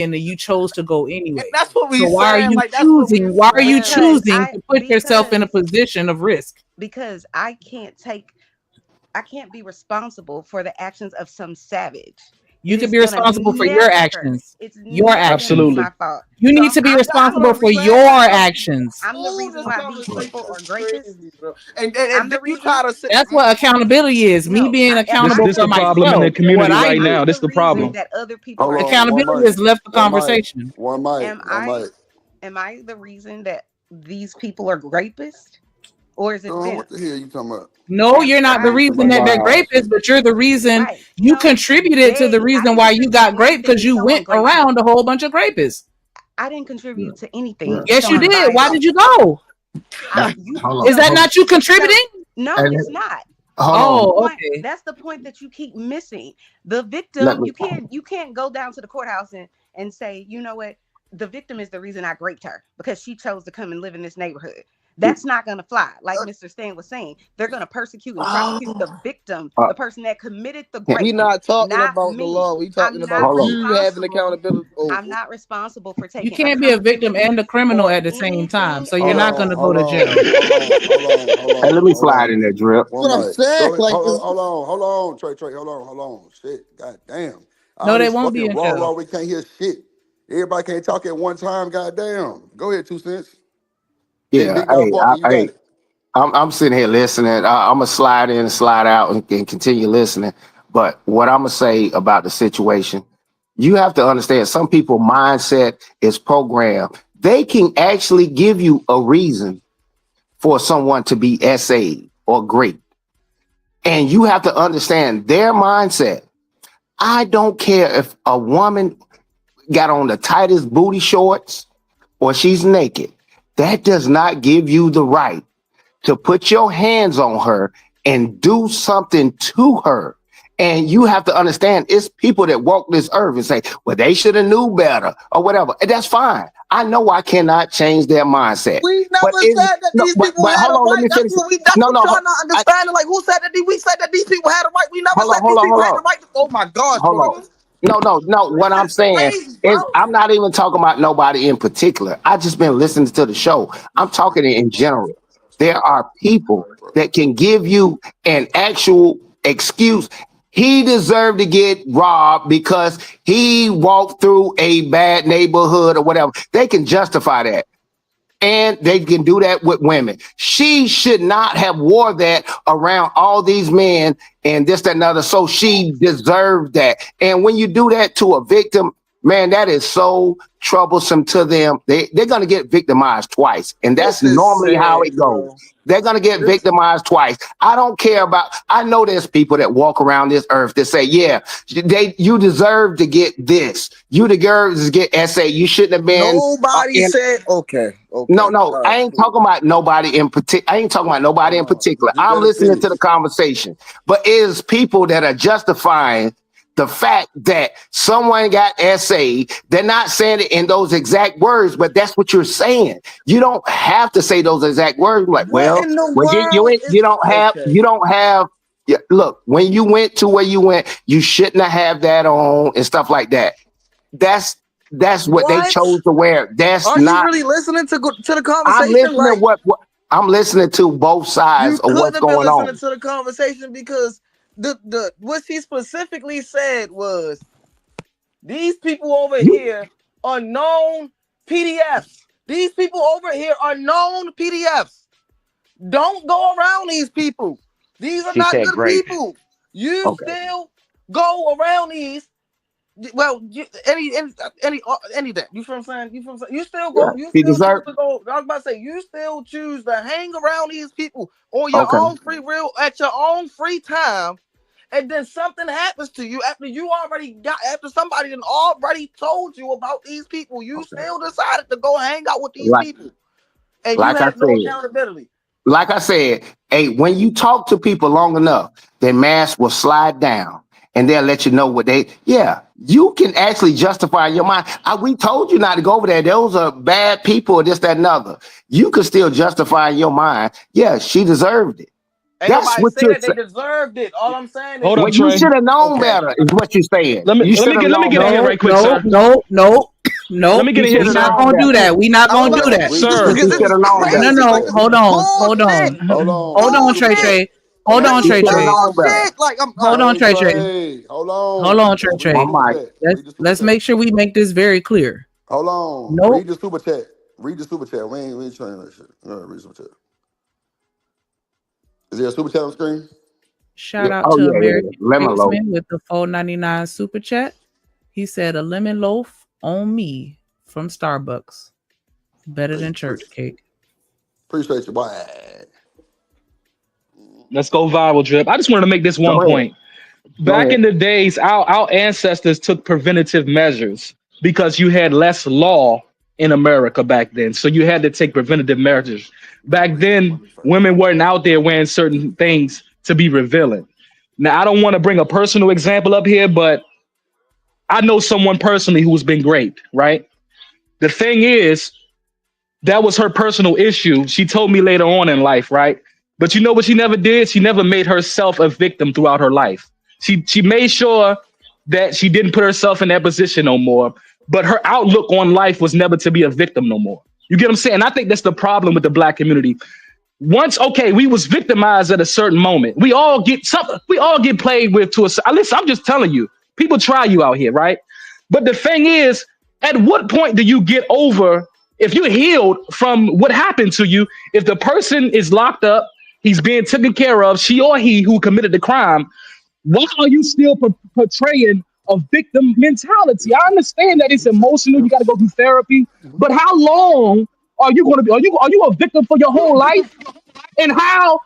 and then you chose to go And anyway. that's what we So why are saying. you Like that's what we choosing? Why are you saying. choosing to put yourself in a position of risk? because I can't be responsible for the actions of some savage. You It could is be gonna responsible for your never, actions. it's Your never gonna be actions. Absolutely. my fault. You So need to be That's responsible what I'm for saying. your Like, actions. I'm the oh, reason this why these conversation people are is grapists. crazy, bro. And I'm the then you reason. try to sit. That's what accountability is. Me No, being I accountable This for the agree. problem in the myself and what community I right do. now. I'm This the the reason problem. that other people Hold are on, one accountable. Accountability mic, has left the one mic, conversation. one mic, Am one I mic. am I the reason that these people are grapists, or is it them? What the hell you talking about? No, Am you're not the Mute I your reason mic that they're up. Wow. grapists, but you're the reason right? you No, contributed to the I reason didn't why you contribute got raped anything because to you someone went grape me. around a whole bunch of rapists. I didn't contribute to anything Yeah. to Yes, you someone did. Why buying did you this. go? You Hold Is on, no. that hold not you So contributing? no, on, it's not. hold That's the on. Oh, point. okay. That's the point that you keep missing. The Let victim, me. you can't go down to the courthouse and say, you know what, the victim is the reason I raped her because she chose to come and live in this neighborhood. That's not gonna fly. Like Mr. Stan was saying, they're gonna persecute and prosecute the victim, Uh, the person that committed the We rape, not talking not about the me. law. We talking I'm about not hold on. you having responsible. accountability. I'm Oh, not responsible for You taking can't be a victim accountability and a criminal for at the same time. anything So you're Hold not else. going on, to go hold to on, jail. hold on, hold on, hold Hey, let on, me hold slide in on. there, Drip. One what I'm mic. saying. Go ahead. Like Hold on, this. hold on, Trey, hold on. Shit, god damn. No, All they this won't be fucking in raw, jail. we can't hear shit. Everybody can't talk at one time, goddamn. Go ahead, 2 cents. Then Yeah. Big Dog Parker, you got Hey, it. I'm sitting here listening. I'm gonna slide in and slide out and continue listening. But what I'm gonna say about the situation, you have to understand. Some people mindset is programmed. They can actually give you a reason for someone to be SA or great, and you have to understand their mindset. I don't care if a woman got on the tightest booty shorts or she's naked. That does not give you the right to put your hands on her and do something to her. And you have to understand it's people that walk this earth and say, well, they should have knew better or whatever. And that's fine. I know I cannot change their mindset. We But never is said that no, these people but had hold a on, let right. me That's finish it. what we. That's No, what no, trying to I, understand. Like who said that? We said that these people had a right. We never said these people hold had the on. right. Oh my gosh, Hold bro. on. No. What I'm This is saying crazy, bro. is I'm not even talking about nobody in particular. I just been listening to the show. I'm talking in general. There are people that can give you an actual excuse. He deserved to get robbed because he walked through a bad neighborhood or whatever. They can justify that. And they can do that with women. She should not have wore that around all these men and this, that, and other. So she deserved that. And when you do that to a victim, man, that is so troublesome to them. They're going to get victimized twice. And that's This is normally how sad, it goes. bro. They're going to get This victimized twice. I don't care about, I know there's people that walk around this earth that say, yeah, you deserve to get this. You deserve to get SA. You shouldn't have been nobody in. said. Okay, No, okay. no, All I right, ain't cool. talking about nobody in particular. I ain't talking about nobody Hold in on. particular. You I'm let him listening finish. to the conversation. But it is people that are justifying the fact that someone got SA. They're not saying it in those exact words, but that's what you're saying. You don't have to say those exact words. Like, What well, in the when world is okay? you don't have. Yeah, look, when you went to where you went, you shouldn't have that on and stuff like that. That's that's what they What? chose to wear. That's Are you not. really listening to the I'm conversation? listening Like what I'm listening to both sides you of couldn't what's have been going listening on. to the conversation because the what she specifically said was these people over You here are known PDFs. These people over here are known PDFs. Don't go around these people. These are She not said good grape. people. You okay? still go around these. Well, any that. You feel what I'm saying? You feel what I'm saying? You still Yeah, go. You he still choose deserved. to go. I was about to say you still choose to hang around these people on your Okay, own free will at your own free time, and then something happens to you after somebody then already told you about these people. You okay. still decided to go hang out with these Like people, and you like I have no said, accountability. hey, when you talk to people long enough, their mask will slide down, and they'll let you know what they. Yeah, you can actually justify in your mind. We told you not to go over there. Those are bad people, or this, that, and other. You could still justify in your mind. Yeah, she deserved it. Ain't That's nobody what say you're that they saying. deserved it. All I'm saying Hold is, up, Well, you Trey. should have known okay, better, is what you're saying. Let me You let should me have get let me known get in here better. No, right quick, no, sir. no, no, Let no. me get in You here, should We're have not sir. known gonna do better. that. We're not gonna do hold on, that. Read the Sir. super because You this should is chat. have known Read the No, better. crazy. super Like, no. chat. this Hold is on. Hold on. bullshit. Hold on. Hold Read the on, super Trey Bullshit. chat. Trey. Hold Hold This on, You is Trey should have Trey. known better. bullshit. Like, I'm Hold on, Trey Trey. Hold Hold on. on, Trey Let's read the My Trey. super mic. chat. Let's Read the super let's chat. make sure we make this very clear. Hold on. Nope. Read the super chat. Read the super chat. We ain't trying that shit. All right, read the super chat. Is there a super chat on the screen? Shout out Oh to yeah, yeah. American Lemon loaf. Tradesman with the 4.99 super chat. He said a lemon loaf on me from Starbucks. Better than church cake. Appreciate you. Boy. Let's go viral, Drip. I just wanted to make this Go one ahead. point. Go Back ahead. in the days, our ancestors took preventative measures because you had less law in America back then. So you had to take preventative measures. Back then, women weren't out there wearing certain things to be revealing. Now, I don't want to bring a personal example up here, but I know someone personally who's been great, right? The thing is, that was her personal issue. She told me later on in life, right? But you know what she never did? She never made herself a victim throughout her life. She made sure that she didn't put herself in that position no more. But her outlook on life was never to be a victim no more. You get what I'm saying? I think that's the problem with the black community. Once, okay, we was victimized at a certain moment. We all get played with to a listen, I'm just telling you, people try you out here, right? But the thing is, at what point do you get over if you're healed from what happened to you? If the person is locked up, he's being taken care of, she or he who committed the crime, why are you still portraying a victim mentality? I understand that it's emotional, you got to go through therapy, but how long are you going to be? Are you a victim for your whole life? And how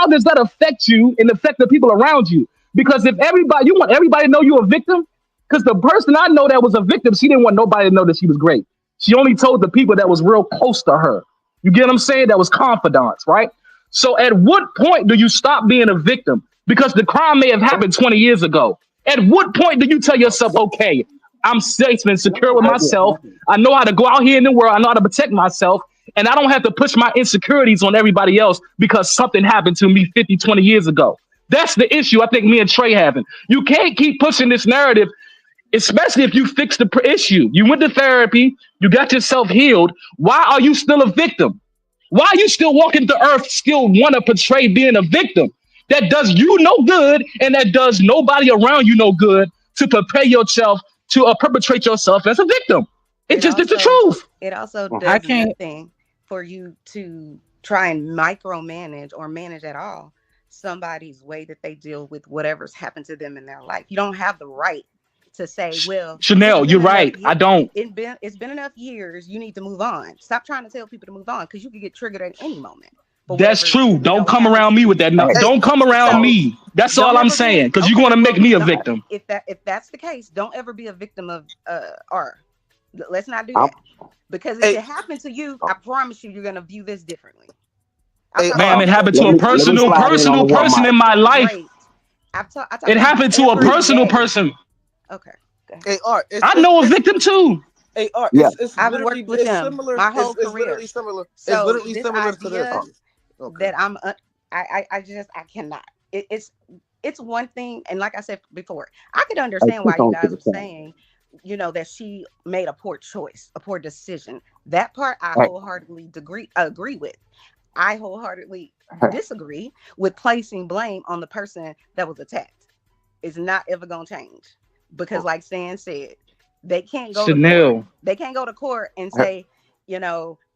does that affect you and affect the people around you? Because if everybody, you want everybody to know you're a victim, because the person I know that was a victim, she didn't want nobody to know that she was great. She only told the people that was real close to her. You get what I'm saying? That was confidants, right? So at what point do you stop being a victim? Because the crime may have happened 20 years ago. At what point do you tell yourself, okay, I'm safe and secure with myself. I know how to go out here in the world. I know how to protect myself. And I don't have to push my insecurities on everybody else because something happened to me 50, 20 years ago. That's the issue I think me and Trey having. You can't keep pushing this narrative, especially if you fix the issue. You went to therapy, you got yourself healed. Why are you still a victim? Why are you still walking the earth, still want to portray being a victim? That does you no good, and that does nobody around you no good to prepare yourself to perpetrate yourself as a victim. It's the truth. It also I does can't. nothing for you to try and micromanage or manage at all somebody's way that they deal with whatever's happened to them in their life. You don't have the right to say, well, Chanel, you're right. I don't. It's been enough years. You need to move on. Stop trying to tell people to move on because you could get triggered at any moment. That's true. Don't come happens around to me you. with that. No, Hey, don't come around So me. That's don't all I'm ever saying. be Because you're okay. going to make Well, me a don't, victim. if that's the case, don't ever be a victim of R. Let's not do I'm- that because if Hey, it happened to you, I promise you're gonna view this differently. hey, Ma'am, it happened to let a me slide in on personal the one person mic. in my life. Great. I talk It to happened to people a every personal day. person. Okay. Go ahead. hey, Art. I know a victim too. Hey, Art. Yeah. It's I've literally worked with them similar. my whole It's career. literally similar. It's So literally this similar to this. idea Okay. that I cannot. It's one thing, and like I said before, I could Hey, understand why click you on to guys the were side. saying, that she made a poor choice, a poor decision. That part I Hey, wholeheartedly agree with. I wholeheartedly hey, disagree with placing blame on the person that was attacked. It's not ever gonna change because, like Stan said, they can't go to court. Chanel, They can't go to court and hey, say,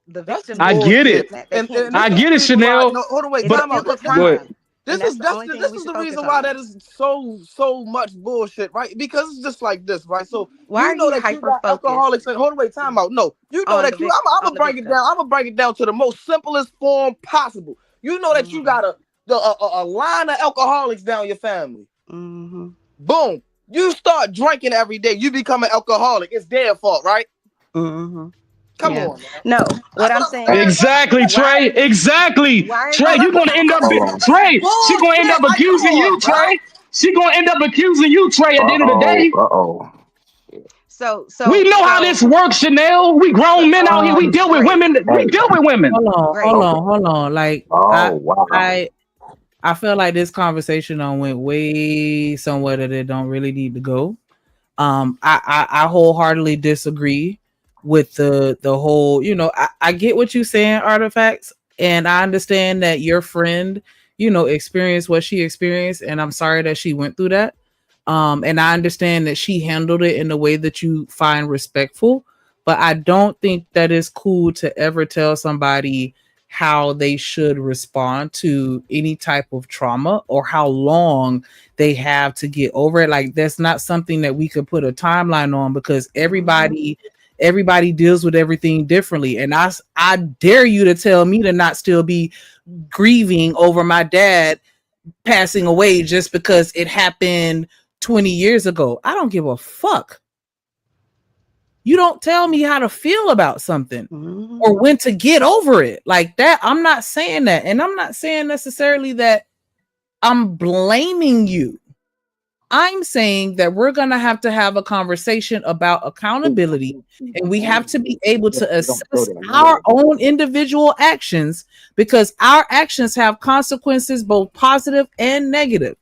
the That's victim I did this, get this, it. and that. They and can't do I this is that. the get it, reason why. Chanel. No, hold on, wait, It's But time out. still a go ahead. crime, and that's the only thing This we is should the reason focus why on. that is so much bullshit, right? Because it's just like this, right? So Why you are know you that you hyper got focused alcoholics and hold on, wait, time out. No, you know on that you. I'm on gonna the break it victim? down. I'm gonna break it down to the most simplest form possible. You know that you Mm-hmm. got a line of alcoholics down your family. Mm-hmm. Boom. You start drinking every day. You become an alcoholic. It's their fault, right? Mm-hmm. Come Yeah. on, man. No, what That's I'm what I'm saying hey, saying. is, Exactly, why are Trey. you Exactly. why are Trey, you you're gonna end up hold on. Trey, she gonna end up Bullshit. Like, come accusing you, on, bro. Trey. She gonna end up accusing you, Trey, at the end of the day. Uh-oh. so We so know how this so works, Chanel. We grown men out here. We deal with great. women. We Hey, deal with women. Hold on. Great. Hold okay. on. Hold on. Like Oh, wow. I I feel like this conversation went way somewhere that it don't really need to go. I wholeheartedly disagree with the whole, I get what you're saying, Artifacts, and I understand that your friend, experienced what she experienced, and I'm sorry that she went through that. And I understand that she handled it in a way that you find respectful, but I don't think that it's cool to ever tell somebody how they should respond to any type of trauma or how long they have to get over it. Like, that's not something that we could put a timeline on, because everybody deals with everything differently. And I dare you to tell me to not still be grieving over my dad passing away just because it happened 20 years ago. I don't give a fuck. You don't tell me how to feel about something or when to get over it like that. I'm not saying that. And I'm not saying necessarily that I'm blaming you. I'm saying that we're going to have a conversation about accountability, and we have to be able to assess our own individual actions, because our actions have consequences, both positive and negative.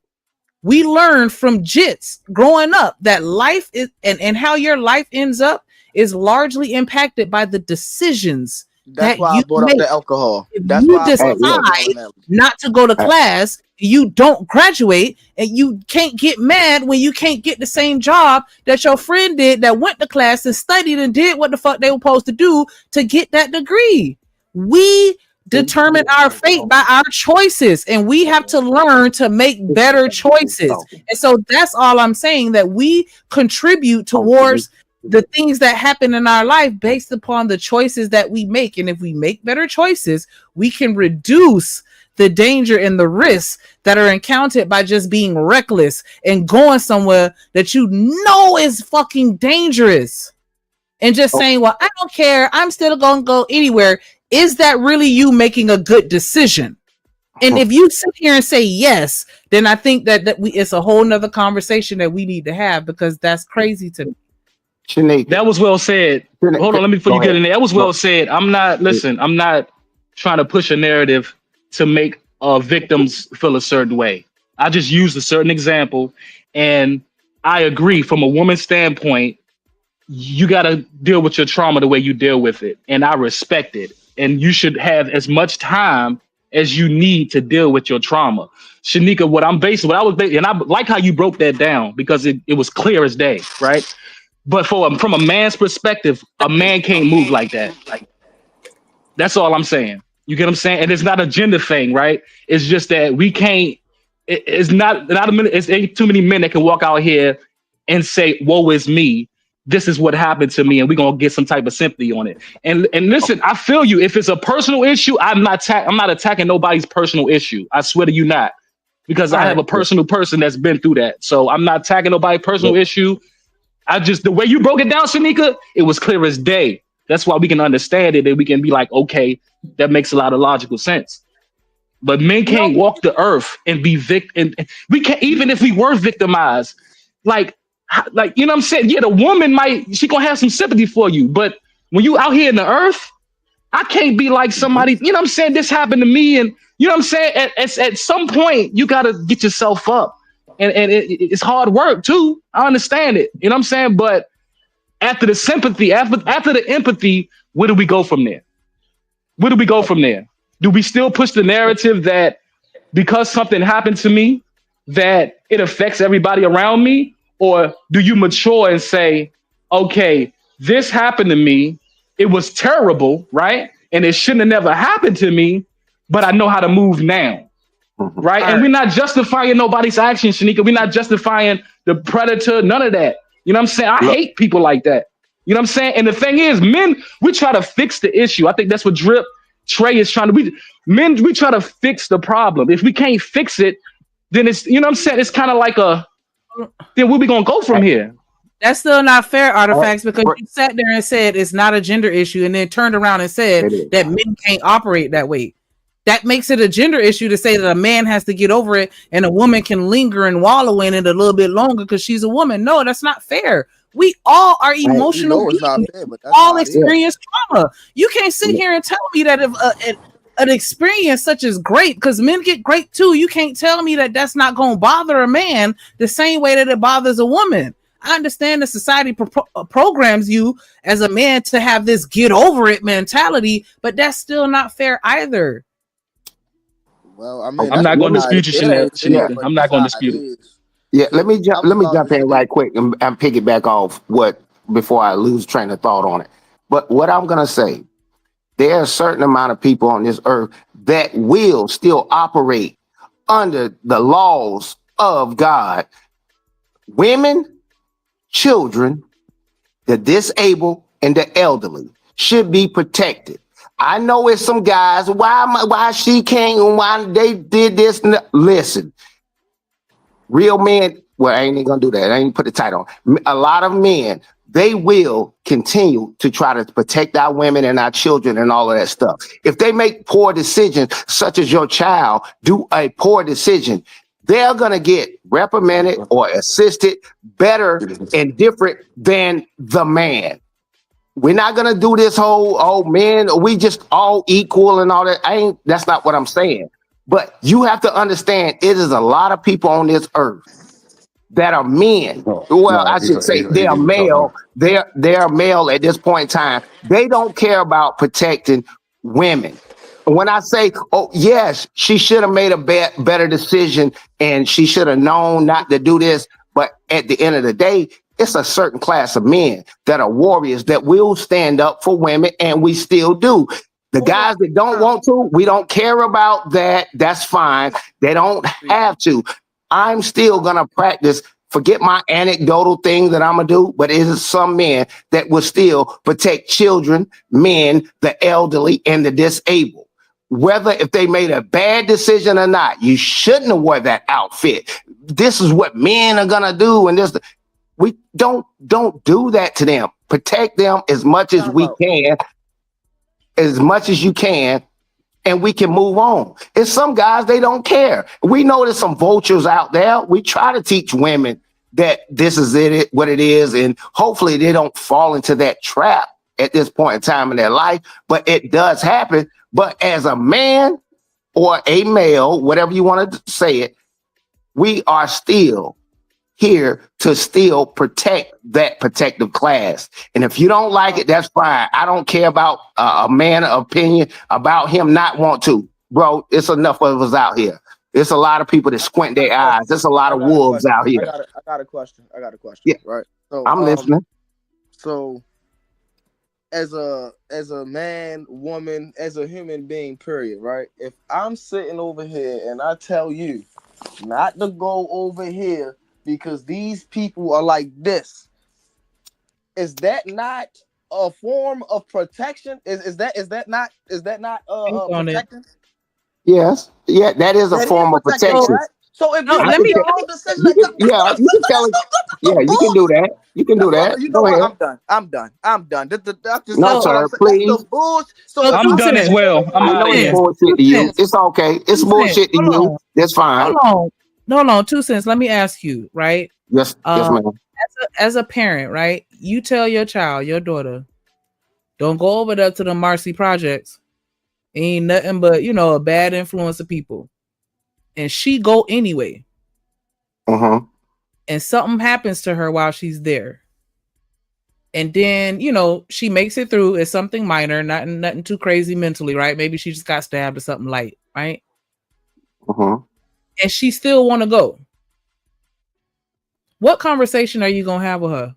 We learn from jits growing up that life is, and how your life ends up is largely impacted by the decisions That's that why you I brought make. up the alcohol. If That's you why I brought up the decide alcohol. not to go to class, you don't graduate, and you can't get mad when you can't get the same job that your friend did that went to class and studied and did what the fuck they were supposed to do to get that degree. We determine our fate by our choices, and we have to learn to make better choices. And so that's all I'm saying, that we contribute towards the things that happen in our life based upon the choices that we make. And if we make better choices, we can reduce the danger and the risks that are encountered by just being reckless and going somewhere that you know is fucking dangerous and just saying, well, I don't care, I'm still gonna go anywhere. Is that really you making a good decision? And if you sit here and say yes, then I think that it's a whole nother conversation that we need to have, because that's crazy to me. Shanique, That was well said. Hold on, let me before you get in there. That was well said. I'm not trying to push a narrative to make victims feel a certain way. I just used a certain example, and I agree from a woman's standpoint, you got to deal with your trauma the way you deal with it, and I respect it. And you should have as much time as you need to deal with your trauma. Shanika, what I was basing, and I like how you broke that down, because it was clear as day, right? But from a man's perspective, a man can't move like that. Like, that's all I'm saying. You get what I'm saying? And it's not a gender thing, right? It's just that we can't. It's not a minute. It's ain't too many men that can walk out here and say, "Woe is me. This is what happened to me," and we're gonna get some type of sympathy on it. And listen, I feel you. If it's a personal issue, I'm not attacking nobody's personal issue. I swear to you, not, because I have a personal person that's been through that. So I'm not attacking nobody's personal issue. The way you broke it down, Shanika, it was clear as day. That's why we can understand it, and we can be like, okay, that makes a lot of logical sense. But men can't walk the earth and be victim. We can't, even if we were victimized, like, you know what I'm saying? Yeah, the woman she gonna have some sympathy for you, but when you out here in the earth, I can't be like somebody, you know what I'm saying? This happened to me, and you know what I'm saying? At some point, you gotta get yourself up. And it's hard work too. I understand it. You know what I'm saying? But after the sympathy, after the empathy, where do we go from there? Where do we go from there? Do we still push the narrative that because something happened to me, that it affects everybody around me? Or do you mature and say, okay, this happened to me. It was terrible, right? And it shouldn't have never happened to me, but I know how to move now. Right. And we're not justifying nobody's actions, Shanika. We're not justifying the predator, none of that. You know what I'm saying? I hate people like that. You know what I'm saying? And the thing is, men, we try to fix the issue. I think that's what Trey is trying to be. Men, we try to fix the problem. If we can't fix it, then it's, you know what I'm saying? It's kind of like then where we going to go from here? That's still not fair, Artifacts, because you sat there and said it's not a gender issue, and then turned around and said that men can't operate that way. That makes it a gender issue to say that a man has to get over it and a woman can linger and wallow in it a little bit longer because she's a woman. No, that's not fair. We all are emotional beings. It's not fair, but that's all experience trauma. You can't sit here and tell me that if an experience such as great, because men get great too. You can't tell me that that's not going to bother a man the same way that it bothers a woman. I understand that society programs you as a man to have this get over it mentality, but that's still not fair either. Well, I mean, I'm not going to how dispute you, it is, Yeah. Shanika. I'm not going to dispute it. is. Yeah, let me I was about jump to in say- right quick and pick it back off what before I lose train of thought on it. But what I'm gonna say, there are a certain amount of people on this earth that will still operate under the laws of God. Women, children, the disabled, and the elderly should be protected. I know it's some guys, why she can't, and why they did this. Listen, real men, well, I ain't even gonna do that. I ain't put the title on. A lot of men, they will continue to try to protect our women and our children and all of that stuff. If they make poor decisions, such as your child do a poor decision, they're gonna get reprimanded or assisted better and different than the man. We're not gonna do this whole man, we just all equal and all that. That's not what I'm saying. But you have to understand, it is a lot of people on this earth that are men. Well, I should say they are male. They're male at this point in time. They don't care about protecting women. When I say, oh yes, she should have made a better decision and she should have known not to do this. But at the end of the day, it's a certain class of men that are warriors that will stand up for women, and we still do. The guys that don't want to, we don't care about that. That's fine. They don't have to. I'm still going to practice. Forget my anecdotal thing that I'm going to do, but it is some men that will still protect children, men, the elderly, and the disabled. Whether if they made a bad decision or not, you shouldn't have worn that outfit. This is what men are going to do. And this, we don't do that to them. Protect them as much as we can, as much as you can, and we can move on. It's some guys, they don't care. We know there's some vultures out there. We try to teach women that this is it, what it is, and hopefully they don't fall into that trap at this point in time in their life, but it does happen. But as a man or a male, whatever you want to say it, we are still here to still protect that protective class. And if you don't like it, that's fine. I don't care about a man's opinion about him not want to. Bro, it's enough of us out here. There's a lot of people that squint their eyes. There's a lot of wolves out here. I got a question. Yeah. Right. So I'm listening. So as a man, woman, as a human being, period, right? If I'm sitting over here and I tell you not to go over here because these people are like this, is that not a form of protection? Is that not protection? Yes. Yeah, that is a form of protection. Right? So if No, you let make me- your own decision, You can tell it. Yeah, you can do that. You can do that. You know Go what? ahead. I'm done. No, sir, please. So I'm done as well. I'm I out know of it's here. bullshit to you. It's okay. It's bullshit to Hold you. on. That's fine. Hold on, 2 cents. Let me ask you, right? Yes, ma'am. As a parent, right? You tell your child, your daughter, don't go over there to the Marcy projects. Ain't nothing but, a bad influence of people. And she go anyway. And something happens to her while she's there. And then, she makes it through. It's something minor, nothing too crazy mentally, right? Maybe she just got stabbed or something light, right? And she still want to go. What conversation are you going to have with her?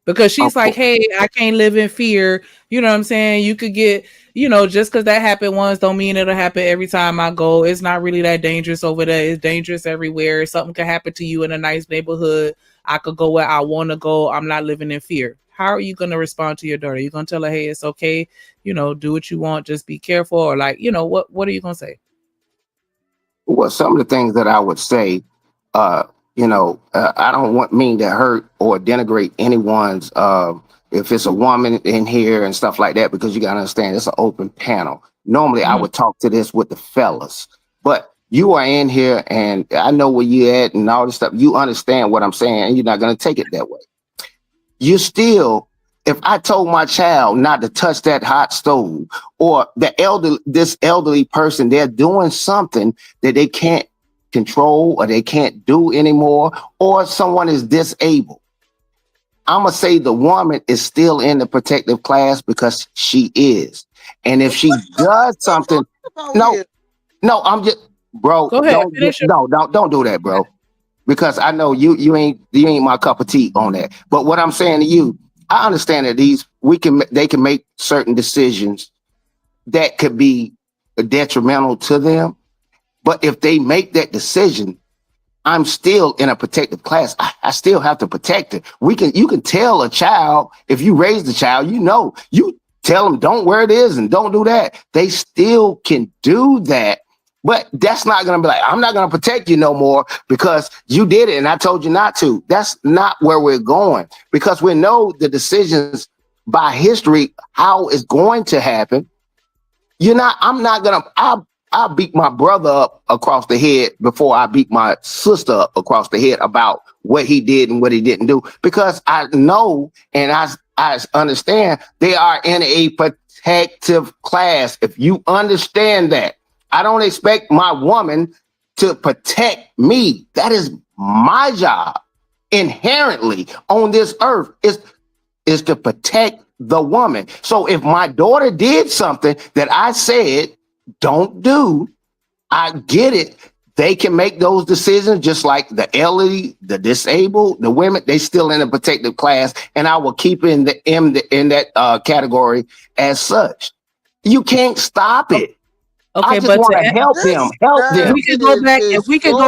Because she's like, hey, I can't live in fear. You know what I'm saying? You could get, just because that happened once don't mean it'll happen every time I go. It's not really that dangerous over there. It's dangerous everywhere. Something could happen to you in a nice neighborhood. I could go where I want to go. I'm not living in fear. How are you going to respond to your daughter? You're going to tell her, hey, it's okay. Do what you want. Just be careful. Or what are you going to say? Well, some of the things that I would say, I don't mean to hurt or denigrate anyone's, if it's a woman in here and stuff like that, because you got to understand it's an open panel. Normally I would talk to this with the fellas, but you are in here and I know where you at and all this stuff. You understand what I'm saying and you're not going to take it that way. You still if I told my child not to touch that hot stove, or this elderly person, they're doing something that they can't control or they can't do anymore, or someone is disabled, I'm going to say the woman is still in the protective class because she is. And if she does something, no, I'm just, bro, Go ahead, don't do that, bro. Because I know you ain't my cup of tea on that. But what I'm saying to you, I understand that they can make certain decisions that could be detrimental to them. But if they make that decision, I'm still in a protective class. I still have to protect it. You can tell a child, if you raise the child, you tell them don't wear this and don't do that. They still can do that. But that's not going to be like, I'm not going to protect you no more because you did it and I told you not to. That's not where we're going, because we know the decisions by history, how it's going to happen. I'll beat my brother up across the head before I beat my sister up across the head about what he did and what he didn't do, because I know and I understand they are in a protective class. If you understand that, I don't expect my woman to protect me. That is my job inherently on this earth is to protect the woman. So if my daughter did something that I said don't do, I get it. They can make those decisions just like the elderly, the disabled, the women. They still in a protective class, and I will keep in that category as such. You can't stop it. Okay, I just but want to help them. if we could go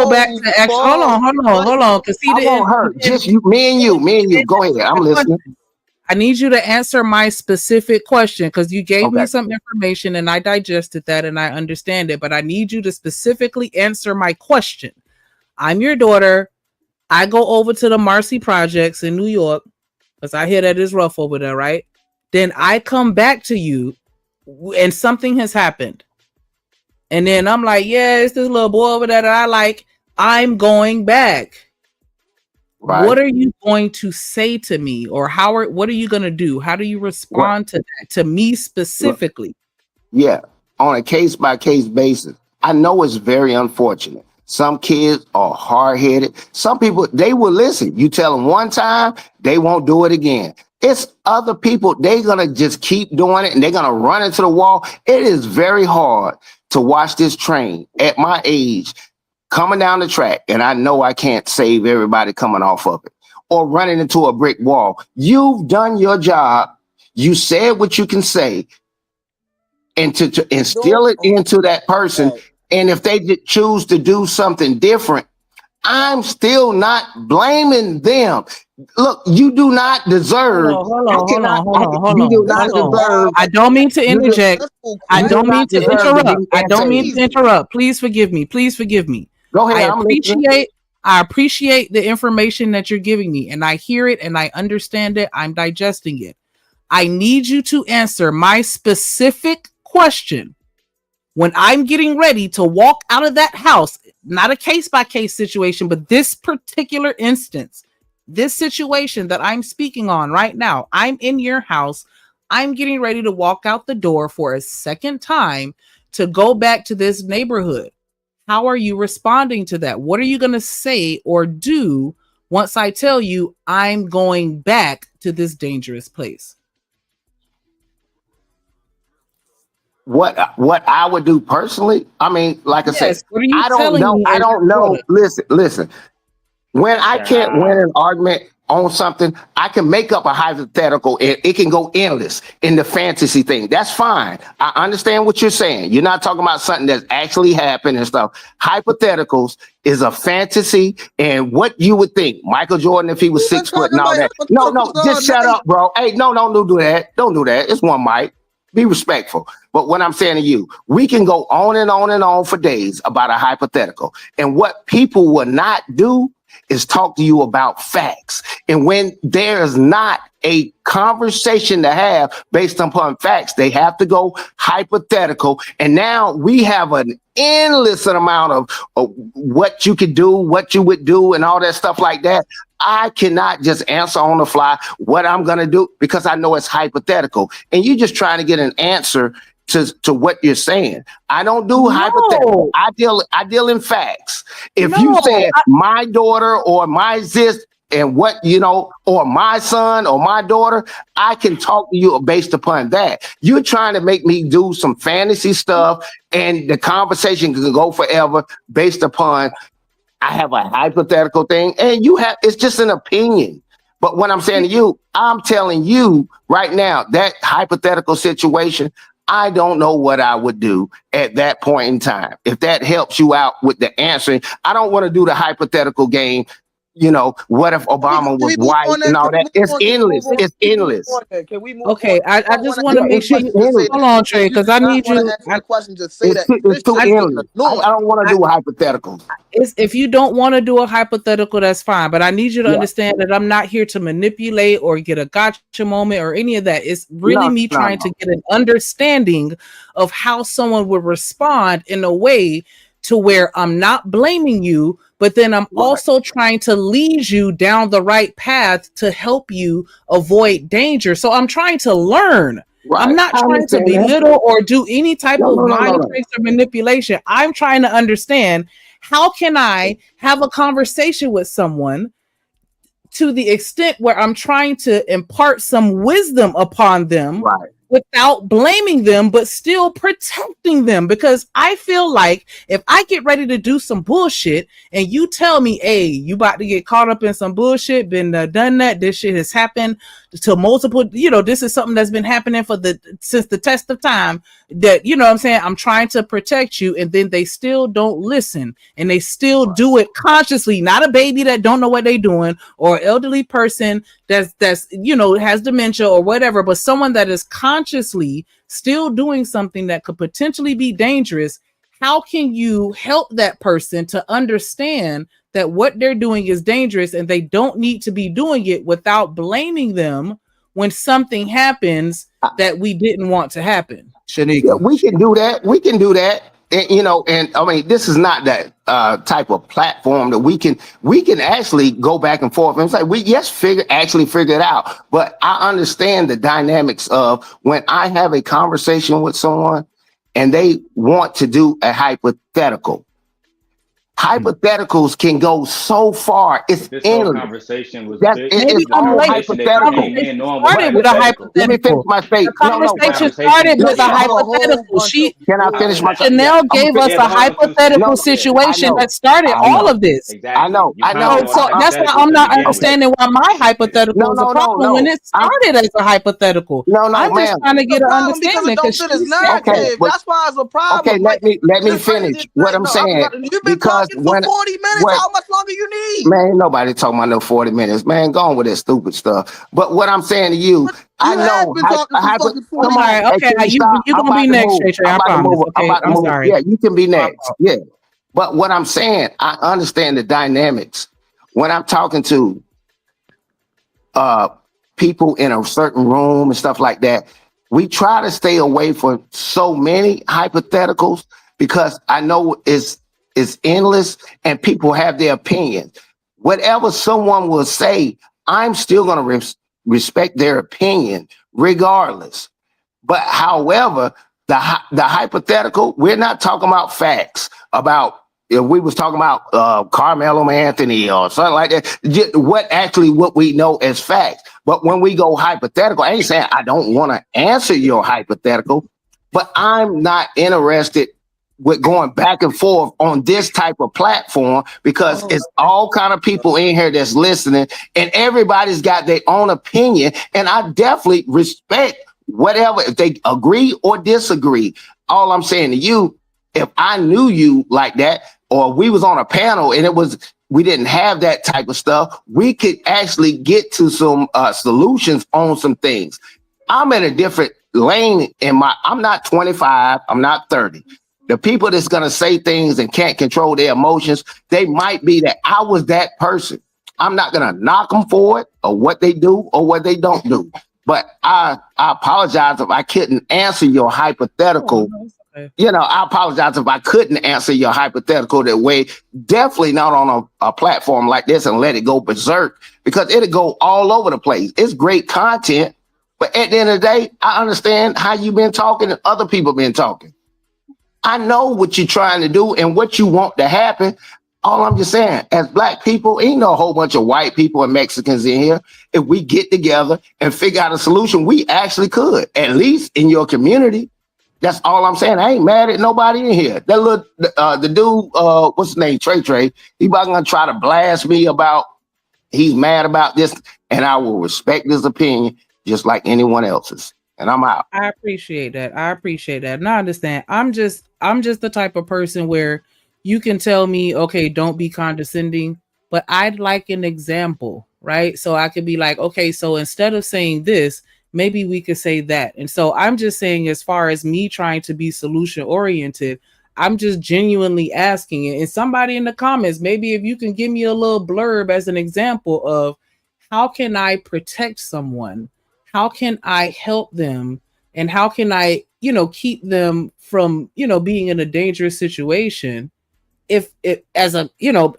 back, to actually, hold on, because he I won't hurt. Just you, me and you. Go ahead. I'm listening. I need you to answer my specific question, because you gave me some information and I digested that and I understand it, but I need you to specifically answer my question. I'm your daughter. I go over to the Marcy Projects in New York because I hear that it's rough over there, right? Then I come back to you and something has happened. And then I'm like, yeah, it's this little boy over there that I like. I'm going back. Right. What are you going to say to me, or what are you going to do? How do you respond to that, to me specifically? Yeah, on a case by case basis. I know it's very unfortunate. Some kids are hard-headed. Some people, they will listen. You tell them one time, they won't do it again. It's other people, they're going to just keep doing it and they're going to run into the wall. It is very hard to watch this train at my age coming down the track, and I know I can't save everybody coming off of it, or running into a brick wall. You've done your job. You said what you can say, and to instill it into that person. And if they choose to do something different, I'm still not blaming them. Look, you do not deserve. Hold on. I don't mean to interject. I don't mean to interrupt. Please forgive me. Go ahead. I appreciate the information that you're giving me, and I hear it and I understand it. I'm digesting it. I need you to answer my specific question. When I'm getting ready to walk out of that house, not a case-by-case situation, but this particular instance, this situation that I'm speaking on right now, I'm in your house. I'm getting ready to walk out the door for a second time to go back to this neighborhood. How are you responding to that? What are you going to say or do once I tell you I'm going back to this dangerous place? What I would do personally, I mean, like I said, I don't know. Listen. When I can't win an argument on something, I can make up a hypothetical and it can go endless in the fantasy thing. That's fine. I understand what you're saying. You're not talking about something that's actually happened and stuff. Hypotheticals is a fantasy, and what you would think Michael Jordan, if he was 6 foot and all that. No, just shut up, bro. Hey, no, don't do that. Don't do that. It's one mic. Be respectful. But what I'm saying to you, we can go on and on and on for days about a hypothetical. And what people will not do is talk to you about facts. And when there's not a conversation to have based upon facts, they have to go hypothetical. And now we have an endless amount of what you could do, what you would do, and all that stuff like that. I cannot just answer on the fly what I'm going to do because I know it's hypothetical. And you're just trying to get an answer to what you're saying. I don't do hypothetical. I deal in facts. If you said my daughter or my sis and what, or my son or my daughter, I can talk to you based upon that. You're trying to make me do some fantasy stuff and the conversation can go forever based upon I have a hypothetical thing and it's just an opinion. But what I'm saying to you, I'm telling you right now, that hypothetical situation, I don't know what I would do at that point in time. If that helps you out with the answering, I don't want to do the hypothetical game. What if Obama was white and all that? It's endless. It's endless. Can we move Okay, on? I just want to make sure you hold on, Trey, because I need you. The question, just say that. It's too endless. I don't want to do hypotheticals. If you don't want to do a hypothetical, that's fine. But I need you to understand that I'm not here to manipulate or get a gotcha moment or any of that. It's really trying to get an understanding of how someone would respond in a way to where I'm not blaming you, but then I'm also trying to lead you down the right path to help you avoid danger. So I'm trying to learn. Right. I'm not trying to belittle or do any type of mind tricks or manipulation. I'm trying to understand, how can I have a conversation with someone to the extent where I'm trying to impart some wisdom upon them, without blaming them, but still protecting them? Because I feel like if I get ready to do some bullshit and you tell me, hey, you about to get caught up in some bullshit, been done that, this shit has happened to multiple, this is something that's been happening since the test of time, that, what I'm saying, I'm trying to protect you, and then they still don't listen and they still do it consciously, not a baby that don't know what they're doing, or an elderly person that's has dementia or whatever, but someone that is consciously still doing something that could potentially be dangerous. How can you help that person to understand that what they're doing is dangerous and they don't need to be doing it, without blaming them when something happens that we didn't want to happen? Shanika, we can do that. We can do that. And I mean, this is not that type of platform that we can actually go back and forth and say, actually figure it out. But I understand the dynamics of when I have a conversation with someone and they want to do a hypothetical. Hypotheticals can go so far. It's this endless. whole conversation was Maybe I'm hypothetical. Started with a hypothetical. Let me finish my statement. The conversation started with a hypothetical. Can I finish my Chanel gave us a hypothetical situation that started all of this. I know. So that's why I'm not understanding why my hypothetical is a problem when it started as a hypothetical. I'm just trying to get an understanding, because that's why it's a problem. Okay, let me finish what I'm saying. Because for 40 minutes, how much longer you need? Man, ain't nobody talking about no 40 minutes. Man, go on with that stupid stuff. But what I'm saying to you, I know. You're gonna be next, Trey. I promise. Okay, I'm sorry. Yeah, you can be next. Yeah. But what I'm saying, I understand the dynamics. When I'm talking to people in a certain room and stuff like that, we try to stay away from so many hypotheticals, because I know it's endless and people have their opinions. Whatever someone will say, I'm still going to respect their opinion regardless. But however, the hypothetical, we're not talking about facts about, if we was talking about Carmelo Anthony or something like that, what we know as facts. But when we go hypothetical, I ain't saying I don't want to answer your hypothetical, but I'm not interested with going back and forth on this type of platform, because it's all kind of people in here that's listening and everybody's got their own opinion. And I definitely respect whatever, if they agree or disagree. All I'm saying to you, if I knew you like that, or we was on a panel and we didn't have that type of stuff, we could actually get to some solutions on some things. I'm in a different lane I'm not 25, I'm not 30. The people that's going to say things and can't control their emotions, they might be that. I was that person. I'm not going to knock them for it or what they do or what they don't do. But I apologize if I couldn't answer your hypothetical You know, I apologize if I couldn't answer your hypothetical that way. Definitely not on a platform like this and let it go berserk, because it'll go all over the place. It's great content, but at the end of the day, I understand how you've been talking and other people been talking. I know what you're trying to do and what you want to happen. All I'm just saying, as Black people, ain't no whole bunch of white people and Mexicans in here. If we get together and figure out a solution, we actually could, at least in your community. That's all I'm saying. I ain't mad at nobody in here. That little, the dude, what's his name? Trey. He about gonna try to blast me about he's mad about this, and I will respect his opinion just like anyone else's. And I'm out. I appreciate that. And I understand. I'm just the type of person where you can tell me, okay, don't be condescending, but I'd like an example, right? So I could be like, okay, so instead of saying this, maybe we could say that. And so I'm just saying, as far as me trying to be solution oriented, I'm just genuinely asking it. And somebody in the comments, maybe if you can give me a little blurb as an example of how can I protect someone? How can I help them? And how can I, keep them from, being in a dangerous situation? If as a,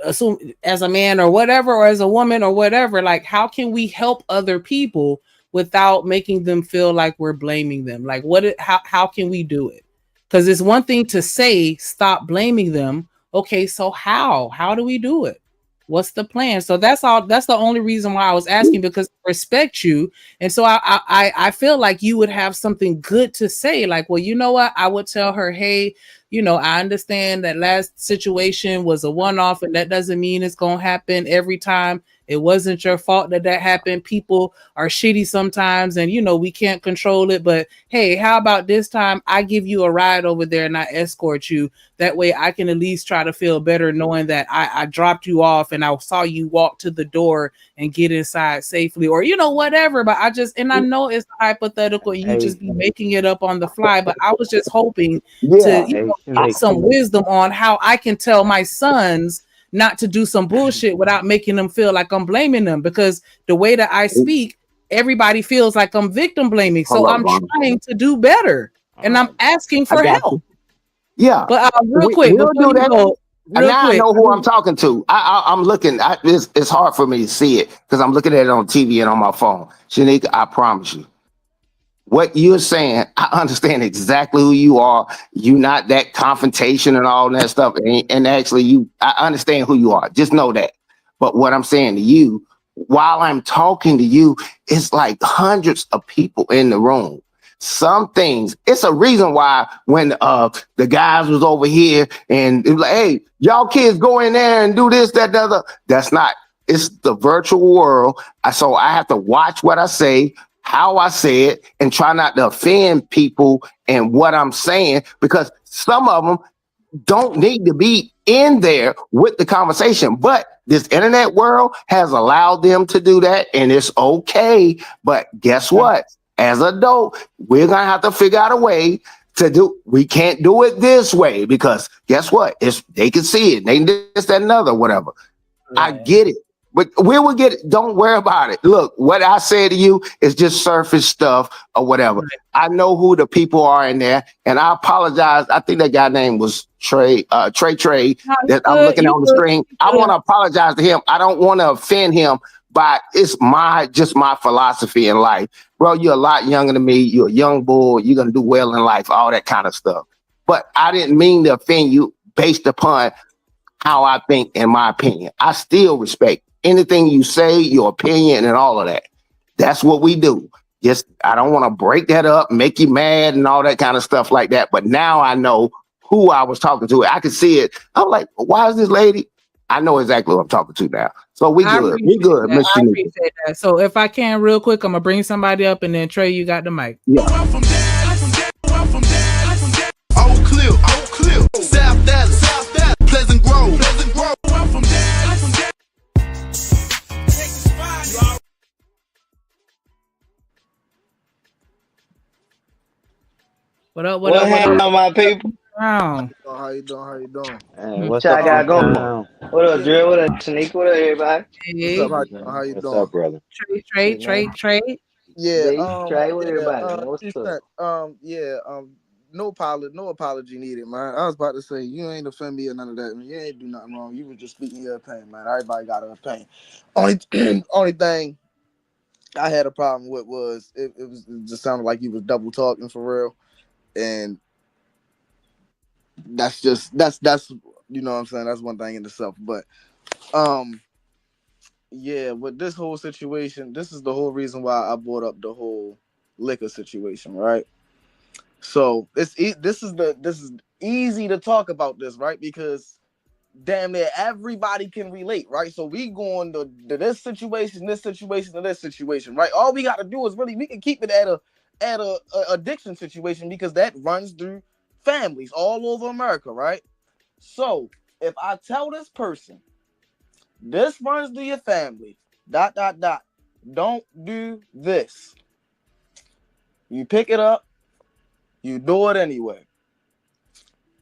assume as a man or whatever, or as a woman or whatever, like, how can we help other people without making them feel like we're blaming them? Like, how can we do it? Because it's one thing to say, stop blaming them. Okay, so how do we do it? What's the plan? So that's all. That's the only reason why I was asking, because I respect you. And so I feel like you would have something good to say. Like, well, you know what? I would tell her, hey, I understand that last situation was a one-off, and that doesn't mean it's going to happen every time. It wasn't your fault that happened. People are shitty sometimes, and we can't control it. But hey, how about this time I give you a ride over there and I escort you? That way I can at least try to feel better knowing that I dropped you off and I saw you walk to the door and get inside safely, or whatever. But I know it's hypothetical and you just be making it up on the fly. But I was just hoping to get some wisdom on how I can tell my sons not to do some bullshit without making them feel like I'm blaming them, because the way that I speak, everybody feels like I'm victim blaming. So I'm trying to do better, and I'm asking for help. Yeah, but real quick, we'll do that. I know who I'm talking to. I'm looking. It's hard for me to see it because I'm looking at it on TV and on my phone. Shanika, I promise you, what you're saying, I understand exactly who you are. You're not that confrontation and all that stuff. And actually, I understand who you are. Just know that. But what I'm saying to you, while I'm talking to you, it's like hundreds of people in the room. Some things, it's a reason why when the guys was over here and it was like, hey, y'all kids go in there and do this, that, the other. That's not, it's the virtual world. So I have to watch what I say, how I say it, and try not to offend people and what I'm saying, because some of them don't need to be in there with the conversation. But this internet world has allowed them to do that, and it's okay. But guess what? As an adult, we're gonna have to figure out a way to do. We can't do it this way, because guess what? They can see it. They this, that, another, whatever. Right. I get it. But we will get it. Don't worry about it. Look, what I say to you is just surface stuff or whatever. Right. I know who the people are in there, and I apologize. I think that guy name was Trey. That I'm looking on the screen. I want to apologize to him. I don't want to offend him, but it's just my philosophy in life. Bro, you're a lot younger than me. You're a young boy. You're gonna do well in life. All that kind of stuff. But I didn't mean to offend you based upon how I think, in my opinion. I still respect anything you say, your opinion, and all of that. That's what we do. I don't want to break that up, make you mad and all that kind of stuff like that. But now I know who I was talking to. I could see it. I'm like, why is this lady? I know exactly who I'm talking to now. So we good. We good. I appreciate that. So if I can, real quick, I'm going to bring somebody up, and then Trey, you got the mic. Yeah. Oak Cliff, South Dallas, Pleasant Grove. What up, my people? How you doing? Hey, what's up, got going? What up, Drill? What up, Shanika? What up, everybody? Hey. What's up? How you doing? What's up, brother? Trey. Yeah, Trey, what everybody? What's up? no apology needed, man. I was about to say you ain't offend me or none of that, man. You ain't do nothing wrong. You was just speaking your opinion, man. Everybody got an opinion. Only thing I had a problem with was it just sounded like you was double talking for real, and that's you know what I'm saying. That's one thing in itself, but yeah, with this whole situation, this is the whole reason why I brought up the whole liquor situation, right? So this is easy to talk about this, right? Because damn near everybody can relate, right? So we going to this situation, and this situation, right? All we got to do is we can keep it at a addiction situation because that runs through families all over America, right? So if I tell this person this runs through your family, ... don't do this. You pick it up, you do it anyway.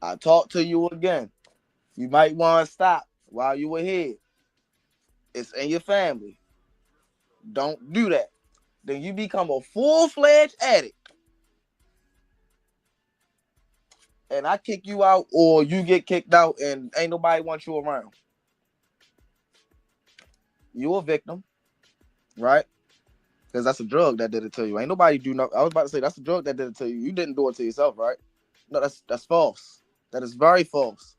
I talk to you again. You might want to stop while you were here. It's in your family. Don't do that. Then you become a full-fledged addict. And I kick you out or you get kicked out and ain't nobody wants you around. You a victim, right? Because that's a drug that did it to you. Ain't nobody do nothing. I was about to say that's a drug that did it to you. You didn't do it to yourself, right? No, that's false. That is very false.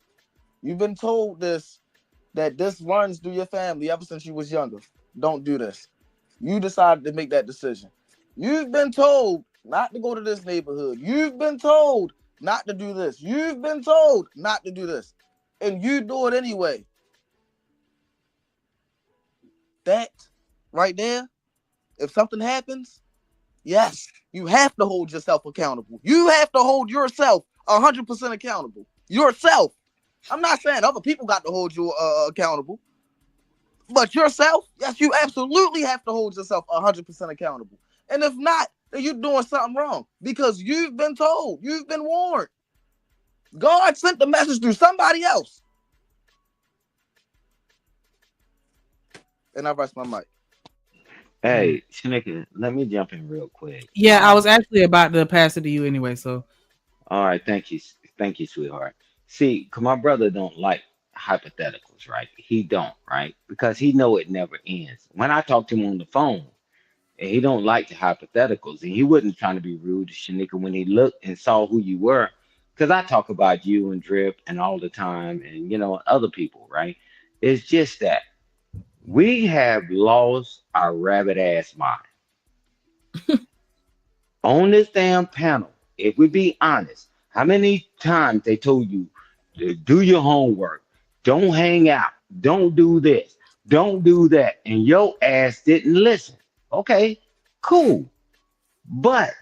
You've been told that this runs through your family ever since you was younger. Don't do this. You decided to make that decision. You've been told not to go to this neighborhood. You've been told not to do this. You've been told not to do this. And you do it anyway. That right there, if something happens, yes, you have to hold yourself accountable. You have to hold yourself 100% accountable. Yourself. I'm not saying other people got to hold you accountable, but yourself, yes, you absolutely have to hold yourself 100% accountable. And if not, then you're doing something wrong because you've been told, you've been warned. God sent the message through somebody else. And I rest my mic. Hey, Shanika, let me jump in real quick. Yeah, I was actually about to pass it to you anyway. So, All right, thank you, sweetheart. See, 'cause my brother don't like hypotheticals, right? He don't, right? Because he know it never ends. When I talk to him on the phone, and he don't like the hypotheticals, and he wasn't trying to be rude to Shanika when he looked and saw who you were, because I talk about you and Drip and all the time, and other people, right? It's just that we have lost our rabbit ass mind on this damn panel. If we be honest, how many times they told you to do your homework, don't hang out, don't do this, don't do that, and your ass didn't listen. Okay, cool. But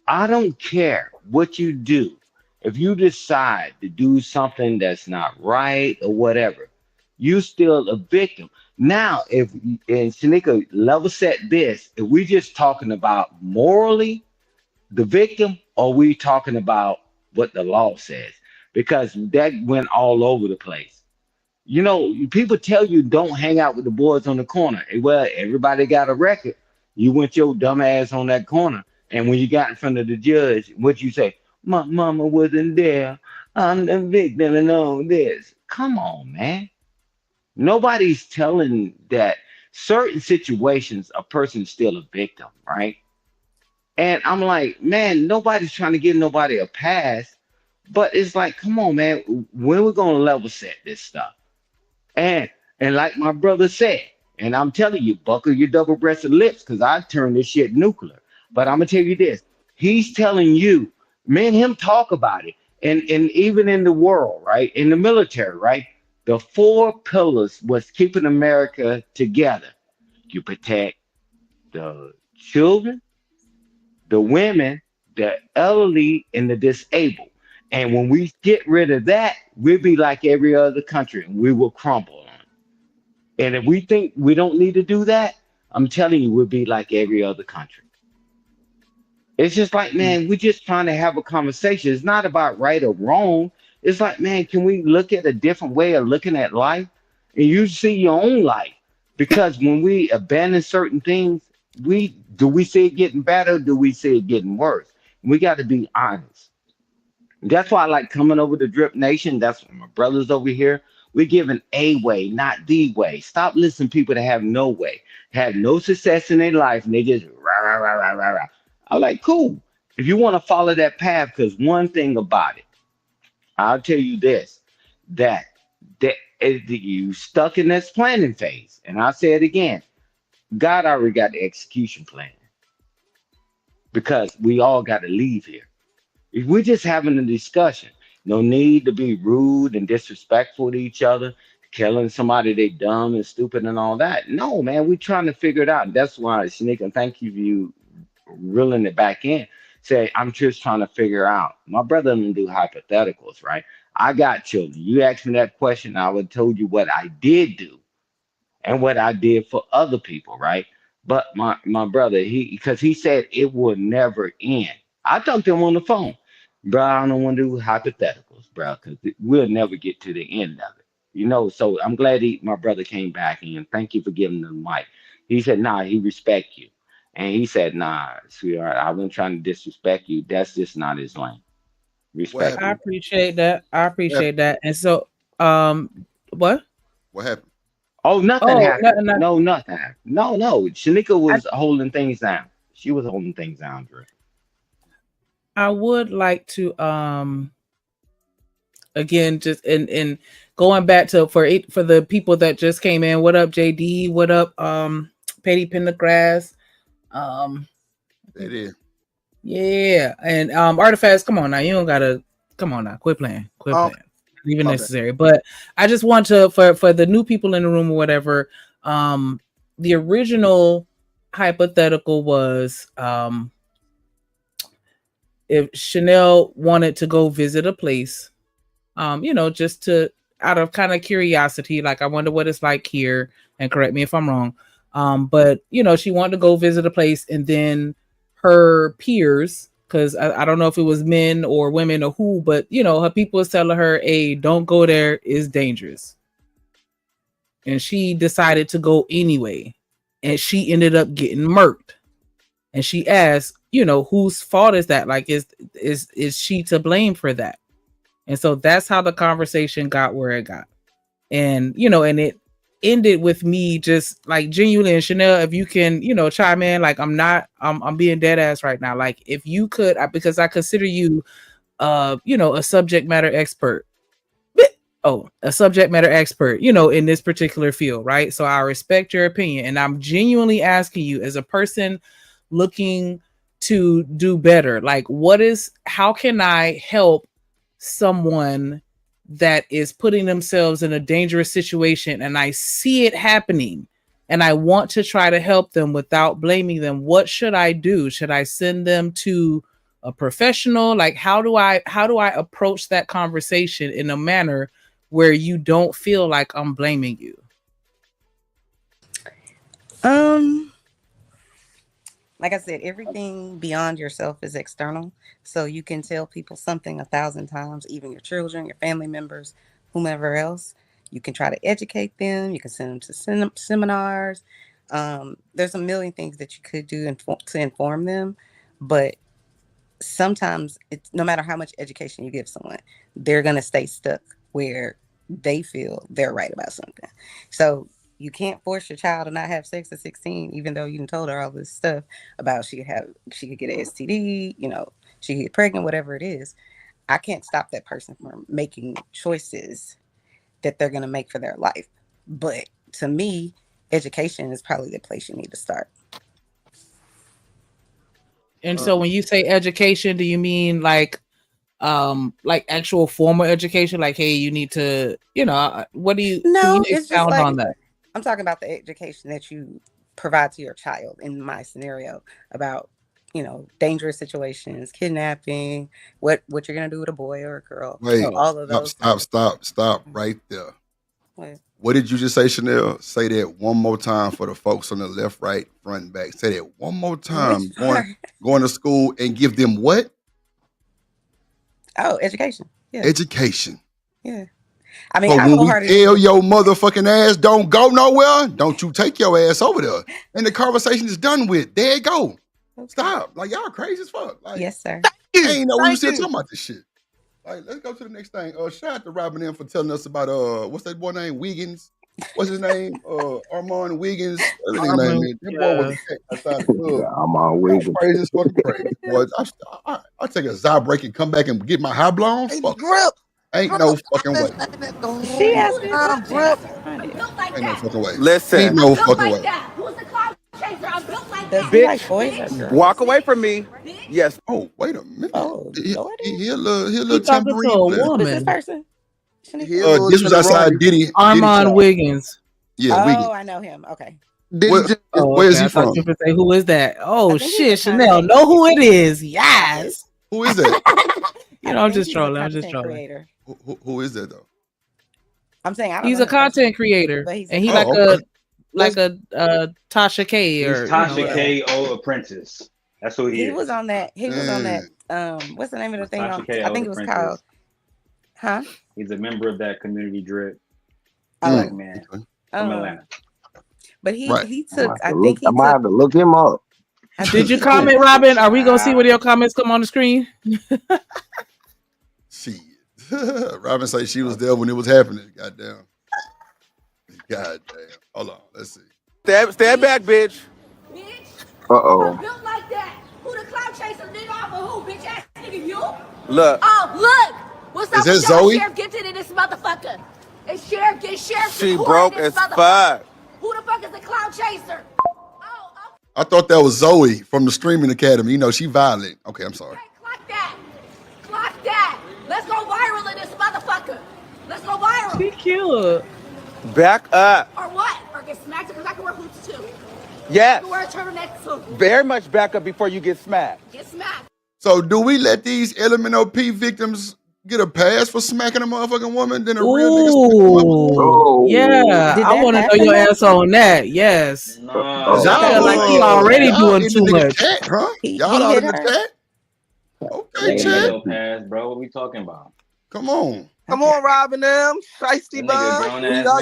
I don't care what you do. If you decide to do something that's not right or whatever, you still a victim. Now, if and Shanika level set this, if we just talking about morally the victim, or we talking about what the law says? Because that went all over the place. People tell you don't hang out with the boys on the corner. Well, everybody got a record. You went your dumb ass on that corner, and when you got in front of the judge, what you say? My mama wasn't there. I'm the victim and all this. Come on, man. Nobody's telling that certain situations a person's still a victim, right? And I'm like, man, nobody's trying to give nobody a pass, but it's like, come on, man, when we gonna level set this stuff? And like my brother said, and I'm telling you, buckle your double-breasted lips, because I turn this shit nuclear. But I'm gonna tell you this: he's telling you, me and him talk about it, and even in the world, right, in the military, right, the four pillars was keeping America together. You protect the children, the women, the elderly, and the disabled. And when we get rid of that, we'll be like every other country, and we will crumble on it. And if we think we don't need to do that, I'm telling you, we'll be like every other country. It's just like, man, we're just trying to have a conversation. It's not about right or wrong. It's like, man, can we look at a different way of looking at life? And you see your own life. Because when we abandon certain things, do we see it getting better? Or do we see it getting worse? We got to be honest. That's why I like coming over to Drip Nation. That's why my brothers over here. We're giving a way, not the way. Stop listening to people that have no way, have no success in their life, and they just rah, rah, rah, rah, rah, rah. I'm like, cool. If you want to follow that path, because one thing about it, I'll tell you this, that you stuck in this planning phase. And I'll say it again. God already got the execution plan because we all got to leave here. If we're just having a discussion, no need to be rude and disrespectful to each other, killing somebody they dumb and stupid and all that. No, man, we're trying to figure it out. That's why, Shanika, thank you for you reeling it back in. Say, I'm just trying to figure out. My brother didn't do hypotheticals, right? I got children. You asked me that question, I would have told you what I did do and what I did for other people, right? But my brother, because he said it will never end. I talked to him on the phone. Bro, I don't want to do hypotheticals, bro, because we'll never get to the end of it. So I'm glad my brother came back and thank you for giving him the mic. He said, nah, he respect you. And he said, nah, sweetheart, I wasn't trying to disrespect you. That's just not his lane. Respect. I appreciate that. I appreciate that. And so, what? What happened? Oh, nothing happened. Nothing. No, nothing happened. No. Shanika was holding things down. She was holding things down, Drew. I would like to again just in going back to for the people that just came in. What up, JD? What up, Petty Pendergrass? It is. Yeah, and Artifacts. Come on now, you don't gotta. Come on now, quit playing. Playing. Even necessary. But I just want to for the new people in the room or whatever. The original hypothetical was if Chanel wanted to go visit a place, just to out of kind of curiosity, like I wonder what it's like here, and correct me if I'm wrong. But she wanted to go visit a place, and then her peers, because I don't know if it was men or women or who, but her people was telling her, hey, don't go there, it's dangerous. And she decided to go anyway, and she ended up getting murked. And she asked, whose fault is that? Like, is she to blame for that? And so that's how the conversation got where it got. And and it ended with me just like genuinely, and Chanel, if you can chime in, like I'm being dead ass right now, like if you could, because I consider you a subject matter expert in this particular field, right? So I respect your opinion, and I'm genuinely asking you as a person looking to do better, like how can I help someone that is putting themselves in a dangerous situation, and I see it happening and I want to try to help them without blaming them? What should I do? Should I send them to a professional? Like, how do I approach that conversation in a manner where you don't feel like I'm blaming you? Like I said, everything beyond yourself is external. So you can tell people something 1,000 times, even your children, your family members, whomever else. You can try to educate them. You can send them to seminars. There's a million things that you could do to inform them. But sometimes, no matter how much education you give someone, they're going to stay stuck where they feel they're right about something. So you can't force your child to not have sex at 16, even though you told her all this stuff about she could get an STD, she could get pregnant, whatever it is. I can't stop that person from making choices that they're going to make for their life. But to me, education is probably the place you need to start. And so when you say education, do you mean like actual formal education? Like, hey, you need to, what do you, no, can you expound on that? I'm talking about the education that you provide to your child in my scenario about, dangerous situations, kidnapping, what you're going to do with a boy or a girl. Wait, all of those. Stop right there. What did you just say, Chanel? Say that one more time for the folks on the left, right, front, and back. Say that one more time. Going to school and give them what? Oh, education. Yeah. Education. Yeah. I mean, when we tell your motherfucking ass don't go nowhere, don't you take your ass over there. And the conversation is done with. There you go. Okay. Stop. Like, y'all crazy as fuck. Like, yes, sir. I ain't know we were still talking about this shit. Like, let's go to the next thing. Shout out to Robin M for telling us about what's that boy name? Wiggins. What's his name? Armand Wiggins. Whatever his name is. That boy was a cat outside the club. I'm on Wiggins. Crazy as fucking crazy. Boy, I take a Zy break and come back and get my high blown. Fuck. Grip. Ain't no fucking way. She asked me Grip. Ain't no fucking way. Listen. Ain't no fucking way. Does he like boys or girls? Walk away from me. Yes. Oh, wait a minute. Oh, He Lord. a little He talking to tambourine a player. Who's this woman. person? He a little This was outside tenderoni. Diddy. Armand Diddy Wiggins. yeah, Wiggins. Oh, I know him. Okay. Where, Oh, where is okay. he I thought from? you were say, who is that? Oh I think he's shit, a Chanel. content Know who it is? Yes. Who is that? You know, I'm just trolling. I'm just trolling. Creator. Who is that though? I'm saying I don't He's know a the person, content creator, but he's and he Oh, like okay. a Tasha K He's or Tasha whatever. K. Old Apprentice. That's who he he is. was on that. He was on that. What's the name of the thing? Tasha On, K. I think it Old was Apprentice. called. Huh? He's a member of that community drip. Oh, Black man from um, Atlanta. but he Right. he I took. might I have think he to took. look him up. I think Did you he comment, took. Robin? Are we gonna see where your comments come on the screen? Shit. Robin say she was there when it was happening. Goddamn. Goddamn. Hold on. Let's see. Stand back, bitch. Uh-oh. Built like that. Who the cloud chaser nigga off of who? Bitch ass nigga, you? Look. Oh, look. What's Is up that with y'all? Zoe? Sheriff gifted in this motherfucker. It's sheriff She recording broke this as motherfucker. fuck. Who the fuck is the cloud chaser? I thought that was Zoe from the Streaming Academy. You know, she violent. Okay, I'm sorry. Okay, clock that. Clock that. Let's go viral in this motherfucker. Let's go viral. She cute. Back up. Or what? Or get smacked because I can wear hoops too. Yes. I can wear a turtleneck too. Very much back up before you get smacked. Get smacked. So do we let these LMNOP victims get a pass for smacking a motherfucking woman than a real nigga? Ooh, Oh. yeah. Did I that want to know happen your though? ass on that. Yes. No, Oh. I feel like he already y'all doing in too the nigga much. chat, huh? He Y'all out hit in the her. chat? They Okay, ain't chat. no pass, bro. What we talking about? Come on. Come on, Robin M. Shiesty That nigga bun. grown ass Y'all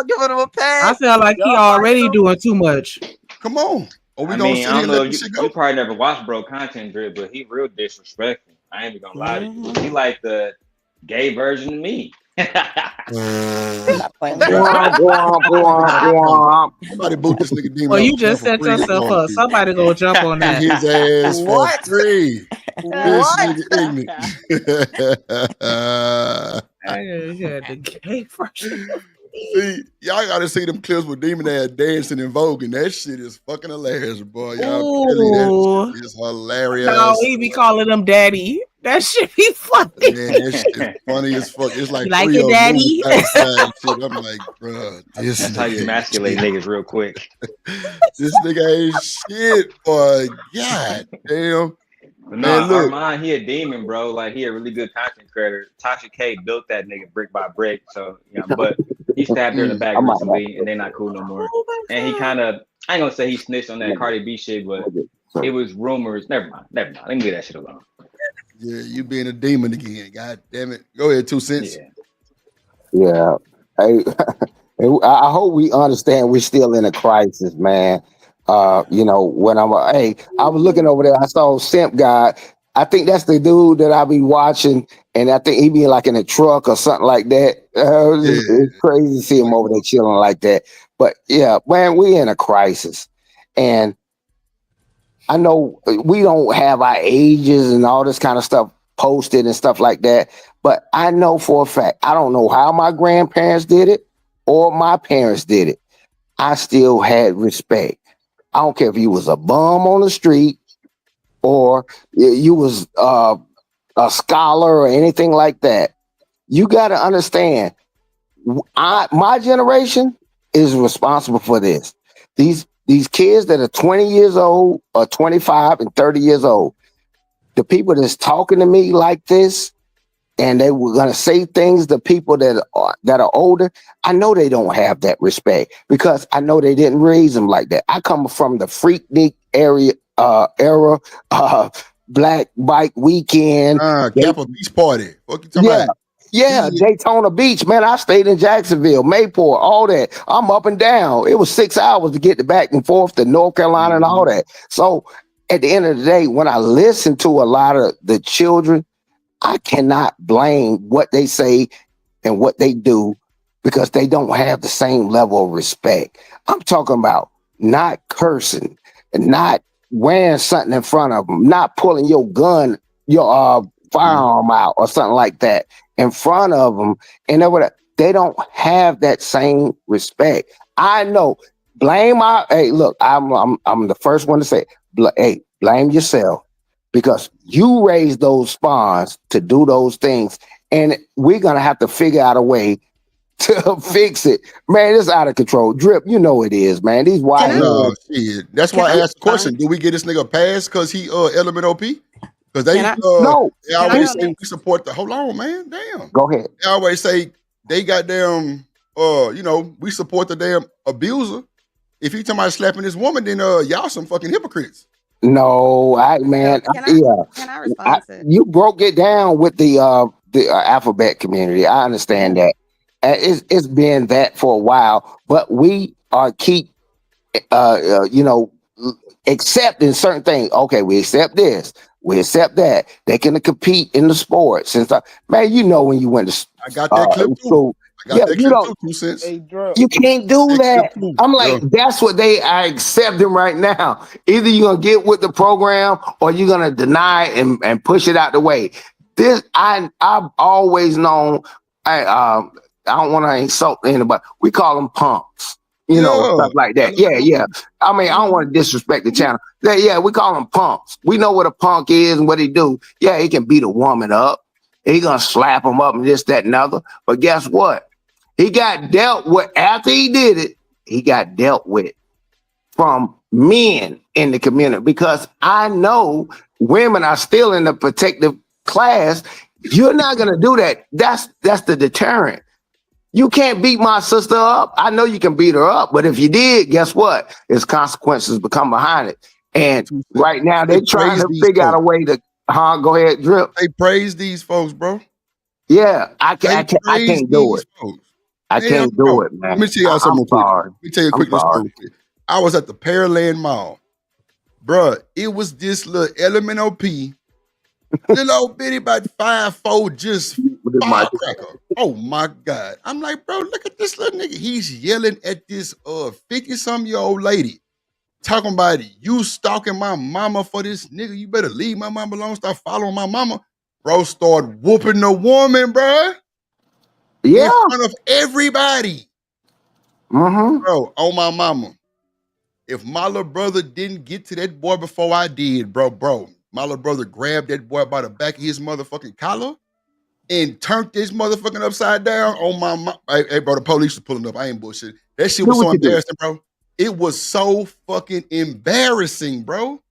giving him a I pass. feel like he Y'all already fighting him? doing too much. Come on. Are we I gonna mean, sit I here don't and know let if this you shit go? you probably never watched Bro Content Drip, but he real disrespectful. I ain't even gonna lie to you. He like the gay version of me. Stop playing with Go me. on. Somebody boot this nigga demon Well, off you the channel just for set free. yourself Hold on, up. Keith. Somebody go jump on Get that. his ass for What? free. This What? nigga ignorant. I had the gay version. See, y'all gotta see them clips with Demon ass dancing and voguing. That shit is fucking hilarious, boy. Y'all tell you that Ooh. shit is hilarious. No, he be calling them daddy. That shit be funny. Man, that shit is funny as fuck. It's like You like three it, of them daddy? moving side to side and shit. I'm like, bruh, this That's how you nigga ain't emasculate shit. niggas real quick. This nigga ain't shit, boy. God damn. But Man, nah, look. Armand, he a demon, bro. Like he a really good content creator. Tasha K built that nigga brick by brick. So yeah, but he stabbed her in the back I might have recently, and they not cool no more. Oh my And he God. kind of, I ain't gonna say he snitched on that Cardi B shit, but it was rumors. Never mind. Let me leave that shit alone. Yeah, you being a demon again. God damn it. Go ahead, 2 cents. Yeah. Yeah. Hey, I hope we understand we're still in a crisis, man. You know, when I was looking over there, I saw Simp God. I think that's the dude that I be watching, and I think he be like in a truck or something like that. It's crazy to see him over there chilling like that. But yeah, man, we in a crisis. And I know we don't have our ages and all this kind of stuff posted and stuff like that. But I know for a fact, I don't know how my grandparents did it or my parents did it. I still had respect. I don't care if you was a bum on the street or you was a scholar or anything like that. You got to understand, my generation is responsible for this. These kids that are 20 years old or 25 and 30 years old, the people that's talking to me like this, and they were going to say things to people that are older, I know they don't have that respect because I know they didn't raise them like that. I come from the Freaknik era, Black Bike Weekend. Kappa Beach Party. What you talking about? Yeah, Daytona Beach, man. I stayed in Jacksonville, Mayport, all that. I'm up and down. It was 6 hours to get back and forth to North Carolina and all that. So at the end of the day, when I listen to a lot of the children, I cannot blame what they say and what they do because they don't have the same level of respect. I'm talking about not cursing and not wearing something in front of them, not pulling your gun, your firearm out or something like that in front of them. And they don't have that same respect. I know. Hey, look, I'm the first one to say, hey, blame yourself because you raised those spawns to do those things. And we're going to have to figure out a way to fix it. Man, it's out of control. Drip, you know it is, man. These white No, shit. That's why I asked the question. Do we get this nigga a pass because he Element OP? Because they no. They always say we support the hold on, man. Damn. Go ahead. They always say they got damn we support the damn abuser. If he talking about slapping this woman, then y'all some fucking hypocrites. No, man. Can I respond to you broke it down with the alphabet community. I understand that. It's been that for a while, but we are keep accepting certain things. Okay, we accept this, we accept that. They can compete in the sports and stuff. Man, you know when you went to I got that clip too. I got that clip too, 2 cents. You can't do that. I'm like, that's what they are accepting right now. Either you're gonna get with the program or you're gonna deny it and push it out the way. This I've always known. I don't want to insult anybody. We call them punks, stuff like that. Yeah. I mean, I don't want to disrespect the channel. Yeah, we call them punks. We know what a punk is and what he do. Yeah, he can beat a woman up. He gonna slap him up and this, that, and other. But guess what? He got dealt with after he did it. He got dealt with from men in the community because I know women are still in the protective class. You're not gonna do that. That's the deterrent. You can't beat my sister up. I know you can beat her up, but if you did, guess what? There's consequences become behind it. And right now they're trying to figure out a way to go ahead, Drip. They praise these folks, bro. Yeah, I can't do it. I can't do it, man. Let me tell y'all something quick. Sorry. Let me tell you a quick story. I was at the Pearland Mall. Bruh, it was this little Element OP, little old bitty about 5'4", just firecracker. Oh my God. I'm like, bro, look at this little nigga. He's yelling at this 50-some-year-old lady. Talking about you stalking my mama for this nigga. You better leave my mama alone. Stop following my mama. Bro, start whooping the woman, bro. Yeah. In front of everybody. Mm-hmm. Bro, on my mama. If my little brother didn't get to that boy before I did, bro, my little brother grabbed that boy by the back of his motherfucking collar and turned this motherfucking upside down on my mama. Hey, bro, the police was pulling up. I ain't bullshit. That shit was so embarrassing, bro. It was so fucking embarrassing, bro.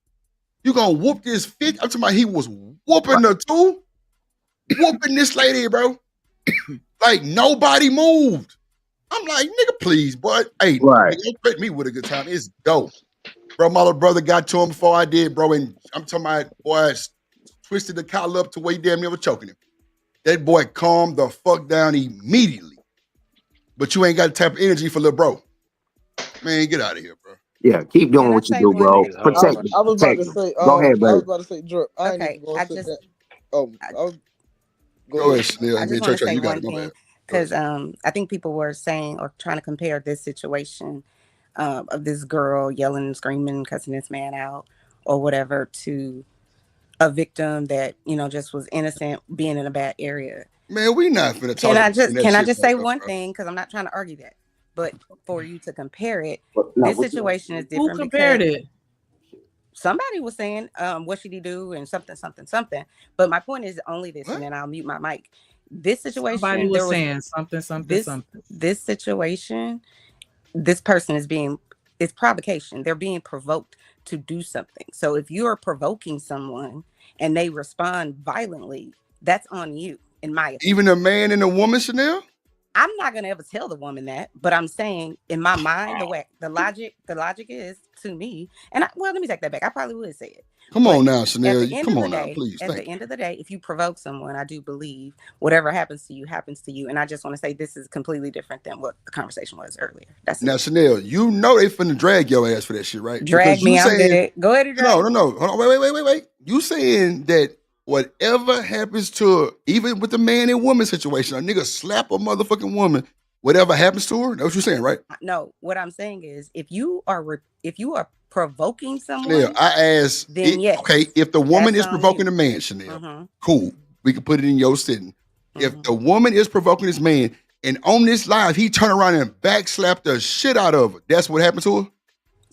You gonna whoop this fit? I'm talking about he was whooping her too. Whooping this lady, bro. Like nobody moved. I'm like, nigga, please, boy. Hey, nigga, don't put me with a good time. It's dope. Bro, my little brother got to him before I did, bro. And I'm talking about, boy, twisted the collar up to where he damn near was choking him. That boy calmed the fuck down immediately. But you ain't got the type of energy for little bro. Man, get out of here, bro. Yeah, keep doing what you do, bro. Protect I was about to say, go ahead, baby. I was about to say, Drip. Go ahead, Chanel. I just want to say one thing because I think people were saying or trying to compare this situation of this girl yelling, screaming, cussing this man out or whatever to a victim that just was innocent, being in a bad area. Man, we not finna talk. Can I just say one thing because I'm not trying to argue that, but for you to compare it, this situation is different. Who compared it? Somebody was saying, what should he do and something. But my point is only this, and then I'll mute my mic. This situation, somebody was saying something. This situation, this person it's provocation. They're being provoked to do something. So if you're provoking someone and they respond violently, that's on you, in my opinion. Even a man and a woman, Chanel? I'm not gonna ever tell the woman that, but I'm saying in my mind, the logic is to me, and let me take that back. I probably would say it. Come on now, Chanel. Come on now, please. At the end of the day, if you provoke someone, I do believe whatever happens to you. And I just want to say this is completely different than what the conversation was earlier. That's now, Chanel, you know they finna drag your ass for that shit, right? Drag me, I did it. Go ahead and drag. No. Hold on, wait. You saying that whatever happens to her, even with the man and woman situation, a nigga slap a motherfucking woman, whatever happens to her, that's what you're saying, right? No, what I'm saying is if you are provoking Chanel, someone, I asked, then yes, okay, if the woman that's is on provoking you. the man, Chanel, Mm-hmm. cool. We can put it in your sitting. If the woman is provoking this man and on this live, he turn around and backslap the shit out of her, that's what happened to her?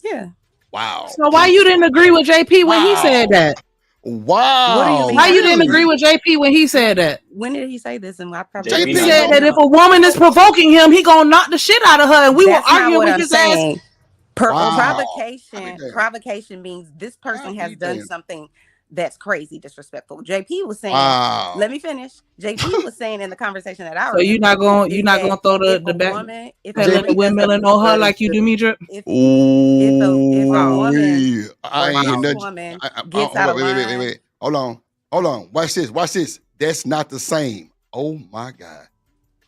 Yeah. Wow. So why you didn't agree with JP when he said that? Wow. What do you mean? Why you didn't agree with JP when he said that? When did he say this? And I probably JP said that if a woman is provoking him, he gonna knock the shit out of her, and we That's were not arguing what with I'm his saying. ass. Provocation means this person has done something that's crazy disrespectful. JP was saying, Wow. let me finish. JP was saying in the conversation that I So you're not gonna throw the back let the windmilling on her like you do me, Drip? if a woman I ain't hear nothing. woman Hold gets on, out of wait. line, Hold on. Watch this. That's not the same. Oh my God.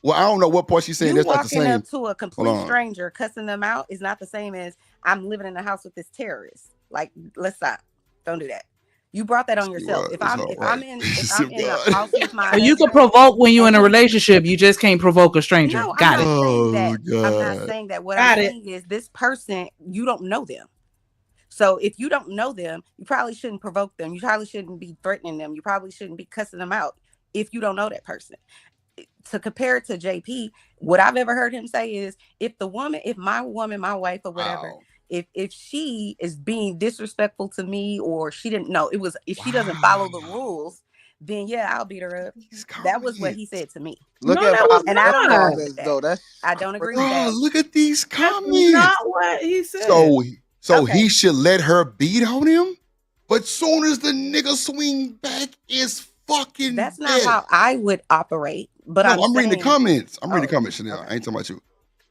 Well, I don't know what part she's saying. you That's not the walking same. up to a complete stranger, cussing them out is not the same as I'm living in the house with this terrorist. Like, let's stop. Don't do that. You brought that on yourself. If I'm in the house with my So you can husband, provoke when you're in a relationship. You just can't provoke a stranger. no, Got it. I'm not saying that. What I'm saying is this person, you don't know them. So if you don't know them, you probably shouldn't provoke them. You probably shouldn't be threatening them. You probably shouldn't be cussing them out if you don't know that person. To compare it to JP, what I've ever heard him say is if my wife or whatever, if she is being disrespectful to me or she didn't know if she doesn't follow the rules, then yeah, I'll beat her up. That was what he said to me. Look No, at that was and not. I don't agree with that. I don't agree with Bro, that. look at these comments. That's not what he said. So he should let her beat on him? But soon as the nigga swing back, it's fucking That's not how I would operate. But no, I'm reading the comments. Oh, Chanel. I ain't talking about you.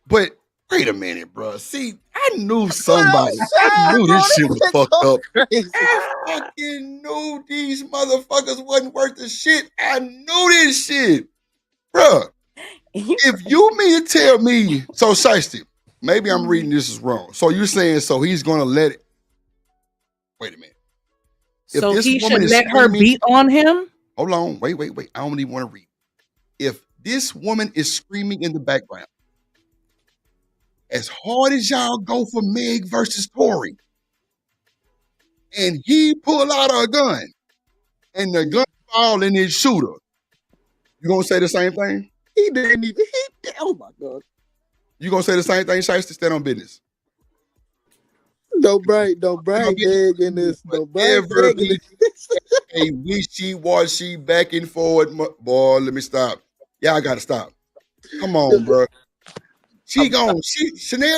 But wait a minute, bro. See, I knew somebody. I knew this shit was fucked up. I fucking knew these motherfuckers wasn't worth the shit. I knew this shit. Bro, if you mean to tell me, so Shiesty, maybe I'm reading this is wrong. So you're saying so he's gonna let it. Wait a minute. So he should let her beat on him? Hold on. Wait. I don't even want to read. If this woman is screaming in the background, as hard as y'all go for Meg versus Tory, and he pull out a gun, and the gun fall in his shooter, you gonna say the same thing? He didn't even. Oh my God. You gonna say the same thing, Shiesty? Stand on business. Don't brag Meg in this. Don't brag Meg in this. A wishy-washy back and forward. Boy, let me stop. Y'all gotta stop. Come on, bro. Chanel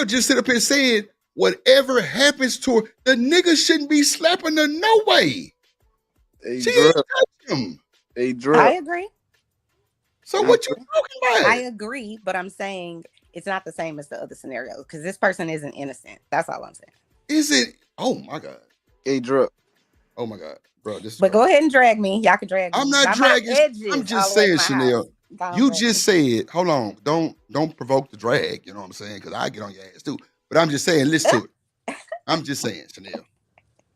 just sit up and said, whatever happens to her, the nigga shouldn't be slapping her no way. She ain't touch him. I agree. So what you talking about? I agree, but I'm saying it's not the same as the other scenarios because this person isn't innocent. That's all I'm saying. Is it? Oh my God. Hey, Drip. Oh my God, bro. But go ahead and drag me. Y'all can drag me. I'm not dragging. I'm just saying, Chanel. You just said, hold on, don't provoke the drag. You know what I'm saying? Because I get on your ass too. But I'm just saying, listen to it. I'm just saying, Chanel.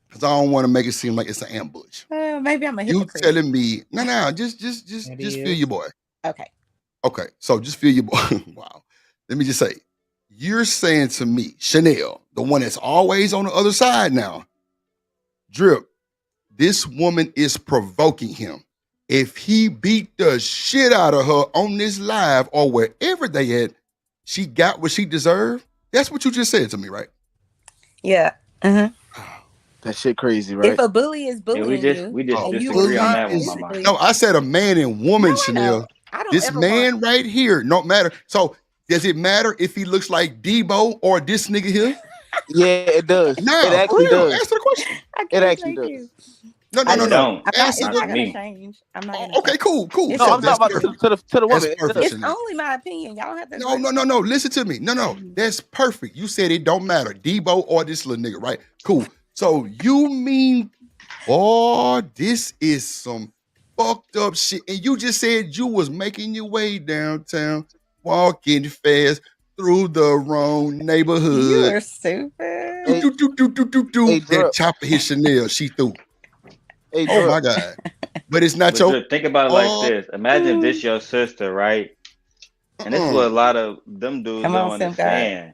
Because I don't want to make it seem like it's an ambush. Maybe I'm a hypocrite. You telling me? No. Just feel your boy. Okay. So just feel your boy. Wow. Let me just say, you're saying to me, Chanel, the one that's always on the other side now, Drip, this woman is provoking him. If he beat the shit out of her on this live or wherever they at, she got what she deserved. That's what you just said to me, right? Yeah. That shit crazy, right? If a bully is bullying we just disagree on that one, Mama. No, I said a man and woman, Chanel. This man right here, no matter. So does it matter if he looks like Debo or this nigga here? Yeah, it does. No, it actually does. Answer the question. It actually does. No. I'm not Answer gonna change. I'm not gonna okay, cool. No, I'm talking about to the woman. It's only my opinion. Y'all don't have to. No. Listen to me. No. That's perfect. You said it don't matter. Debo or this little nigga, right? Cool. So you mean, boy, this is some fucked up shit. And you just said you was making your way downtown, walking fast through the wrong neighborhood. You are stupid. That chopper hit Chanel. She threw. Hey, Oh my Drip. God. But it's not But your Drip, think about it like this. Imagine if this your sister, right? And this is what a lot of them dudes Come on, don't Sim God. understand.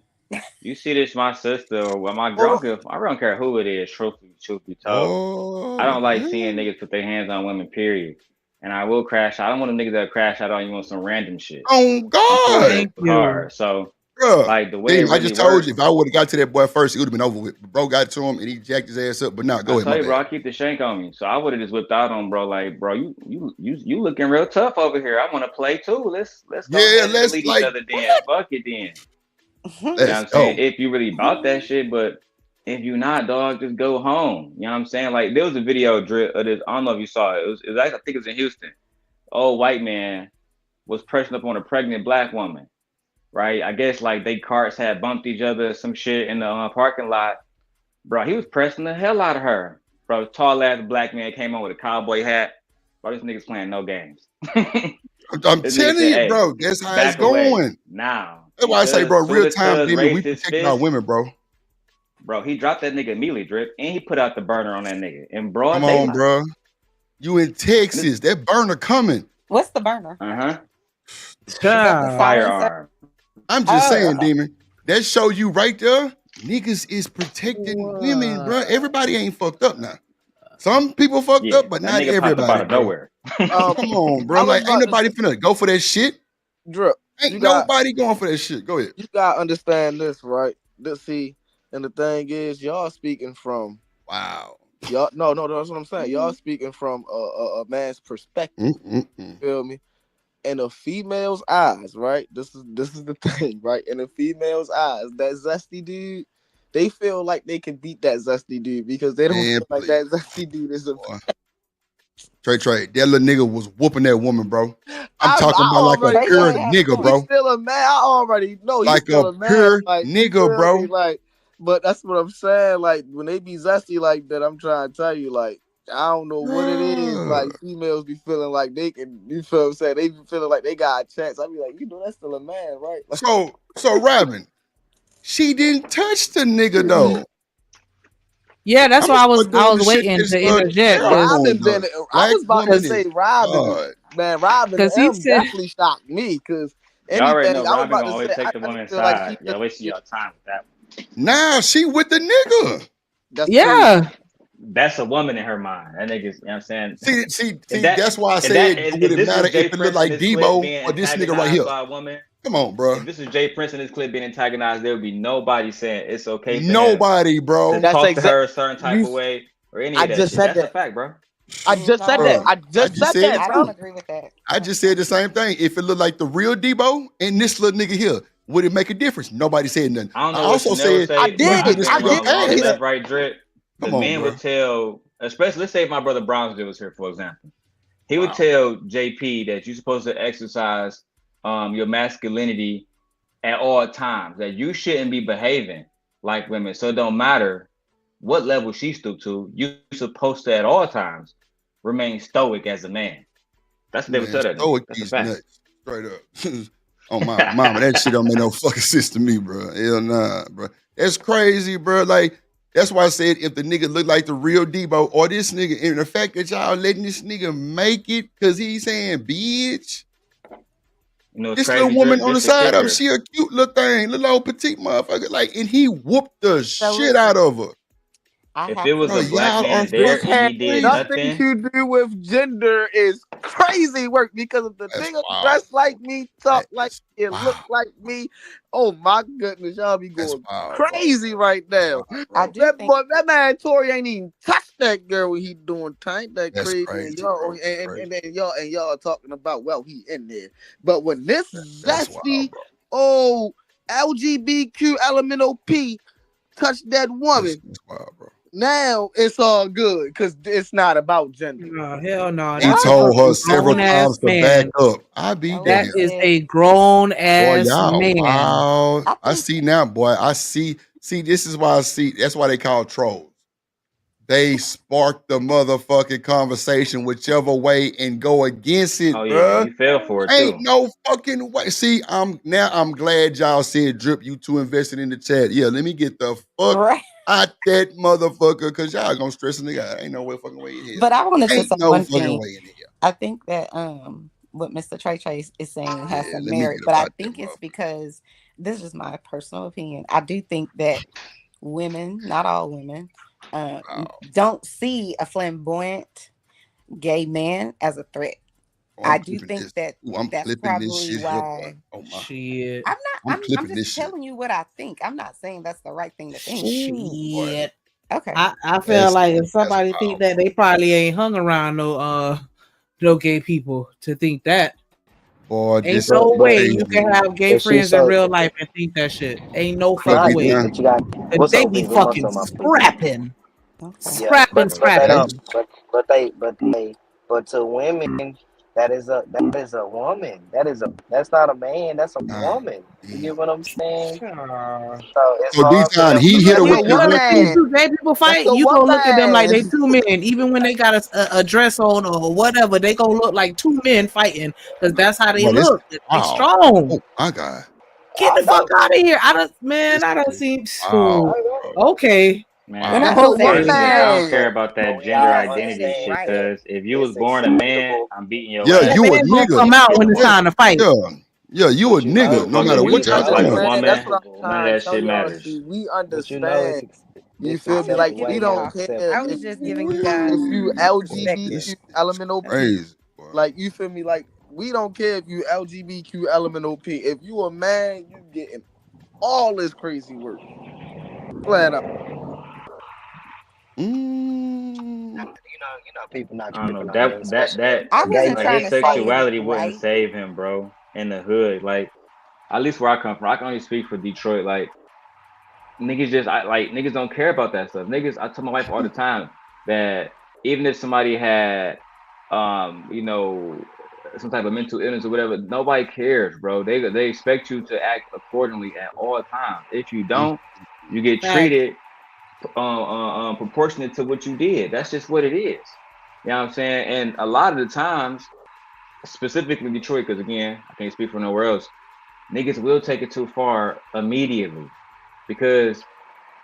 You see this my sister or my Oh, girl, I don't care who it is, truth be told. I don't like seeing niggas put their hands on women, period. And I will crash. I don't want a nigga that crash out on you on some random shit. Oh I'm God. Thank you. hard. So Bruh. like the way Damn, it I really just told works. you if I would have got to that boy first, it would have been over with. Bro got to him and he jacked his ass up. But now, go I ahead, tell my you, bro, I bad. keep the shank on me. So I would have just whipped out on bro, like, bro, you looking real tough over here. I want to play too. Let's go Yeah, ahead and let's delete each like other then. Fuck it then. You know what let's I'm saying? go. If you really bought that shit, but if you not, dog, just go home. You know what I'm saying? Like there was a video Drip of this. I don't know if you saw it. It was actually, I think it was in Houston. Old white man was pressing up on a pregnant black woman. Right? I guess like they carts had bumped each other, some shit in the parking lot. Bro, he was pressing the hell out of her. Bro, tall ass black man came on with a cowboy hat. Bro, this nigga's playing no games. I'm This nigga telling said, you, hey, bro, that's how it's back away going. now. That's why I say, bro, Soon real as time Cuz demon, we raised his protecting our fist, women, bro. bro, he dropped that nigga immediately, Drip, and he put out the burner on that nigga in broad Come on, daylight. bro. You in Texas. That burner coming. What's the burner? Uh-huh. Is that the silencer? Firearm. I'm just Oh. saying, demon. That show you right there. Niggas is protecting women, bro. Everybody ain't fucked up now. Some people fucked Yeah, up, but that not nigga popped up out everybody, of bro. nowhere. Come on, I bro. was Like, ain't about to nobody say, finna go for that shit. Drip, Ain't you got nobody going for that shit. Go ahead. you gotta understand this, right? This see, and the thing is, y'all speaking from Wow. y'all. No, that's what I'm saying. Y'all speaking from a man's perspective. Feel me? In a female's eyes, right? This is the thing, right? In a female's eyes, that zesty dude, they feel like they can beat that zesty dude because they don't Man, feel like that zesty dude is a. Trey, that little nigga was whooping that woman, bro. I'm I talking about like a already pure know nigga, bro. he's still a man. I already know he's Like still a a man. pure Like nigga, you feel bro. me? Like, but that's what I'm saying. Like when they be zesty like that, I'm trying to tell you, like, I don't know what it is. Like females be feeling like they can. You feel what I'm saying? They be feeling like they got a chance. I be like, that's still a man, right? Like, So Robin, she didn't touch the nigga though. Yeah, that's I'ma why I start doing was the shit waiting this to interject. Robin the been. I black was about to woman say is Robin, God. man. Robin Because he M said, definitely shocked me because Y'all already know anything I was Robin about gonna to always say, take I the just woman's feel like she side. Y'all wasting your time with that one. Now she with the nigga. That's yeah. That's a woman in her mind. That nigga's, you know what I'm saying? See, If that, that's why I if said that, would if it this matter was Jay if it looked Prince in like this clip Debo being or this nigga right antagonized here? by a woman, Come on, bro. if this was Jay Prince in this clip being antagonized, there would be nobody saying it's okay for him Nobody, bro. to That's talk to exact- her a certain type of way or any I of that just shit. said That's a that. fact, bro. I just said that. I just said that. I bro. don't agree with that. I just said the same thing. If it looked like the real Debo and this little nigga here, would it make a difference? Nobody said nothing. I don't I know what also Chanel said, say. I but did. I've you been I your around long did. enough, right, Drip? The Come on, men bro. would tell, especially let's say if my brother Brownsville was here, for example. He would Wow. tell JP that you're supposed to exercise your masculinity at all times, that you shouldn't be behaving like women. So it don't matter what level she stooped to, you're supposed to at all times remain stoic as a man. That's what they would tell that nigga. Stoic That's a is fact. nuts. Straight up. Oh my mama, that shit don't make no fucking sense to me, bro. Hell nah, bro. That's crazy, bro. Like, that's why I said if the nigga look like the real Debo or this nigga, and the fact that y'all letting this nigga make it because he's saying bitch. You know, it's This crazy, little woman Drip, on the this the side of him, kicker. she a cute little thing, little old petite motherfucker. Like, and he whooped the So shit out of her. If it was Bro, a black y'all man are there This and had he did nothing nothing, to do with gender. Is crazy work because if the That's nigga wild. dress like me, talk That like is me, and look wild. like me, oh my goodness, y'all be That's going wild, bro. crazy right now. I do That think boy, that man Tory ain't even touched that girl when he doing tank that That's crazy, crazy, and y'all bro. and then y'all talking about he in there. But when this That's wild, zesty bro. LGBTQ LMNOP touched that woman, That's wild, bro. now it's all good because it's not about gender. No, hell no. He That's a told her fucking several grown ass times to back man. up. I be so That damned. is a grown Boy, ass y'all man. wow. I I think see now, boy. I see. See, this is why I see. That's why they call trolls. They spark the motherfucking conversation whichever way and go against it, oh yeah, bruh. you fell for it Ain't too. no fucking way. See, I'm glad y'all said Drip, you too invested in the chat. Yeah, let me get the fuck right. out that motherfucker, cause y'all gonna stress a nigga out. Ain't no way fucking way in here. But I wanted to Ain't say no one fucking thing. way in here. I think that what Mr. Trey is saying has Yeah, some let me merit, get but I about that think it's motherfucker. because this is my personal opinion. I do think that women, not all women, don't see a flamboyant gay man as a threat. Oh, I I'm do clipping think this. that Ooh, I'm that's clipping this probably shit here, boy. why. Oh my. Shit. I'm clipping this just shit. telling you what I think. I'm not saying that's the right thing to think. Shit. Okay. I feel That's like if that's somebody wild. think that, they probably ain't hung around no gay people to think that. Boy, Ain't this no is way crazy. you can have gay But she's friends in so real life and think that shit. Ain't no Look, fucking we way. done. but you got what's They up, be people? What's fucking up, my people? scrapping. Okay. Yeah, Scrapping, but they don't. scrapping. But to women, that is a woman. That's not a man. That's a woman. You get what I'm saying? So it's So hard for D-Town, them he to hit her That's with a say, the When one. you see woman. two gay people That's fight, a you gonna look at them like they woman. two men. Even when they got a dress on or whatever, they gonna look like two men fighting because that's how they Boy, this look. They wow. strong. Oh my God. Get I the fuck know. out of here. I don't This see. is wow. Okay. Man, That's That's a personally, I don't woman. care about that But we gender all identity shit. understand that Cause if you was it's born a man, acceptable. I'm beating your Yeah, That ass. you a man gonna nigga. come out when it's Yeah, time to fight. you a But you know nigga. So it's No fuck if matter you what We y'all dress like a doing. understand. That's woman. what I'm acceptable. None of trying to that tell shit y'all. matters. See, we But you know understand. You it's feel I me? was Like just way we giving more don't y'all. care I acceptable. was if just you giving you guys if you perspective. This LGBTQ is element OP. crazy, boy. Like you feel me? Like we don't care if you LGBTQ element OP. If you a man, you getting all this crazy work. Flat out. You know, people not I don't know. tripping on that, especially I a gay wasn't Like man trying his to say fighting. it was sexuality wouldn't right. save him, bro. In the hood, like at least where I come from, I can only speak for Detroit. Like niggas niggas don't care about that stuff. Niggas, I tell my wife all the time that even if somebody had, you know, some type of mental illness or whatever, nobody cares, bro. They expect you to act accordingly at all times. If you don't, you get Facts. treated proportionate to what you did. That's just what it is. You know what I'm saying? And a lot of the times, specifically Detroit, because again, I can't speak for nowhere else, niggas will take it too far immediately. Because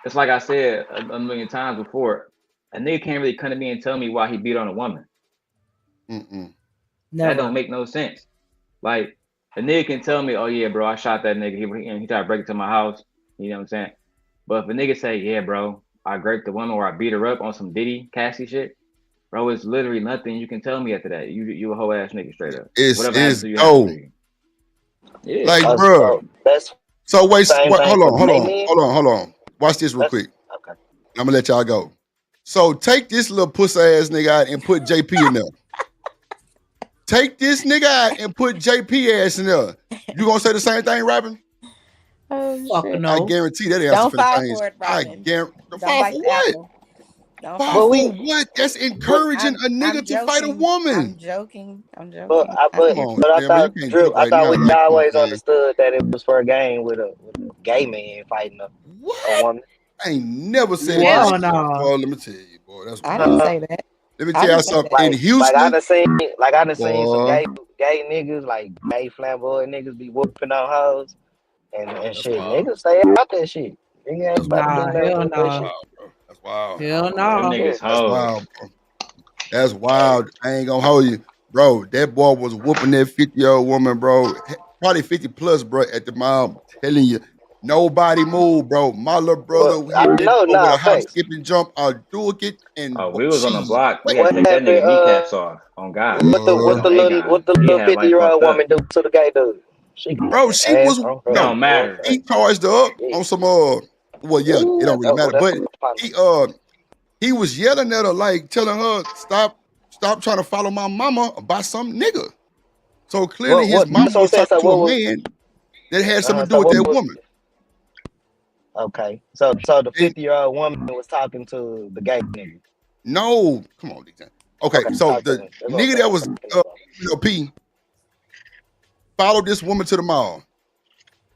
it's like I said a million times before, a nigga can't really come to me and tell me why he beat on a woman. That Never. don't make no sense. Like a nigga can tell me, oh yeah, bro, I shot that nigga. He tried to break into my house. You know what I'm saying? But if a nigga say, yeah, bro, I raped the woman or I beat her up on some Diddy Cassie shit, bro, it's literally nothing you can tell me after that. You a whole ass nigga straight up. Whatever happens to you happens to you. Yeah. Like, bro. So wait, hold on. Watch this real quick. Okay. I'm gonna let y'all go. So take this little pussy ass nigga out and put JP in there. Take this nigga out and put JP ass in there. You gonna say the same thing, Robin? Oh, shit. I guarantee that answer Don't for the fall change. for it, I Robin. guarantee. Don't Fall bite for the what? apple. Don't Fall fall for for it. what? That's encouraging a nigga I'm to fight a joking. woman. I'm joking. But I I Come on, man, thought, you can't Drew, joke I right thought now, we man. Come on, always man. understood that it was for a game with a gay man fighting a woman. I ain't never said Hell that. no. Boy, let me tell you, boy, that's I wild. didn't say that. Let me I tell y'all didn't say something. that. In Houston, I done seen some boy, gay niggas, like gay flamboyant niggas be whooping on hoes and shit. wild. Niggas stay out that shit. Nigga ain't about to Nah, be nothing hell with that no. shit. That's wild. Hell Them no. niggas That's hoes. wild, bro. That's wild. I ain't gonna hold you, bro. That boy was whooping that 50-year-old woman, bro. Probably 50 plus, bro. At the mile, telling you, nobody move, bro. My little brother, Well, we I hit that know, boy with a hop, facts. skip, and jump. I'll do it, and Oh, we was on the she block. We wet. had to What take that nigga happened? kneecaps off. On God. What the What the little had life 50-year-old fucked up. woman do to the gay dude? She got Bro, that she ass was on It her. don't matter. he charged her up on some well, yeah, it don't really matter. But he was yelling at her, like telling her, stop trying to follow my mama about some nigga. So clearly his mama That's what I'm was saying. talking So to a what was man that had something to do so with what that was woman. okay? So the And 50-year-old woman was talking to the gay nigga. no, come on, D-Town. Okay, so talk to the him. That's what I'm nigga saying. that was P followed this woman to the mall.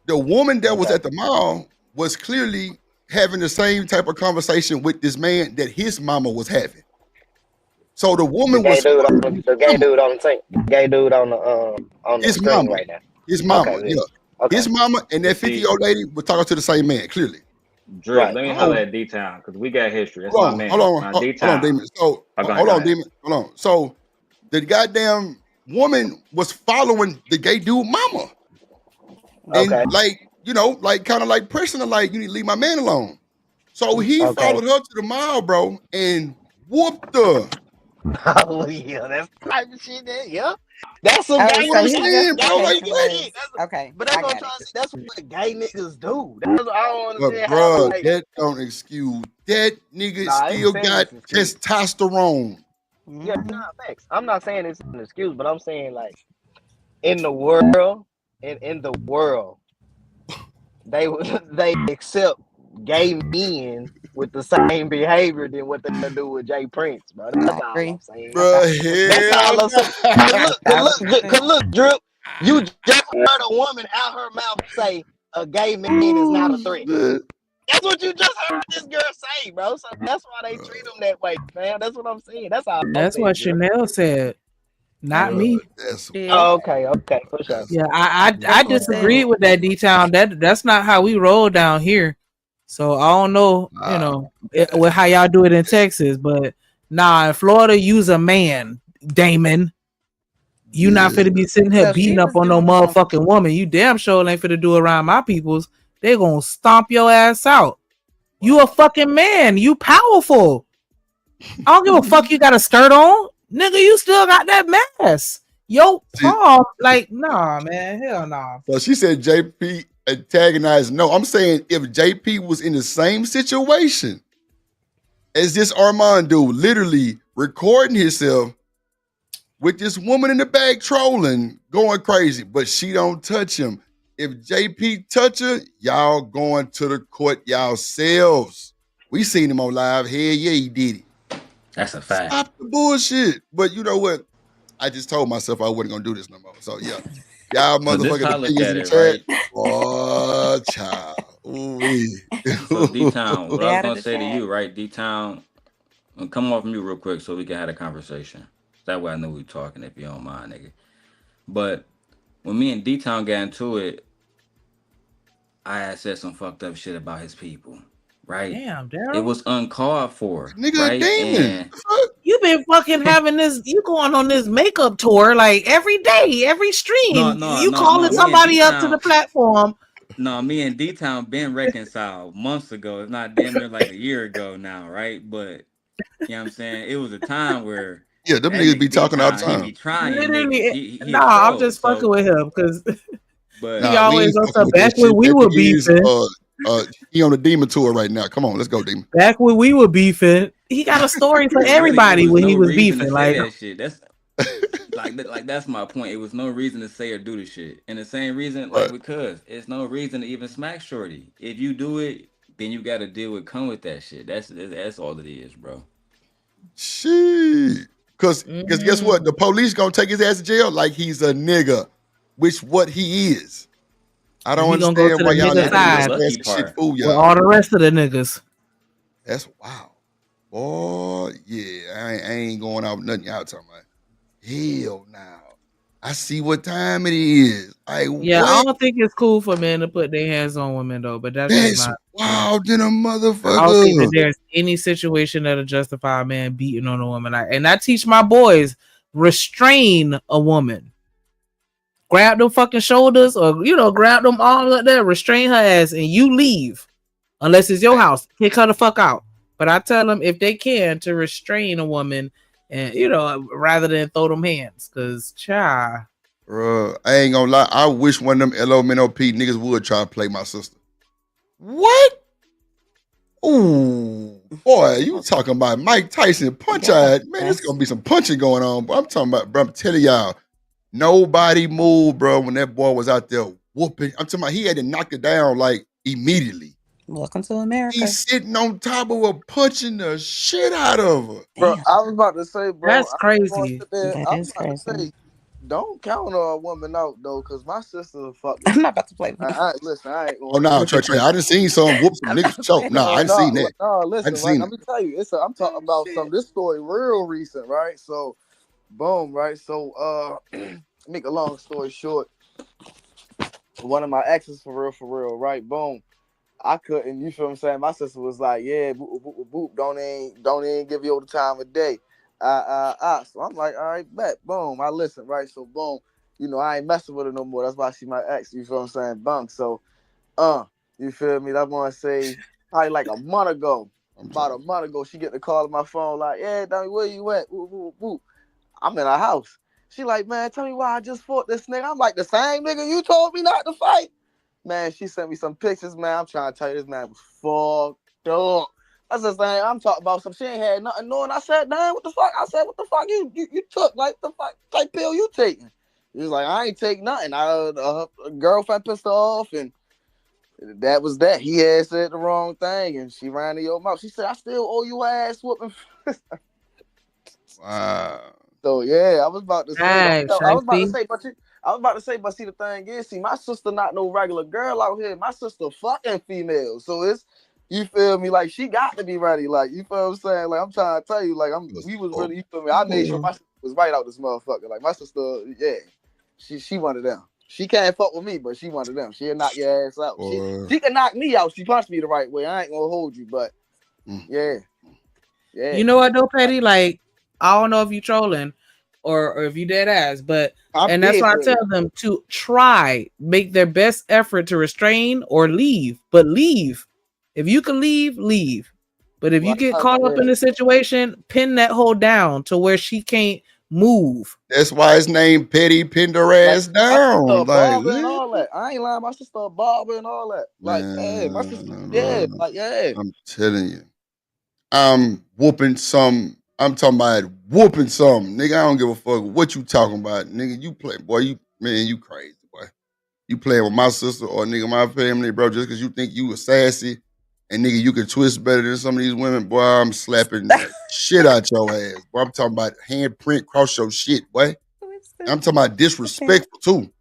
The woman that was at the mall was clearly having the same type of conversation with this man that his mama was having. So the woman was The gay dude on the team. The gay dude on the his screen mama. right now. His mama, Okay, yeah. okay. His mama and that 50-year-old lady were talking to the same man, clearly. Drip, Right. let me Oh, holler at D-Town because we got history. That's hold my on, man. Now, hold on, D-Town. Demon. So Oh, go ahead, hold go on, ahead. Demon. Hold on. So the goddamn woman was following the gay dude mama. And Okay. like, you know, like kind of like pressing her, like, you need to leave my man alone. So he Okay. followed her to the mall, bro, and whooped her. Oh yeah, that's the type of shit that that's some Oh, gay That's what I'm so niggas. his That's saying, bro. gay Like justification niggas what? shit. was okay. But that's I what I'm got trying it. to see. That's what gay niggas do. That's what I don't But understand how bro, like that don't excuse that nigga nah, I ain't still saying got it's an excuse. testosterone. Yeah, Mhm. nah, facts. I'm not saying it's an excuse, but I'm saying like in the world, in the world, they they accept gay men with the same behavior than what they do with Jay Prince, bro. That's I all agree. I'm saying. Bro, That's hell all I'm saying. Cause no. look, Absolutely. Drip, you just heard a woman out her mouth say a gay man is not a threat. Shit. That's what you just heard this girl say, bro. So that's why they treat them that way, man. That's what I'm saying. That's all I'm That's saying, what Drip. Chanel said, not Bro, me. that's Yeah. wild. Oh, okay, for sure. That's Yeah, I That's what disagreed said. with that D-Town. That's not how we roll down here. So I don't know, you know, with how y'all do it in Texas, but nah, in Florida, use a man, Damon. You not yeah. finna be sitting here So she beating up was on no doing some. motherfucking woman. You damn sure ain't finna do around my peoples. They gonna stomp your ass out. You a fucking man. You powerful. I don't give a fuck. You got a skirt on, nigga. You still got that mask. Yo, See, palm, like, nah, man, hell nah. so she said JP antagonized. No, I'm saying if JP was in the same situation as this Armand dude, literally recording himself with this woman in the back trolling, going crazy, but she don't touch him. If JP touch her, y'all going to the court yourselves. We seen him on live. Hell yeah, he did it. That's a fact. Stop the bullshit. But you know what? I just told myself I wasn't gonna do this no more. So yeah, y'all So this motherfucking how I look opinions at in the it, chat. right? Oh, child. Ooh-wee. So D-Town, what I was Out of gonna the say to chat. you, right? D-Town, come off mute real quick so we can have a conversation. That way I know we talking if you don't mind, nigga. But when me and D-Town got into it, I had said some fucked up shit about his people, right? Damn, It Daryl. was uncalled for, Nigga, a right? demon. And You been fucking having this. You going on this makeup tour like every day, every stream. You calling Me and somebody up to the D-Town, platform. no, me and D-Town been reconciled months ago. It's not damn near like a year ago now, right? But you know what I'm saying? It was a time where Yeah, them that niggas be nigga talking all the D-Town, he time. be trying niggas. Literally, He a nah. I'm troll. just fucking So, with him because but he Nah, we always ain't on fucking some. with that Back when shit. we That were nigga is beefing, he on the demon tour right now. Come on, let's go, demon. back when we were beefing, he got a story for but really, it everybody was when no he was reason to beefing. say Like, that shit. That's like that's my point. It was no reason to say or do the shit. And the same reason, like Right. because it's no reason to even smack shorty. If you do it, then you got to deal with come with that shit. That's all it is, bro. Shit. Cause guess what? The police gonna take his ass to jail like he's a nigga, which what he is. I and don't he gonna go understand to why the y'all nigga let That'll that be little the side lucky sassy shit part. fool with y'all. all the rest of the niggas. That's wow. Boy, yeah, I ain't going out with nothing y'all talking about. Hell now. I see what time it is. Like Yeah, I what? don't think it's cool for men to put their hands on women though, but that's just That's my opinion. wild than a I don't think that motherfucker. there's any situation that'll justify a man beating on a woman. And I teach my boys restrain a woman. Grab them fucking shoulders or grab them arms like that, restrain her ass, and you leave. Unless it's your house. Kick her the fuck out. But I tell them if they can to restrain a woman and rather than throw them hands. Cause Bruh, I ain't gonna lie. I wish one of them LMNOP niggas would try to play my sister. What? Ooh, boy, you talking about Mike Tyson punch eyed. Man, there's gonna be some punching going on. But I'm talking about, bro, I'm telling y'all, nobody moved, bro, when that boy was out there whooping. I'm talking about he had to knock it down like immediately. Welcome to America. He's sitting on top of her, punching the shit out of her. Bro, Damn. I was about to say, bro, that's I was going crazy. to there. That I is was about to crazy. say, don't count a woman out though, cause my sister fucked I'm me. not about to play with you. Listen, I ain't Oh gonna. no, Trey, I done seen some whoop some I'm niggas not choke. playing Nah, with I didn't seen that. No, I listen, didn't right? seen Let it. me tell you, I'm talking about this story real recent, right? So, boom, right? So, make a long story short, one of my exes for real, right? Boom. I couldn't. You feel what I'm saying? My sister was like, "Yeah, boop, boop, boop, boop. Don't even give you all the time of day." So I'm like, "All right, bet." Boom. I listen, right? So boom. You know, I ain't messing with her no more. That's why she my ex. You feel what I'm saying? Bunk. So, you feel me? That's want to say probably like a month ago. About a month ago, she get the call on my phone like, "Yeah, Dummy, where you at?" Woo, woo, woo. I'm in her house. She like, "Man, tell me why I just fought this nigga." I'm like, "The same nigga you told me not to fight." Man, she sent me some pictures, man. I'm trying to tell you, this man was fucked up. That's the thing. I'm talking about some. She ain't had nothing knowing. I said, "Damn, what the fuck?" I said, "What the fuck you took? Like, the fuck type pill you taking?" He was like, "I ain't take nothing. Her girlfriend pissed her off, and that was that. He had said the wrong thing, and she ran to your mouth." She said, "I still owe you ass whooping." Wow. So yeah, I was about to say. Dang, I was about to Shifty. say, but see, the thing is, see, my sister not no regular girl out here. My sister fucking female, so it's, you feel me? Like, she got to be ready. Like, you feel what I'm saying? Like, I'm trying to tell you, like, we was really, you feel me? I made sure my sister was right out this motherfucker. Like, my sister, yeah, she one of them. She can't fuck with me, but she one of them. She'll knock your ass out. She can knock me out. She punched me the right way. I ain't gonna hold you, but yeah. You know what though, Petty? Like, I don't know if you trolling or if you dead ass, but and that's why I tell them to make their best effort to restrain or leave. But leave. If you can leave, leave. But if you get caught up in the situation, pin that hoe down to where she can't move. That's why his name Petty pinned her ass down. Like, Barbara and all that. I ain't lying. My sister Barbara and all that. Like, hey, my sister, like, yeah. I'm telling you, I'm whooping some. I'm talking about whooping some. Nigga, I don't give a fuck what you talking about. Nigga, you play, boy, you crazy, boy. You playing with my sister or nigga, my family, bro, just because you think you a sassy and nigga, you can twist better than some of these women, boy, I'm slapping the shit out your ass. Boy, I'm talking about handprint cross your shit, boy. I'm talking about disrespectful too.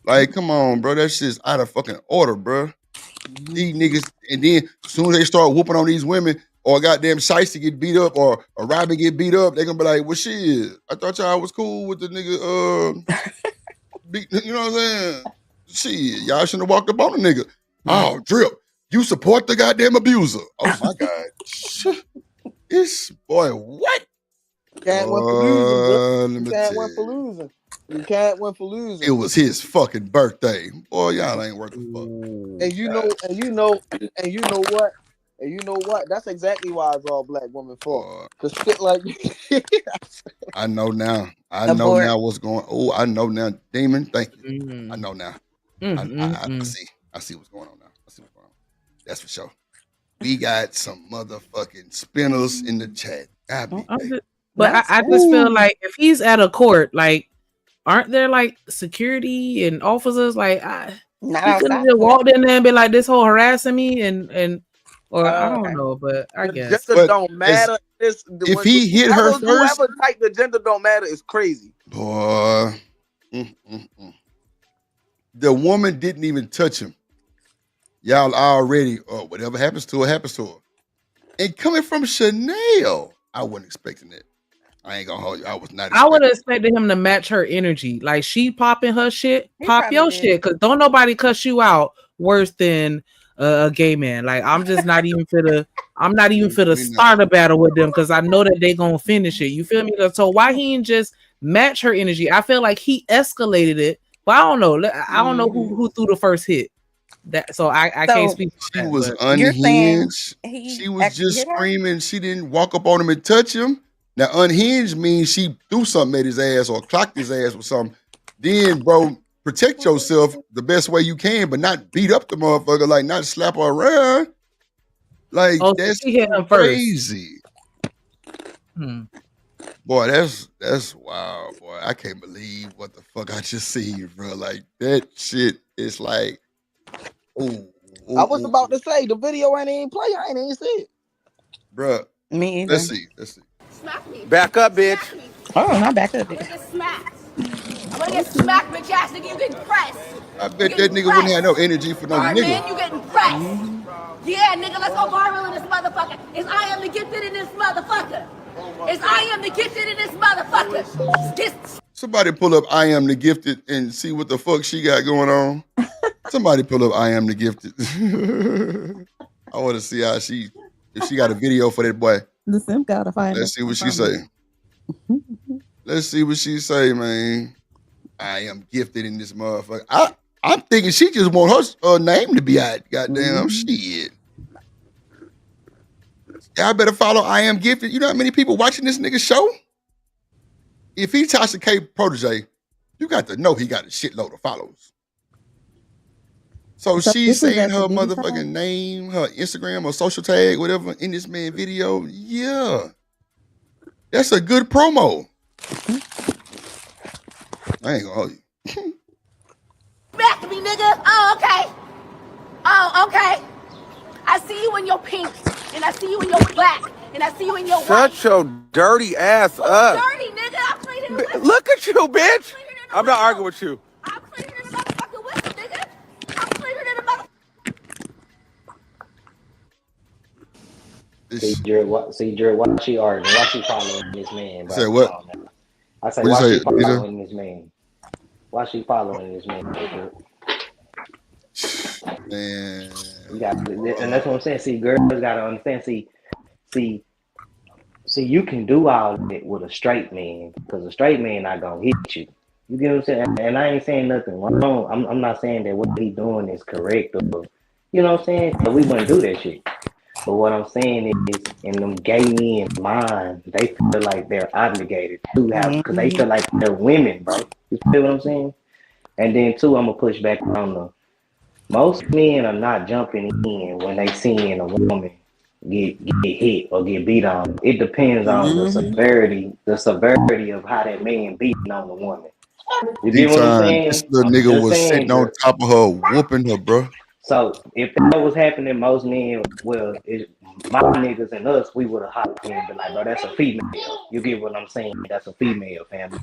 Like, come on, bro. That shit's out of fucking order, bro. These niggas, and then as soon as they start whooping on these women, or goddamn Shiesty get beat up, or a Robin get beat up, they gonna be like, "Well, shit, I thought y'all was cool with the nigga, you know what I'm saying? Shit, y'all shouldn't have walked up on the nigga." Oh, Drip, you support the goddamn abuser. Oh my God. This boy, what? You can't win for losing. You can't win for losing. You can't win for losing. It was his fucking birthday. Boy, y'all ain't worth a fuck. And you know what? That's exactly why it's all black women fault. Cause shit like I know now. I know now what's going. Oh, I know now. Demon, thank you. I know now. I see. I see what's going on now. I see what's going on. That's for sure. We got some motherfucking spinners in the chat. But I just feel like if he's at a court, like, aren't there like security and officers? Like, he could have just walked in there and be like, "This whole harassing me," or I don't know, but I guess gender don't matter. If he hit her first, whoever type the gender don't matter is crazy. Boy, the woman didn't even touch him. Y'all already, whatever happens to her, happens to her. And coming from Chanel, I wasn't expecting it. I ain't gonna hold you. I was not. I would have expected him to match her energy. Like, she popping her shit, pop your shit, because don't nobody cuss you out worse than a gay man. Like, I'm just not even finna start a battle with them because I know that they gonna finish it. You feel me? So why he ain't just match her energy? I feel like he escalated it, but I don't know. I don't know who threw the first hit. So I can't speak. She was unhinged. She was just screaming. She didn't walk up on him and touch him. Now, unhinged means she threw something at his ass or clocked his ass with something. Then, bro, protect yourself the best way you can, but not beat up the motherfucker, like not slap her around. Like, that's crazy. Boy, that's wild, boy. I can't believe what the fuck I just seen, bro. Like, that shit is like, I was about to say the video ain't even play. I ain't even see it, bro. Me either. Let's see. Smack me. Back up, bitch. Oh, not back up, I'm bitch. gonna get smacked. I'm gonna get smacked, bitch ass nigga. You getting pressed. I bet that nigga wouldn't have no energy for no Alright, nigga. man, you getting pressed. Yeah, nigga, let's go viral in this motherfucker. It's I am the gifted in this motherfucker. It's I am the gifted in this motherfucker. Somebody pull up I Am the Gifted and see what the fuck she got going on. Somebody pull up I Am the Gifted. I want to see how if she got a video for that boy. The simp gotta find Let's see what she say. Let's see what she say, man. I am gifted in this motherfucker. I'm thinking she just want her name to be out. Goddamn shit. I better follow I Am Gifted. You know how many people watching this nigga show? If he Tasha K protege, you got to know he got a shitload of followers. So she's saying her motherfucking name, her Instagram or social tag, whatever, in this man video. Yeah. That's a good promo. I ain't gonna hold you. Back to me, nigga. Oh, okay. Oh, okay. I see you in your pink, and I see you in your black, and I see you in your white. Shut your dirty ass up. Dirty, nigga. I'm cleaning the whistle. Look at you, bitch. I'm not arguing with you. I'm cleaning the motherfucking whistle, nigga. I'm cleaning the motherfucking. See, Jared, why she arguing? Why she following this man, bro? Say what? I say, What why you she say, following this man? Why she following this man? Man. You got, and that's what I'm saying. See, girls gotta understand. See, you can do all of it with a straight man, because a straight man not gonna hit you. You get what I'm saying? And I ain't saying nothing wrong. I'm not saying that what he doing is correct, or you know what I'm saying? But we wouldn't do that shit. But what I'm saying is, in them gay men's mind, they feel like they're obligated to have, because they feel like they're women, bro. You feel what I'm saying? And then too, I'm gonna push back on the. Most men are not jumping in when they seeing a woman get hit or get beat on. It depends on the severity of how that man beating on the woman. You get what I'm saying? This little nigga was sitting on top of her, whooping her, bro. So if that was happening, most men, my niggas and us, we would have hopped in and be like, bro, that's a female. You get what I'm saying? That's a female, family.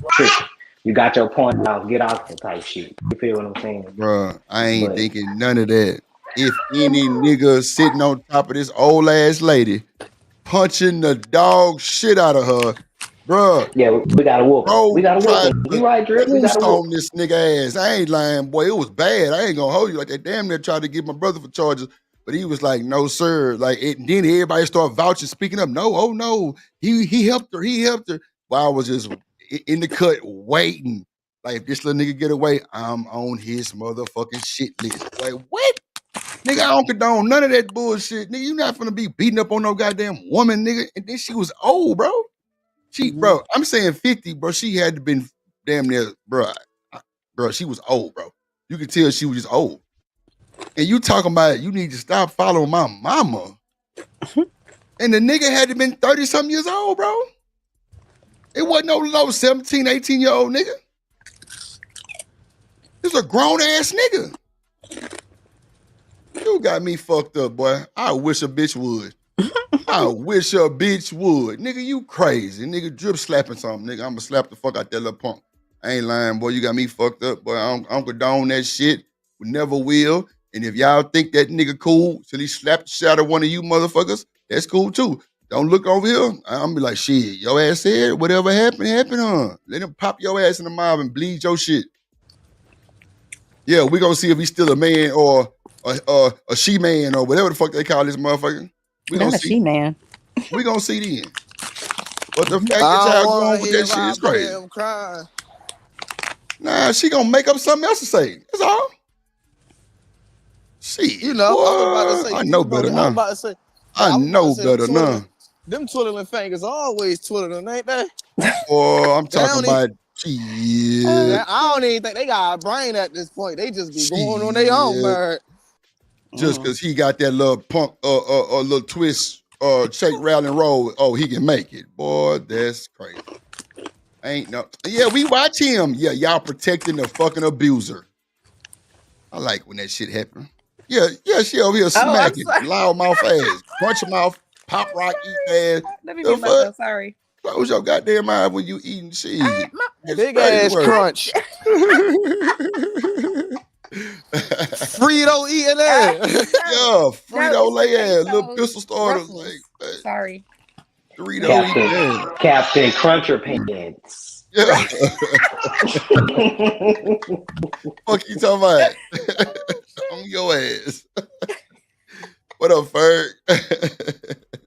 You got your point out, get off the type shit. You feel what I'm saying? Bro, I ain't thinking none of that. If any nigga sitting on top of this old ass lady, punching the dog shit out of her, bro. Yeah, we gotta whoop him. We gotta whoop him. You right, Drip? We gotta whoop him. This nigga ass. I ain't lying, boy. It was bad. I ain't gonna hold you. Like, they damn near tried to get my brother for charges, but he was like, no, sir. Like, then everybody started vouching, speaking up. No, oh no. He helped her. He helped her. While I was just in the cut waiting. Like, if this little nigga get away, I'm on his motherfucking shit list. Like, what? Nigga, I don't condone none of that bullshit. Nigga, you not finna be beating up on no goddamn woman, nigga. And then she was old, bro. Bro, I'm saying 50, bro. She had to been damn near, bro. Bro, she was old, bro. You could tell she was just old. And you talking about you need to stop following my mama. And the nigga had to been 30-something years old, bro. It wasn't no low 17, 18-year-old nigga. This a grown-ass nigga. You got me fucked up, boy. I wish a bitch would. I wish a bitch would. Nigga, you crazy. Nigga, Drip slapping something. Nigga, I'ma slap the fuck out that little punk. I ain't lying, boy. You got me fucked up, boy. I don't condone that shit. We never will. And if y'all think that nigga cool till he slapped the shit out of one of you motherfuckers, that's cool too. Don't look over here. I'm be like, shit, your ass said whatever happened, huh? Let him pop your ass in the mob and bleed your shit. Yeah, we gonna see if he's still a man or a she-man or whatever the fuck they call this motherfucker. We Not gonna a see. she-man. We gonna see then. But the fact that y'all going with that shit is crazy. I'm crying. Nah, she gonna make up something else to say. That's all. Shit. You know, I was about to say. I know better now. I'm about to say. I know better now. Them twiddling fingers always twiddling, ain't they? Oh, I'm talking about shit. I don't even think they got a brain at this point. They just be going on their own, man. Just because he got that little punk, little twist, shake, rattle, and roll, oh, he can make it. Boy, that's crazy. Ain't no. Yeah, we watch him. Yeah, y'all protecting the fucking abuser. I like when that shit happen. Yeah, she over here smacking, loud mouth ass, crunch mouth, pop rock eat ass. Let me get myself sorry. Close your goddamn mind when you eating shit. Big ass crunch. Frito eating ass. Yeah, Frito lay ass, little pistol starter. Like, sorry. Frito Captain Cruncher Pants. Yeah. Fuck you talking about? on your ass. What up, Ferg?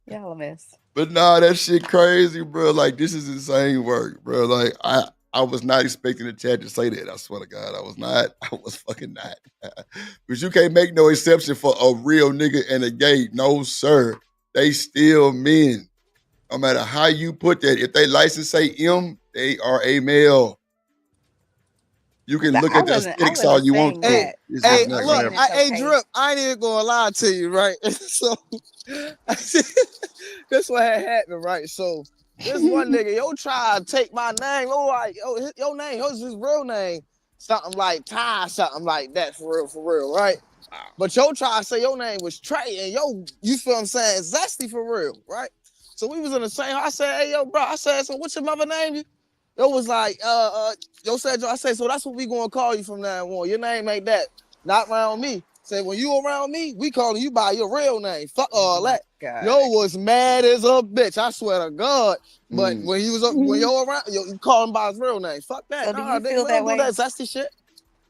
Y'all a mess. But nah, that shit crazy, bro. Like, this is insane work, bro. Like, I was not expecting the chat to say that. I swear to God, I was not. I was fucking not. But you can't make no exception for a real nigga and a gay. No, sir. They still men. No matter how you put that. If they license say M, they are a male. You can look at the aesthetics all you want to. Hey, It's hey, just not look, gonna happen. hey, Drip, I ain't even gonna lie to you, right? So that's what had happened, right? So this one nigga, yo, try to take my name. Oh, like, yo, your name, his real name, something like Ty, something like that, for real, right? But yo try to say your name was Trey, and yo, you feel what I'm saying, Zesty for real, right? So we was in the same. I said, hey, yo, bro, I said, so what's your mother name? Yo was like, yo said, I said, so that's what we gonna call you from now on. Your name ain't that, not around me. Say, when you around me, we calling you by your real name. Fuck all that. God. Yo was mad as a bitch. I swear to God. But when he was when yo around, you call him by his real name. Fuck that. So do you feel we that don't way? do that zesty shit.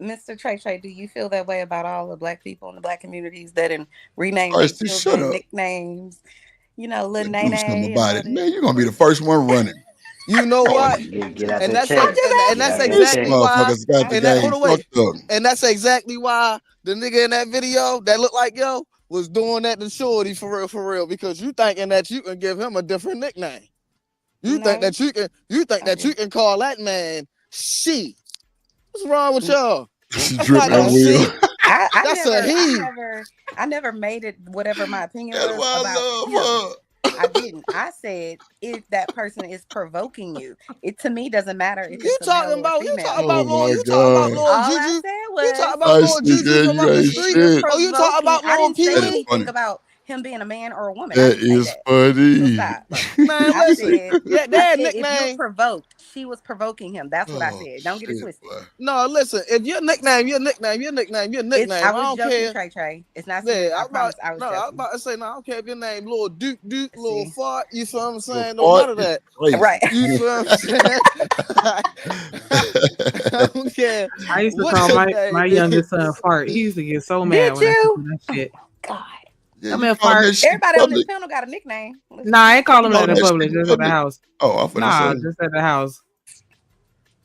Mr. Trey, do you feel that way about all the black people in the black communities that rename their Thirsty, shut children up. nicknames? You know, little Do Nene. something about it. Man, you're gonna be the first one running. You know what? Get out And that that's check. and that's Get out that exactly check. why. Motherfuckers got the And that, game hold on, wait. fucked up. And that's exactly why the nigga in that video that looked like yo was doing that to Shorty for real, because you thinking that you can give him a different nickname. You think that you can call that man she. What's wrong with y'all? That's Drip not no and she. Will. That's a he. I never made it whatever my opinion That's was why I about love him. I didn't. I said if that person is provoking you, it to me doesn't matter if You it's a male talking or about Oh Lil, my God. Lil All Juju. I said You was talking about Lil Juju Yeah, from you up the ain't street? shit. Oh, you talking about I Lil didn't say Pee That is Wee? anything funny. about him being a man or a woman. I That didn't say is that. funny. Stop. Man, I listen. said, Yeah, I that said if you're nickname. provoked, she was provoking him. That's what I Oh said. Don't get it shit, twisted. boy. No, listen. If your nickname. I I was don't joking, care. Trey. It's not serious. Yeah, I promise I was I was joking. about to say, no, I don't care if your name Lil Duke, Lil See? Fart. You feel what I'm The saying? No, fart none of is that. crazy. Right. You feel what I'm saying? I don't care I used to what call your my name youngest is. son Fart. He used to get so mad Did when I you? told him that shit. God. Yeah, Come you here, call Fart. that shit Everybody on this public. panel got a nickname. Nah, I ain't calling him Call that in that public, shit just at the public. house. Oh, I'm finna Nah, say, just at the house.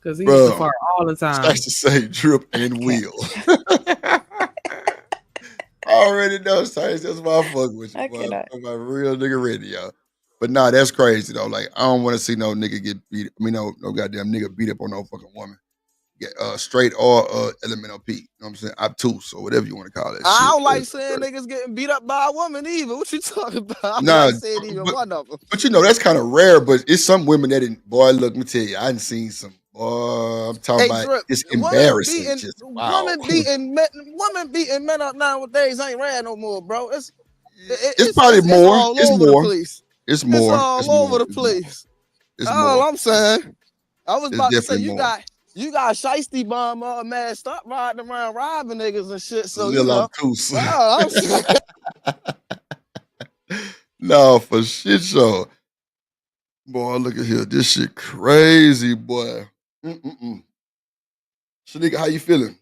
Cause he used to bro. fart all the time. Starts to say Drip and Will. I already know, Sites. That's why I fuck with you, I boy. cannot. I'm a real nigga radio. But nah, that's crazy though. Like, I don't want to see no nigga get beat. I mean, no goddamn nigga beat up on no fucking woman. Get straight or elemental P. You know what I'm saying? Obtuse or whatever you want to call that I shit. don't like That's saying crazy. niggas getting beat up by a woman either. What you talking about? I don't Nah, like saying either one of them. but you know that's kind of rare. But it's some women that, boy, look, let me tell you, I done seen some. Boy, I'm talking Hey, about Drip, it's embarrassing. Just wow. women beating men up nowadays ain't rare no more, bro. It's probably more. It's all It's over the more. place. It's more. It's all It's over more. the It's more. place. It's All more. I'm saying. I was It's about to say definitely more. you got shiesty bum man, stop riding around robbing niggas and shit. So you Lil know. obtuse. Oh, I'm saying. No, for shit show. Boy, look at here. This shit crazy, boy. Shanika, how you feeling?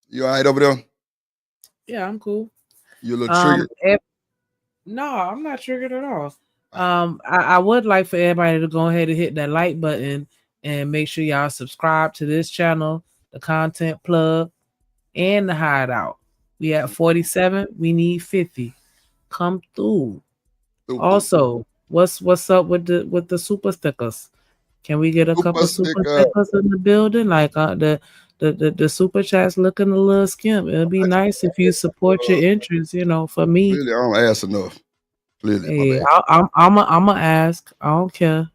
You all right over there? Yeah, I'm cool. You a little triggered? No, I'm not triggered at all. I would like for everybody to go ahead and hit that like button and make sure y'all subscribe to this channel, the Content Plug, and the Hideout. We at 47. We need 50. Come through. Also, what's up with the super stickers? Can we get a couple super stickers in the building? Like the super chat's looking a little skimp. It'd be nice if you support your interests. You know, for me. Clearly, I don't ask enough. Clearly, Hey, I'm a ask. I don't care.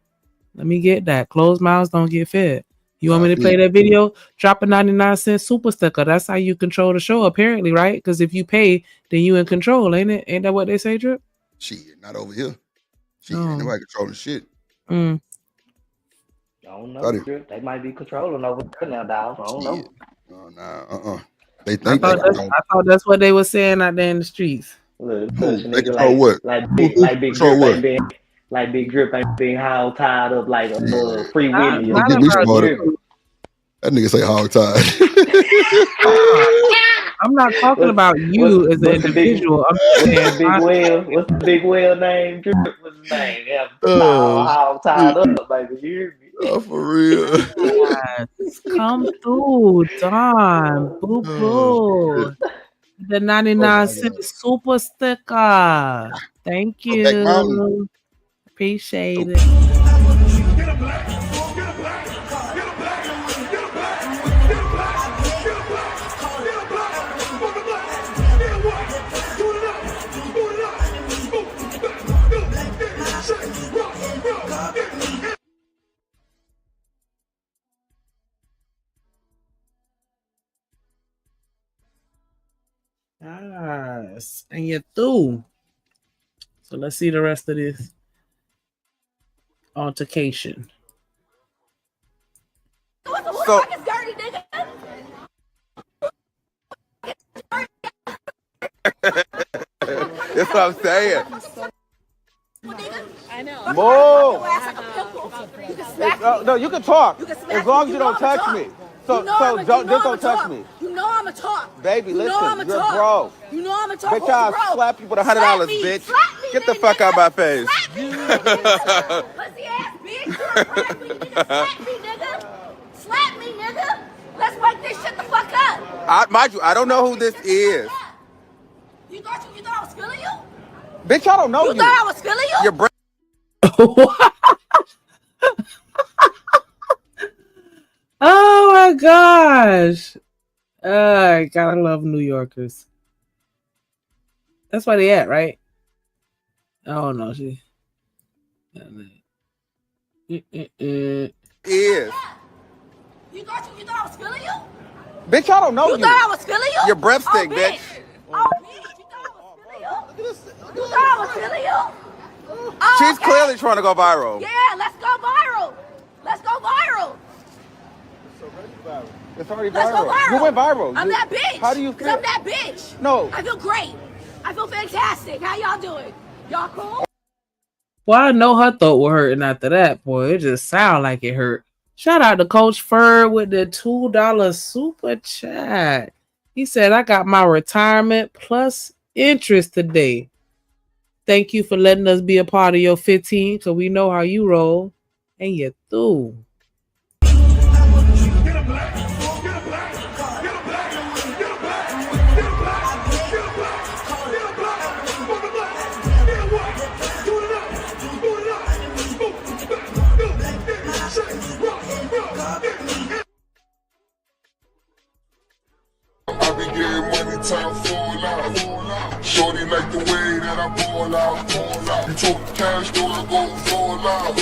Let me get that. Closed mouths don't get fed. You want me to play that video? Drop a 99-cent super sticker. That's how you control the show, apparently, right? Because if you pay, then you in control, ain't it? Ain't that what they say, Drip? Shit, not over here. Shit, ain't nobody controlling shit. I don't know. They might be controlling over there now, dog. I don't know. Oh, nah, They I think thought that's what they were saying out there in the streets. Look, they control what? Like big drip like big drip ain't being hog tied up like Free Willy. Don't get me started. That nigga say hog tied. I'm not talking about you as an What's the big individual. I'm what's saying the big whale? What's the big whale name? Drip, what's his name? Yeah, Oh, how tied up, baby. You hear me? oh, for real. yes, come through, Don. Boo Oh, boo. The oh 99 my cent God. super sticker. Thank Go back mountain. you. Appreciate Oh, it. Yes, and you're through. So let's see the rest of this altercation. What the So- fuck is dirty, nigga? That's what I'm saying. I know. Move. Your ass like a pimple. You can smack me. No, you can talk You can smack as long me. as you don't know I'ma touch talk. me. So, You know so I'ma- don't, you know just I'ma don't touch talk. me. You know I'ma talk. Baby, You know listen, I'ma you're talk. broke. You know I'ma talk. Bitch, Who's I'll broke? slap you with $100, Slap me. bitch. Slap me, Get the then, fuck nigga. out my face. Slap me, nigga. Pussy ass bitch. You a crack me, nigga. Slap me, nigga. Slap me, nigga. Let's wake this shit the fuck up. Mind you, I don't know who this is. You thought I was feeling you? Bitch, I don't know you. You thought I was feeling you? Your brain. Oh my gosh. I gotta love New Yorkers. That's why they at, right? Oh no, she. Is. You thought I was feeling you? Bitch, I don't know you. You thought I was feeling you? Your breath stink, Oh, bitch. Oh, bitch. You thought I was feeling you? You thought I was feeling you? Oh, She's okay. clearly trying to go viral. Yeah, let's go viral. Let's go viral. It's already Let's go viral. viral. You went viral. I'm that bitch. How do you Because feel? I'm that bitch. No. I feel great. I feel fantastic. How y'all doing? Y'all cool? Well, I know her throat was hurting after that, boy. It just sounded like it hurt. Shout out to Coach Fur with the $2 super chat. He said, I got my retirement plus interest today. Thank you for letting us be a part of your 15 so we know how you roll. And you're through. I be getting money, time fall out. Shorty like the way that I ball out. You talk cash, though I go fall out.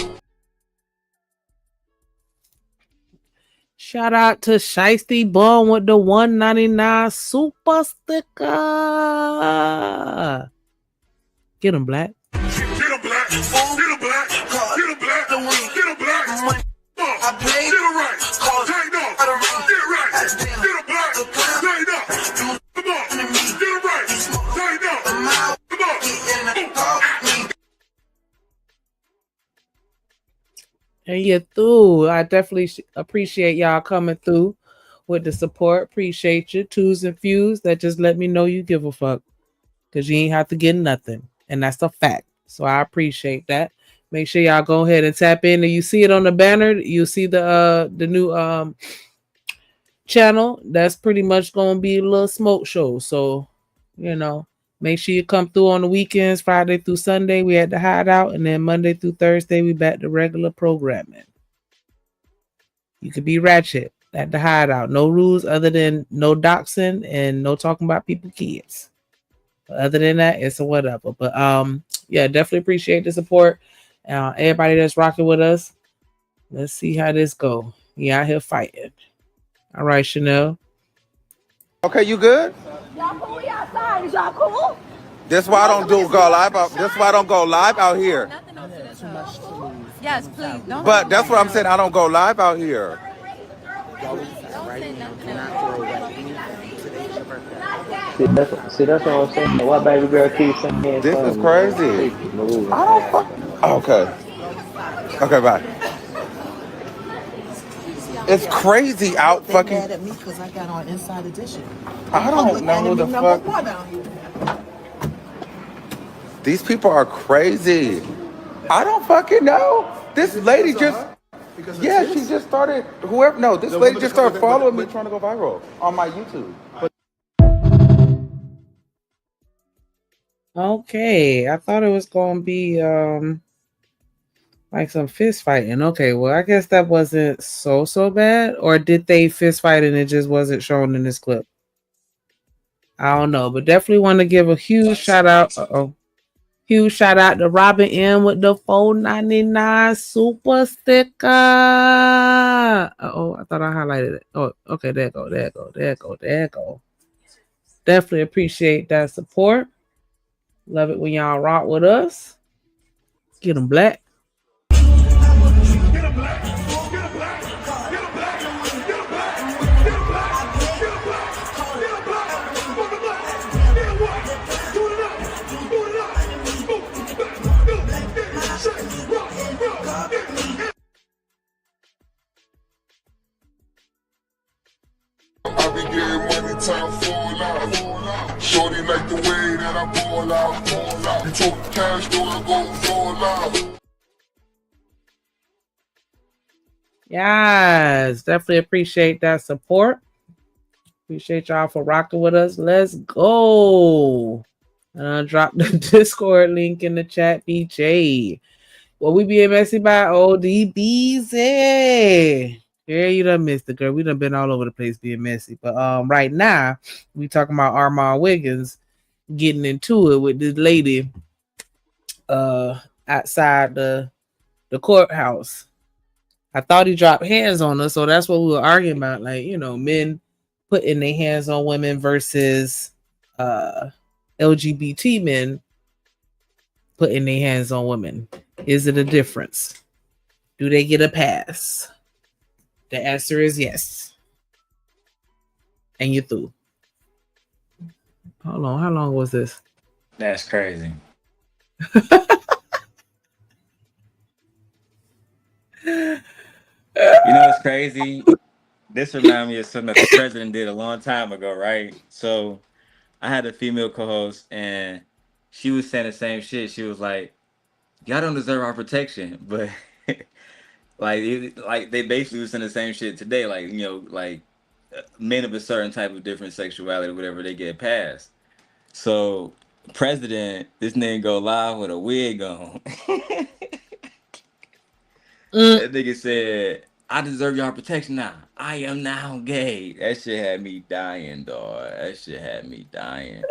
Shout out to Shiesty Bun with the $1.99 super sticker. Get him, Black. Get a black, get a black, get a black, get a black. I play get it right, take off, get right, get a black, take off. Come on, get it right, take off. Come on. And you're through. I definitely appreciate y'all coming through with the support. Appreciate you. Twos and fews. That just let me know you give a fuck. Because you ain't have to get nothing. And that's a fact. So I appreciate that. Make sure y'all go ahead and tap in. And you see it on the banner. You see the new channel. That's pretty much going to be a little smoke show. So, you know, make sure you come through on the weekends, Friday through Sunday. We had the hideout. And then Monday through Thursday, we back to regular programming. You could be ratchet at the hideout. No rules other than no doxing and no talking about people's kids. But other than that, it's a whatever. But yeah, definitely appreciate the support. Everybody that's rocking with us. Let's see how this go. We out here fighting. All right, Chanel. Okay, you good? Y'all cool? We outside. Is y'all cool? That's why I don't go live out. That's why I don't go live out here. Yes, please. Don't But that's what I'm saying. I don't go live out here. See, that's what I'm saying. Why baby girl keeps saying This is something, crazy. man? I don't fuck. Okay. Okay, bye. It's crazy out They fucking. mad at me because I got on Inside Edition. I don't know who the fuck. One out here. These people are crazy. I don't fucking know. This lady just. Yeah, she just started. Whoever. No, this lady just started following me trying to go viral on my YouTube. Okay, I thought it was gonna be like some fist fighting. Okay, well, I guess that wasn't so bad. Or did they fist fight and it just wasn't shown in this clip? I don't know, but definitely want to give a huge shout out. Huge shout out to Robin M with the $4.99 super sticker. I thought I highlighted it. Oh, okay, there go. Definitely appreciate that support. Love it when y'all rock with us. Get them black. I be getting money, time fall out. Shorty like the way that I ball out. You talk cash, though I go fall out. Yes, definitely appreciate that support. Appreciate y'all for rocking with us. Let's go. Drop the Discord link in the chat, BJ. What we being messy by ODBZ. Yeah, you done missed it, girl. We done been all over the place being messy. But right now, we talking about Armand Wiggins getting into it with this lady outside the courthouse. I thought he dropped hands on her, so that's what we were arguing about. Like, you know, men putting their hands on women versus LGBT men putting their hands on women. Is it a difference? Do they get a pass? The answer is yes. And you through. Hold on, how long was this? That's crazy. You know what's crazy? This reminds me of something that the president did a long time ago, right? So I had a female co-host and she was saying the same shit. She was like, y'all don't deserve our protection. But like they basically was saying the same shit today. Like, you know, like men of a certain type of different sexuality, whatever, they get passed. So president, this nigga go live with a wig on. That nigga said, I deserve y'all protection now. I am now gay. That shit had me dying, dog. That shit had me dying.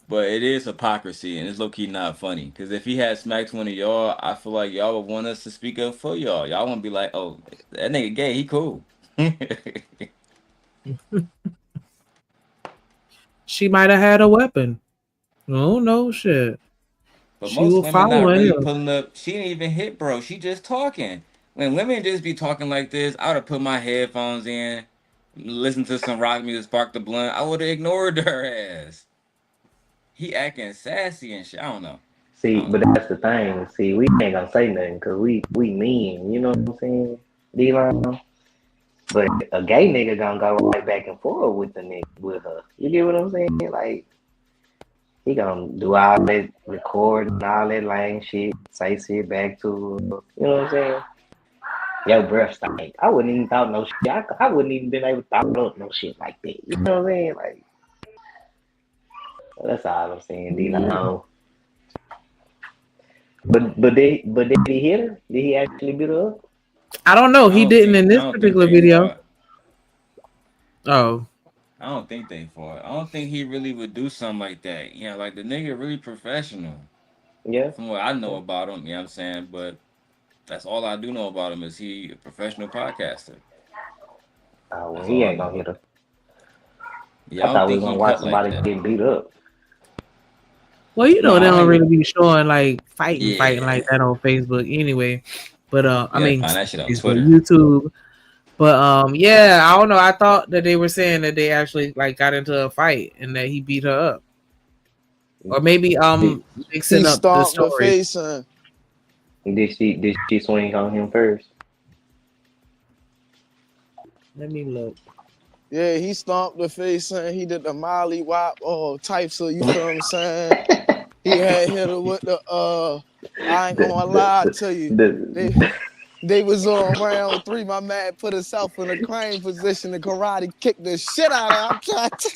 But it is hypocrisy, and it's low-key not funny. Because if he had smacked one of y'all, I feel like y'all would want us to speak up for y'all. Y'all want to be like, oh, that nigga gay, he cool. She might have had a weapon. Oh, no shit. But She most will women follow not really him. pulling up. She didn't even hit, bro. She just talking. When women just be talking like this, I would have put my headphones in, listen to some rock music, spark the blunt. I would have ignored her ass. He acting sassy and shit. I don't know. See, but that's the thing. See, we ain't gonna say nothing because we mean. You know what I'm saying, D-Line? But a gay nigga gonna go right back and forth with the nigga with her. You get what I'm saying? Like, he gonna do all that recording, all that lame shit, say shit back to her. You know what I'm saying? Your breath stink. I wouldn't even thought no shit. I wouldn't even been able to thought up no shit like that. You know what I'm saying? Like, that's all I'm saying, D-Line. But did he hit her? Did he actually beat her up? I don't know. He didn't in this particular video. Fought. Oh. I don't think they fought. I don't think he really would do something like that. You know, like the nigga really professional. Yeah. From what I know about him, you know what I'm saying? But that's all I do know about him is he a professional podcaster. Oh, well, he ain't gonna hit her. Yeah, I thought we were gonna watch somebody get beat up. Well, you know, they don't really be showing like fighting like that on Facebook anyway. But I mean, find that shit on Facebook, Twitter. YouTube. But yeah, I don't know. I thought that they were saying that they actually like got into a fight and that he beat her up, or maybe mixing up the story. Did she swing on him first? Let me look. Yeah, he stomped the face and he did the Molly Wop, all types of, you feel what I'm saying? He had hit her with the I ain't gonna lie to you. They was on round 3. My man put himself in a crane position and karate kicked the shit out of him. I'm trying to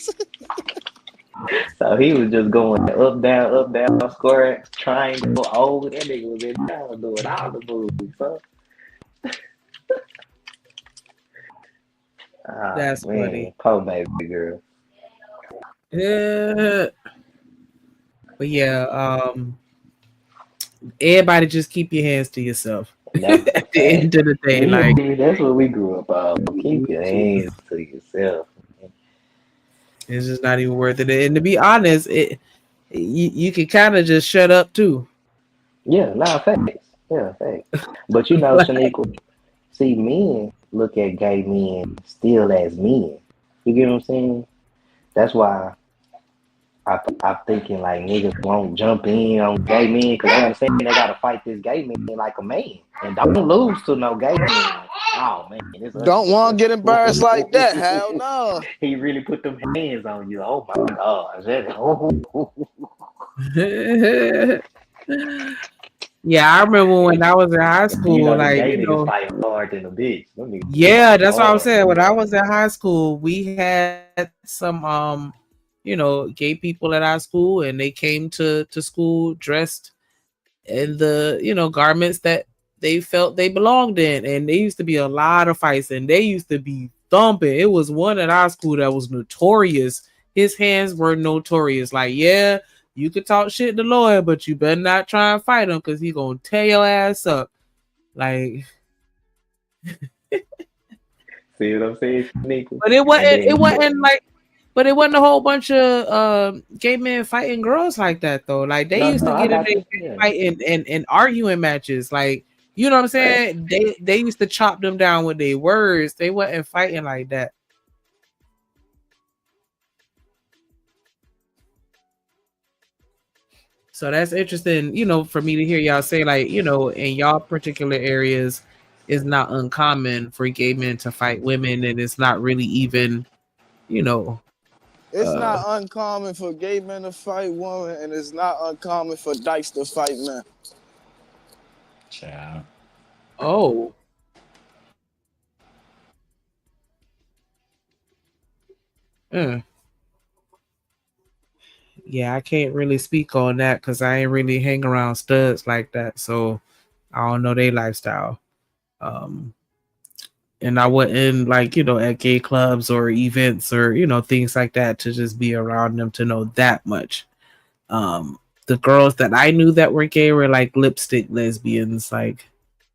So he was just going up, down, square, triangle, over. That nigga was in town doing all the moves, huh? Ah, That's man, funny. poor baby girl. Yeah. But yeah, everybody just keep your hands to yourself. That's At the end of the day, like that's what we grew up on. Keep your hands to yourself. it's just not even worth it. And to be honest, you can kind of just shut up too. Yeah, nah, facts. Yeah, facts. But you know, Shaniqua, see, men look at gay men still as men. You get what I'm saying? That's why I'm thinking like niggas won't jump in on gay men because they understand they gotta fight this gay man like a man and don't lose to no gay man. Oh man, it's don't want to get embarrassed like that. Hell no. He really put them hands on you. Oh my gosh. Yeah, I remember when I was in high school, You know, the like gay niggas fight hard than a bitch. yeah, that's what I was saying. When I was in high school, we had some gay people at our school, and they came to school dressed in the garments that they felt they belonged in, and there used to be a lot of fights, and they used to be thumping. It was one at our school that was notorious. His hands were notorious. Like, yeah, you could talk shit to lawyer, but you better not try and fight him because he gonna tear your ass up. Like, see what I'm saying? but it wasn't a whole bunch of gay men fighting girls like that though. Like they used to get in a fight and arguing matches. Like, you know what I'm saying? They used to chop them down with their words. They wasn't fighting like that. So that's interesting, for me to hear y'all say, like, in y'all particular areas, it's not uncommon for gay men to fight women, and it's not really even, It's not uncommon for gay men to fight women, and it's not uncommon for dykes to fight men. Child. Oh. Yeah, I can't really speak on that because I ain't really hang around studs like that, so I don't know their lifestyle. And I wasn't like, at gay clubs or events or, things like that to just be around them to know that much. The girls that I knew that were gay were like lipstick lesbians, like,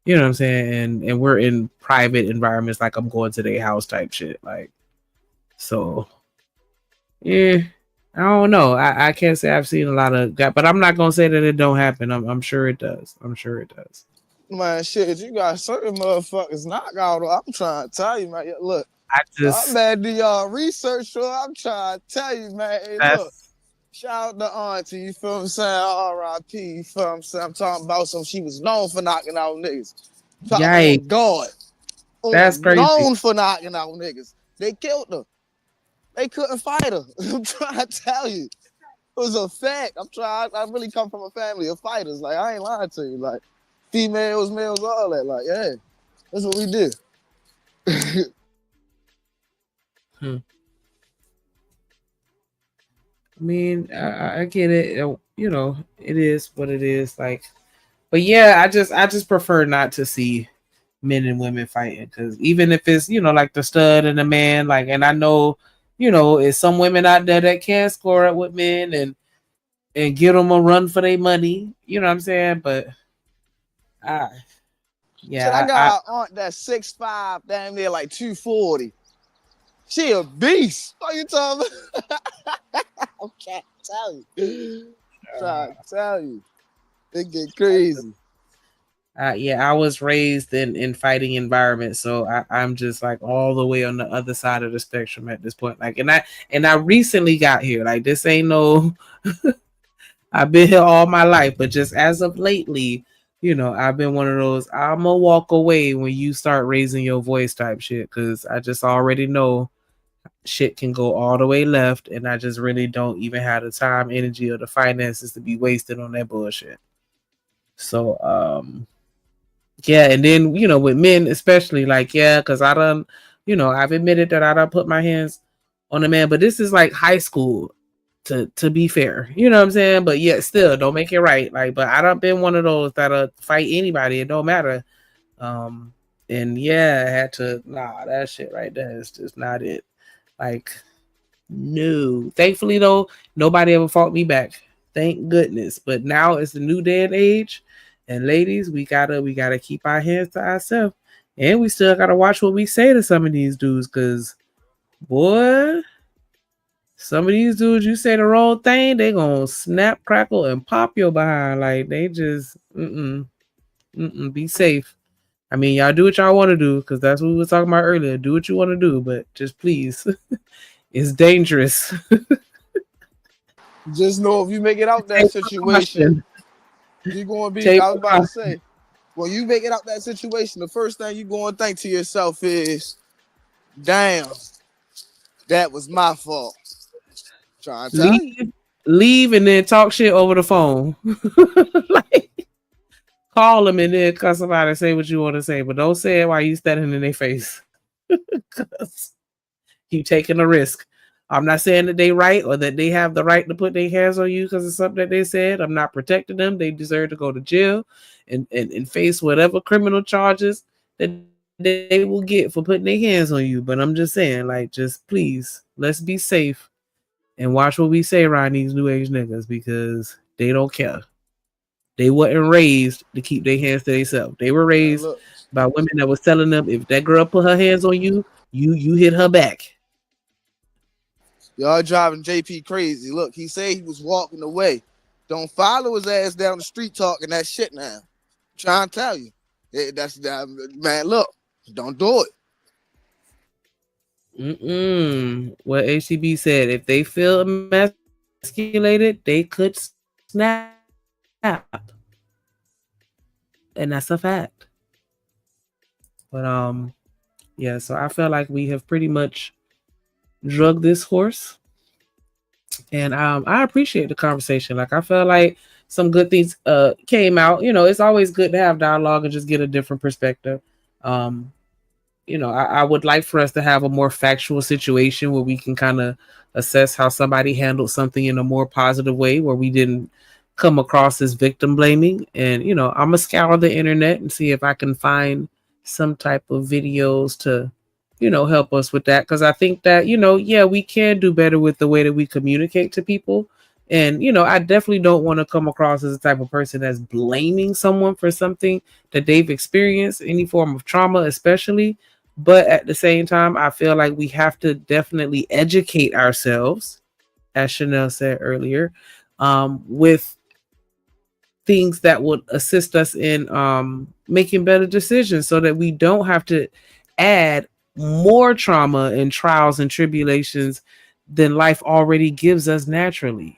you know what I'm saying? And we're in private environments, like I'm going to their house type shit. Like, so, yeah, I don't know. I can't say I've seen a lot of that, but I'm not going to say that it don't happen. I'm sure it does. I'm sure it does. Man, shit, you got certain motherfuckers knockout. I'm trying to tell you, man. Look, I'm mad do y'all research, so I'm trying to tell you, man. Hey, look, shout out to Auntie, you feel what I'm saying? R.I.P., you feel what I'm saying? I'm talking about she was known for knocking out niggas. Yikes. God. That's crazy. Known for knocking out niggas. They killed her. They couldn't fight her. I'm trying to tell you. It was a fact. I really come from a family of fighters. Like, I ain't lying to you. Like, females, males, all that. Like, yeah, that's what we do. I mean, I get it. It is what it is. Like, but yeah, I just prefer not to see men and women fighting, because even if it's like the stud and the man, like, and I know it's some women out there that can score up with men and get them a run for their money. You know what I'm saying? But yeah, shit, I got an aunt that's 6'5", damn near like 240. She a beast. What you talking about? I can't tell you. I'm trying to tell you. It get crazy. Yeah, I was raised in fighting environments, so I'm just like all the way on the other side of the spectrum at this point. Like, and I recently got here. Like, this ain't no. I've been here all my life, but just as of lately, I've been one of those I'm gonna walk away when you start raising your voice type shit, because I just already know shit can go all the way left, and I just really don't even have the time, energy, or the finances to be wasted on that bullshit. So yeah, and then with men especially, like, yeah, because I done, I've admitted that I done put my hands on a man, but this is like high school, to be fair, you know what I'm saying? But yeah, still don't make it right. Like, but I done been one of those that'll fight anybody, it don't matter. And yeah, I had to, that shit right there is just not it. Like, no. Thankfully though, nobody ever fought me back. Thank goodness. But now it's the new day and age. And ladies, we gotta keep our hands to ourselves. And we still gotta watch what we say to some of these dudes, because boy, some of these dudes, you say the wrong thing, they gonna snap, crackle, and pop your behind. Like, they just be safe. I mean, y'all do what y'all want to do, because that's what we were talking about earlier. Do what you want to do, but just please, it's dangerous. Just know if you make it out that situation, you're going to be, I was about to say, when you make it out that situation, the first thing you're going to think to yourself is, damn, that was my fault. Trying to tell you. Leave and then talk shit over the phone. Like, call them and then cuss somebody and say what you want to say, but don't say it while you standing in their face. Because you taking a risk. I'm not saying that they right or that they have the right to put their hands on you because of something that they said. I'm not protecting them. They deserve to go to jail and face whatever criminal charges that they will get for putting their hands on you. But I'm just saying, like, just please, let's be safe and watch what we say around these new age niggas, because they don't care. They weren't raised to keep their hands to themselves. They were raised by women that was telling them, if that girl put her hands on you, you hit her back. Y'all driving JP crazy. Look, he said he was walking away. Don't follow his ass down the street talking that shit now. I'm trying to tell you. Man, look, don't do it. What HCB said, if they feel emasculated, they could snap. And that's a fact. But yeah, so I feel like we have pretty much drug this horse. And I appreciate the conversation. Like, I feel like some good things came out. It's always good to have dialogue and just get a different perspective. I would like for us to have a more factual situation where we can kind of assess how somebody handled something in a more positive way, where we didn't come across as victim blaming. And, I'm gonna scour the internet and see if I can find some type of videos to, help us with that. Because I think that, yeah, we can do better with the way that we communicate to people. And, I definitely don't want to come across as a type of person that's blaming someone for something that they've experienced, any form of trauma, especially. But at the same time, I feel like we have to definitely educate ourselves, as Chanel said earlier, with things that would assist us in making better decisions, so that we don't have to add more trauma and trials and tribulations than life already gives us naturally.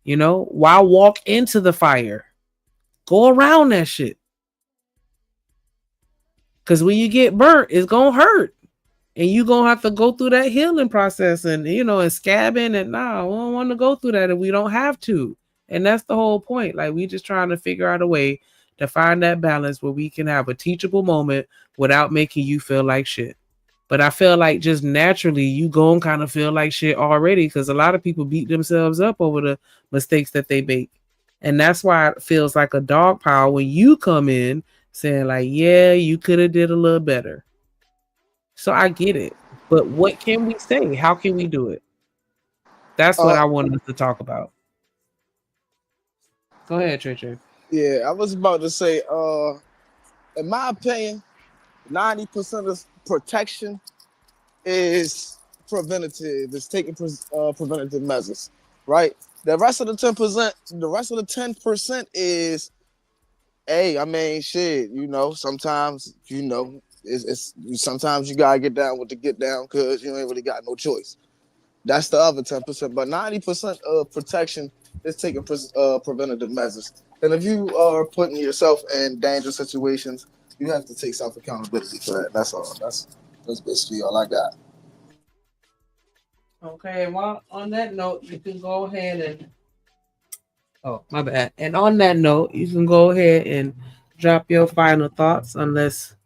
Why walk into the fire? Go around that shit. Because when you get burnt, it's going to hurt. And you're going to have to go through that healing process and, and scabbing. And we don't want to go through that if we don't have to. And that's the whole point. Like, we just trying to figure out a way to find that balance where we can have a teachable moment without making you feel like shit. But I feel like just naturally you gon' kind of feel like shit already, because a lot of people beat themselves up over the mistakes that they make. And that's why it feels like a dog pile when you come in saying like, yeah, you could have did a little better. So I get it. But what can we say? How can we do it? That's what I wanted to talk about. Go ahead, Trey. Yeah, I was about to say, in my opinion, 90% of protection is preventative. It's taking preventative measures, right? The rest of the 10% is, hey, I mean, shit. Sometimes it's sometimes you gotta get down with the get down because you ain't really got no choice. That's the other 10%. But 90% of protection is taking preventative measures. And if you are putting yourself in dangerous situations, you have to take self accountability for that. That's all. That's basically all I got. Okay, well, on that note, you can go ahead and oh, my bad. And on that note, you can go ahead and drop your final thoughts, unless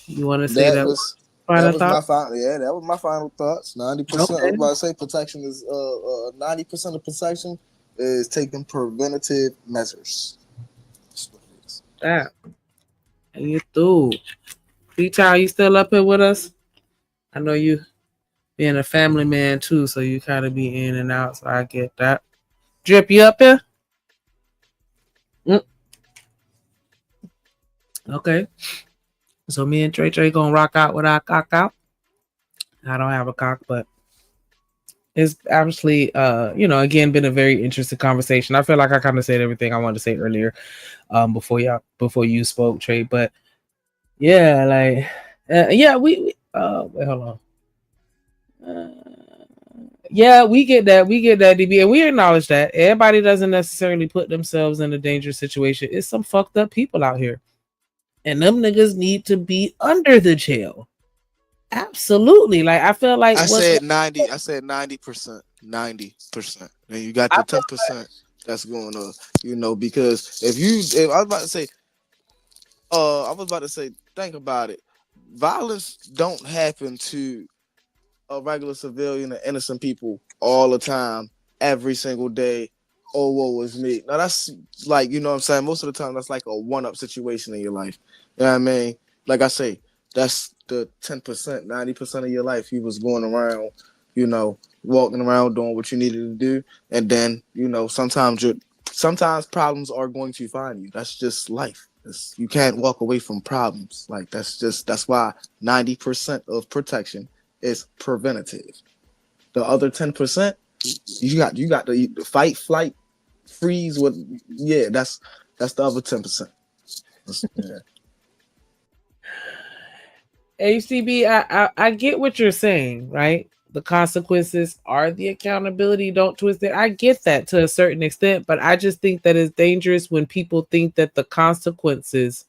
you want to say That that was final my thought. final. Yeah, that was my final thoughts. 90%. I was Okay. about to say protection is 90% of protection is taking preventative measures. That's what it is. That. And you through. P-Town, you still up here with us? I know you being a family man too, so you kind of be in and out, so I get that. Drip, you up here? Okay. So me and Trey gonna rock out with our cock out. I don't have a cock, but it's actually again been a very interesting conversation. I feel like I kind of said everything I wanted to say earlier before you spoke, Trey. But yeah, like we wait, hold on. Yeah, we get that, DB, and we acknowledge that everybody doesn't necessarily put themselves in a dangerous situation. It's some fucked up people out here, and them niggas need to be under the jail. Absolutely. Like I feel like I said 90%. 90%. And you got the 10% that's going on. Because if I was about to say, think about it. Violence don't happen to a regular civilian and innocent people all the time, every single day. Oh, woe is me. Now that's like, you know what I'm saying? Most of the time that's like a one-up situation in your life. You know what I mean? Like I say, that's the 10%, 90% of your life you was going around, walking around doing what you needed to do. And then, sometimes problems are going to find you. That's just life. You can't walk away from problems. Like that's why 90% of protection is preventative. The other 10%, you got the fight, flight, freeze. That's the other 10%. Yeah. HCB, I get what you're saying, right? The consequences are the accountability. Don't twist it. I get that to a certain extent, but I just think that it's dangerous when people think that the consequences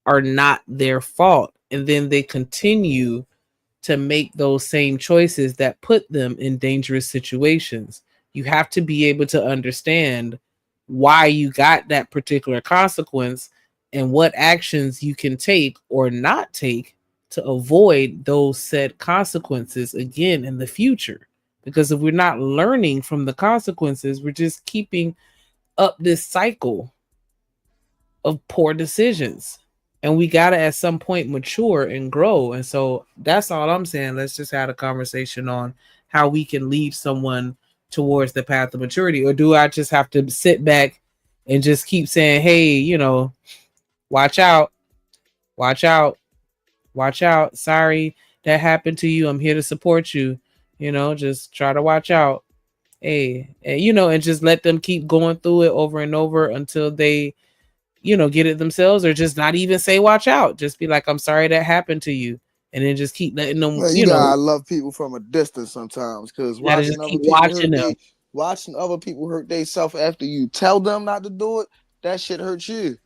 are not their fault, and then they continue to make those same choices that put them in dangerous situations. You have to be able to understand why you got that particular consequence and what actions you can take or not take to avoid those said consequences again in the future. Because if we're not learning from the consequences, we're just keeping up this cycle of poor decisions. And we got to at some point mature and grow. And so that's all I'm saying. Let's just have a conversation on how we can lead someone towards the path of maturity. Or do I just have to sit back and just keep saying, hey, watch out, watch out, watch out. Sorry that happened to you. I'm here to support you. Just try to watch out. Hey, and just let them keep going through it over and over until they get it themselves, or just not even say watch out. Just be like, I'm sorry that happened to you, and then just keep letting them. Well, you gotta love people from a distance sometimes, because watching other people hurt themselves after you tell them not to do it, that shit hurts you.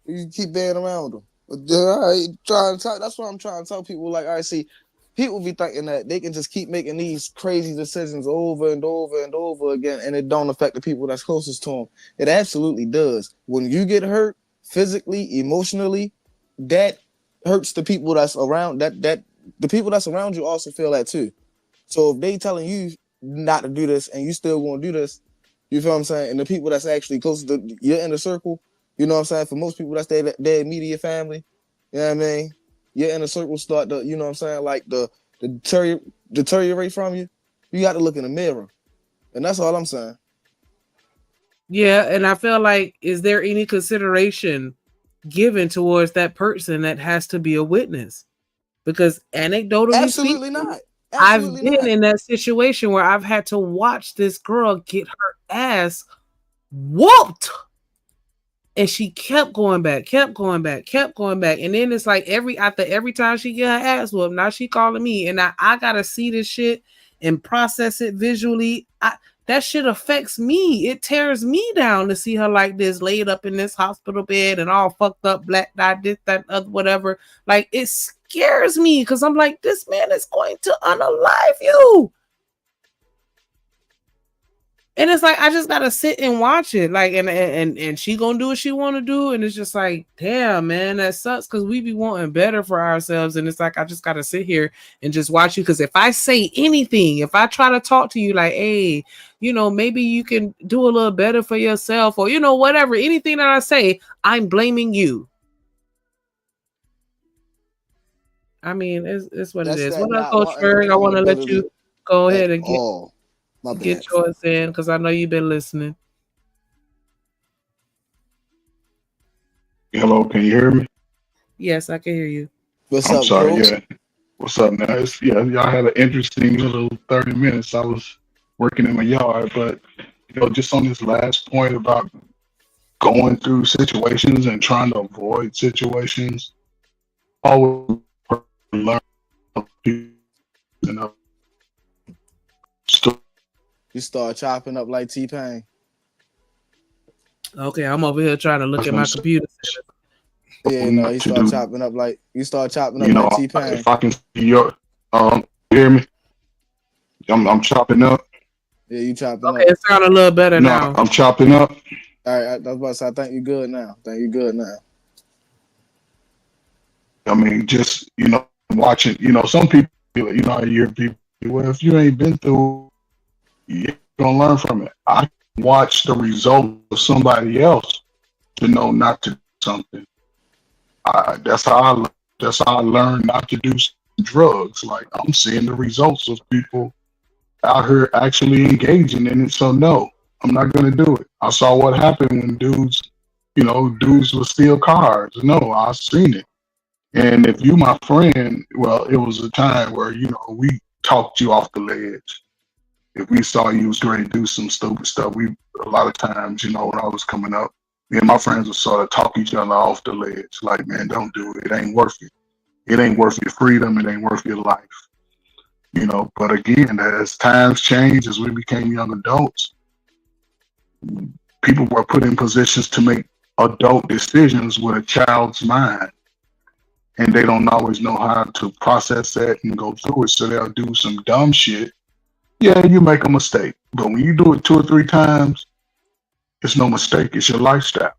You keep being around them. That's what I'm trying to tell people. Like, I see, people be thinking that they can just keep making these crazy decisions over and over and over again, and it don't affect the people that's closest to them. It absolutely does. When you get hurt physically, emotionally, that hurts the people that's around. That the people that's around you also feel that too. So if they telling you not to do this and you still gonna do this, you feel what I'm saying? And the people that's actually close to your inner circle, you know what I'm saying? For most people, that's their immediate family. You know what I mean? Your inner circle start to, you know what I'm saying, like the deteriorate from you. You got to look in the mirror, and that's all I'm saying. Yeah, and I feel like, is there any consideration given towards that person that has to be a witness? Because anecdotally Absolutely speaking, not. I've been in that situation where I've had to watch this girl get her ass whooped. And she kept going back. And then it's like every time she get her ass whooped, now she calling me. And I gotta see this shit and process it visually. that shit affects me. It tears me down to see her like this, laid up in this hospital bed and all fucked up, black dot, this, that, other, whatever. Like, it scares me because I'm like, this man is going to unalive you. And it's like, I just gotta sit and watch it. Like, and she gonna do what she wanna do. And it's just like, damn, man, that sucks because we be wanting better for ourselves. And it's like, I just gotta sit here and just watch you. Because if I say anything, if I try to talk to you like, hey, you know, maybe you can do a little better for yourself, or, you know, whatever, anything that I say, I'm blaming you. I mean, it's what That's it is. that What up, not Coach wanting Ferg? I want to let accountability you go at ahead and all. My get bad. yours in because I know you've been listening. Hello, can you hear me? Yes, I can hear you. What's I'm up, sorry, Coach? yeah. What's up, now? Yeah, y'all had an interesting little 30 minutes. I was working in my yard, but, you know, just on this last point about going through situations and trying to avoid situations, always learn, you know, You start chopping up like T-Pain. Okay, I'm over here trying to look at my computer. Yeah, no, you to start do, chopping up like you know, like T-Pain. if I can see your, you hear me? I'm chopping up. Yeah, you chopping Okay, up. it sounds a little better No, now. I'm chopping up. All right, I was about to say, I think you good now. I mean, just, you know, watching, you know, some people, you know, I hear people, well, if you ain't been through, you're gonna learn from it. I watch the result of somebody else to know not to do something. That's how I learned not to do drugs. Like, I'm seeing the results of people out here actually engaging in it. So no, I'm not gonna do it. I saw what happened when dudes would steal cars. No, I seen it. And if you my friend, well, it was a time where, you know, we talked you off the ledge. If we saw you was going to do some stupid stuff, a lot of times, you know, when I was coming up, me and my friends would sort of talk each other off the ledge. Like, man, don't do it. It ain't worth it. It ain't worth your freedom. It ain't worth your life. You know, but again, as times change, as we became young adults, people were put in positions to make adult decisions with a child's mind. And they don't always know how to process that and go through it. So they'll do some dumb shit. Yeah, you make a mistake. But when you do it 2 or 3 times, it's no mistake. It's your lifestyle.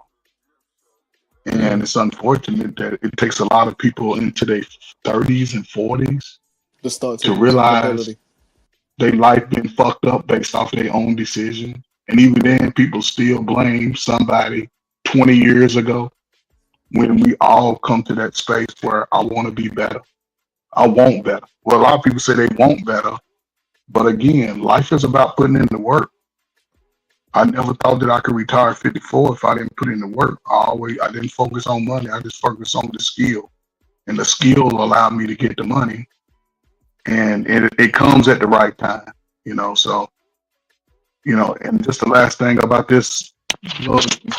And it's unfortunate that it takes a lot of people into their 30s and 40s to realize their life been fucked up based off their own decision. And even then, people still blame somebody 20 years ago. When we all come to that space where I want to be better, I want better. Well, a lot of people say they want better, but again, life is about putting in the work. I never thought that I could retire at 54 if I didn't put in the work. I didn't focus on money. I just focused on the skill, and the skill allowed me to get the money, and it comes at the right time, you know. So, you know, and just the last thing about this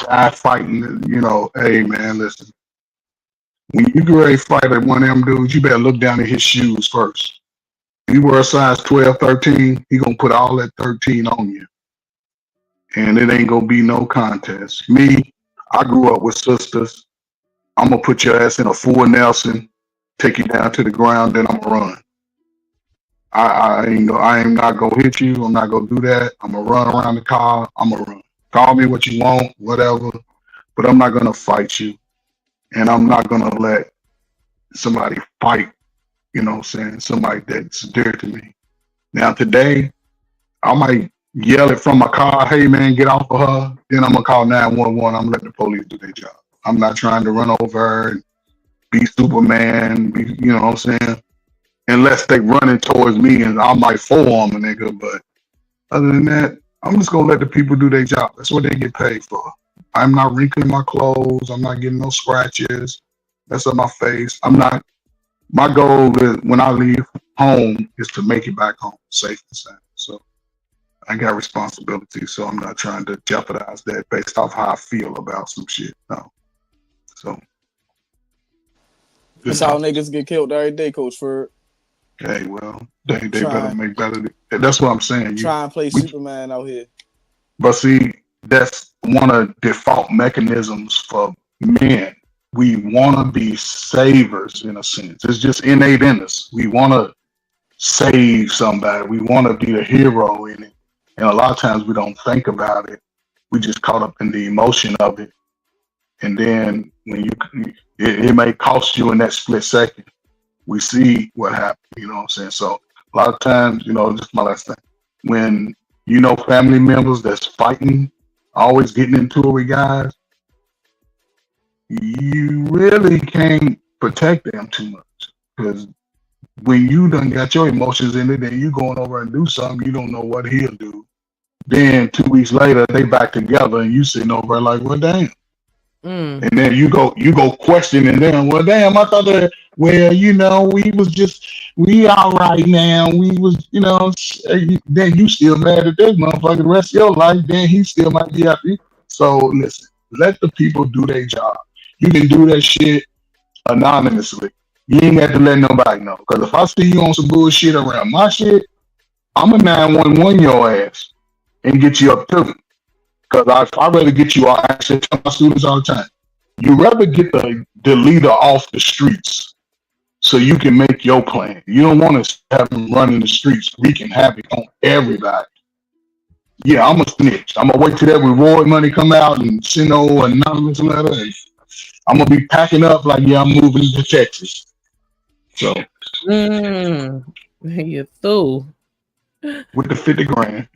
guy fighting, you know, hey man, listen. When you get ready to fight like one of them dudes, you better look down at his shoes first. If you wear a size 12, 13, he gonna put all that 13 on you. And it ain't gonna be no contest. Me, I grew up with sisters. I'm gonna put your ass in a full Nelson, take you down to the ground, then I'm gonna run. I ain't not gonna hit you. I'm not gonna do that. I'm gonna run around the car. I'm gonna run. Call me what you want, whatever, but I'm not gonna fight you. And I'm not gonna let somebody fight, you know what I'm saying, somebody that's dear to me. Now today, I might yell it from my car, hey man, get off of her. Then I'm gonna call 911. I'm letting the police do their job. I'm not trying to run over her and be Superman, you know what I'm saying? Unless they running towards me and I might forearm a nigga, but other than that, I'm just gonna let the people do their job. That's what they get paid for. I'm not wrinkling my clothes. I'm not getting no scratches. That's on my face. My goal is when I leave home is to make it back home safe and sound. So I got responsibility. So I'm not trying to jeopardize that based off how I feel about some shit. No. So that's how niggas get killed every day, Coach Ferg. Hey, well, they better Trying make better. That's what I'm saying. try and play We, Superman out here. but see, that's one of the default mechanisms for men. We want to be savers in a sense. It's just innate in us. We want to save somebody. We want to be the hero in it. And a lot of times we don't think about it. We just caught up in the emotion of it. And then when it may cost you in that split second. We see what happened, you know what I'm saying? So a lot of times, just my last thing, when family members that's fighting, always getting into it with guys, you really can't protect them too much. Because when you done got your emotions in it and you going over and do something, you don't know what he'll do. Then 2 weeks later, they back together and you sitting over like, well, damn. Mm. And then you go questioning them. Well, damn, I thought that. Well, we all right now. We was, then you still mad at this motherfucker the rest of your life. Then he still might be happy. So listen, let the people do their job. You can do that shit anonymously. You ain't got to let nobody know. Because if I see you on some bullshit around my shit, I'm a 911 your ass and get you up to me. Because I'd rather get you out. I say to my students all the time, you rather get the leader off the streets so you can make your plan. You don't want to have him running the streets wreaking havoc on everybody. Yeah, I'm a snitch. I'm going to wait till that reward money come out and send no anonymous letter. And I'm going to be packing up like, yeah, I'm moving to Texas. So. You through. With the 50 grand.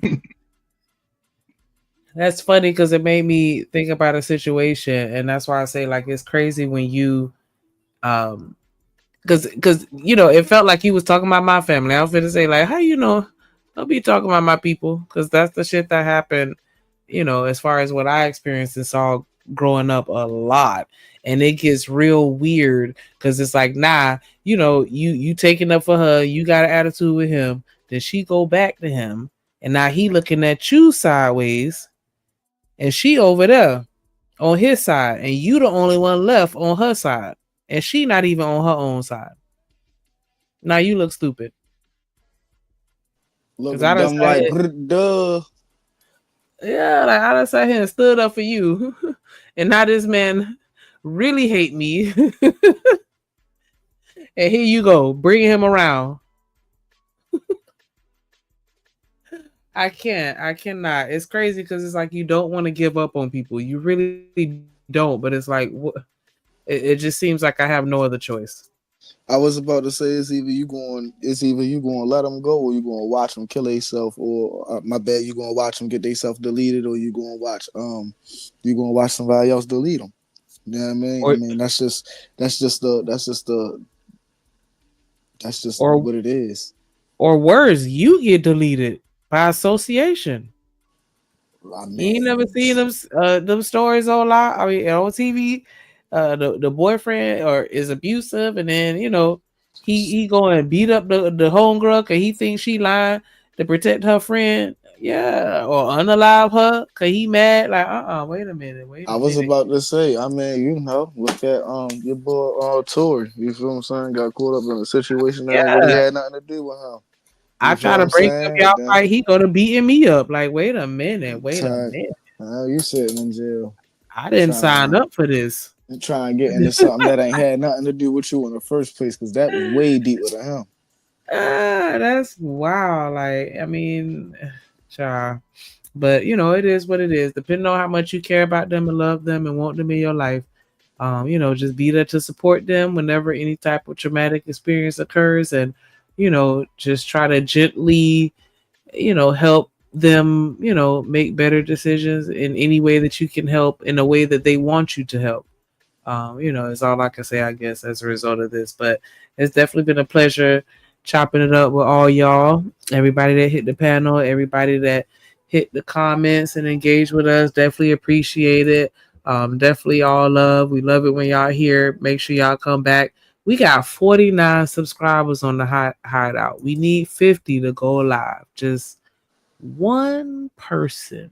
That's funny because it made me think about a situation, and that's why I say like it's crazy when you, because it felt like he was talking about my family. I was gonna say like, how don't be talking about my people, because that's the shit that happened. As far as what I experienced and saw growing up a lot, and it gets real weird because it's like, nah, you taking up for her, you got an attitude with him, then she go back to him, and now he looking at you sideways. And she over there on his side, and you the only one left on her side, and she not even on her own side. Now you look stupid. Look dumb like duh. Yeah, like I done sat here and stood up for you, and now this man really hate me. And here you go, bring him around. I cannot. It's crazy because it's like you don't want to give up on people. You really don't, but it's like it just seems like I have no other choice. I was about to say it's either you going to let them go, or you going to watch them kill themselves, or my bad, you going to watch them get themselves deleted, or you going to watch somebody else delete them. You know what I mean? I mean that's just what it is. Or worse, you get deleted by association. I mean, You ain't never seen them stories on live. I mean, on TV. The boyfriend or is abusive, and then he go and beat up the homegirl because he thinks she lying to protect her friend. Yeah, or unalive her because he mad. Like, wait a minute. I was about to say, I mean, look at your boy Tory. You feel what I'm saying? Got caught up in a situation that ain't really had nothing to do with him. I try to break up y'all fight. He gonna beating me up. Like, wait a minute. You sitting in jail. I didn't sign up for this. And try and get into something that ain't had nothing to do with you in the first place, because that was way deeper than him. That's wow. Like, I mean, child. But it is what it is. Depending on how much you care about them and love them and want them in your life, just be there to support them whenever any type of traumatic experience occurs, and just try to gently, help them, make better decisions in any way that you can help, in a way that they want you to help. Is all I can say, I guess, as a result of this. But it's definitely been a pleasure chopping it up with all y'all, everybody that hit the panel, everybody that hit the comments and engaged with us. Definitely appreciate it. Definitely all love. We love it when y'all here. Make sure y'all come back. We got 49 subscribers on the Hideout. We need 50 to go live. Just one person.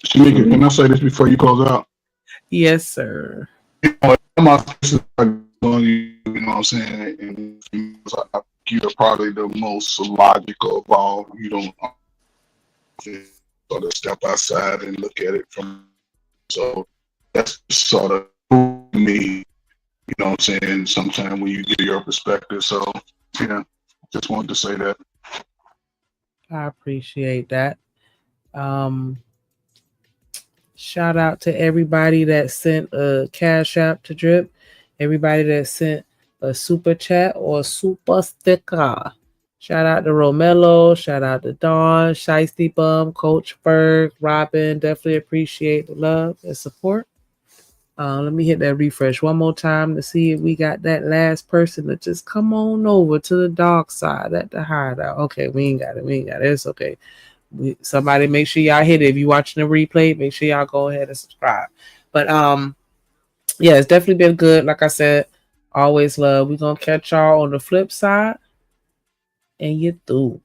Shamika, can I say this before you close out? Yes, sir. My sisters are on you, you know what I'm saying? And I think you're probably the most logical of all. You don't sort of step outside and look at it from. So that's sort of me, you know what I'm saying? Sometimes when you get your perspective. So yeah, just wanted to say that. I appreciate that. Shout out to everybody that sent a cash app to Drip, everybody that sent a super chat or a super sticker. Shout out to Romello, shout out to Dawn, Shiesty Bum, Coach Ferg, Robin. Definitely appreciate the love and support. Let me hit that refresh one more time to see if we got that last person to just come on over to the dark side at the hideout. Okay, we ain't got it. It's okay. Somebody make sure y'all hit it. If you're watching the replay, make sure y'all go ahead and subscribe. But yeah, it's definitely been good. Like I said, always love. We're gonna catch y'all on the flip side. And you through.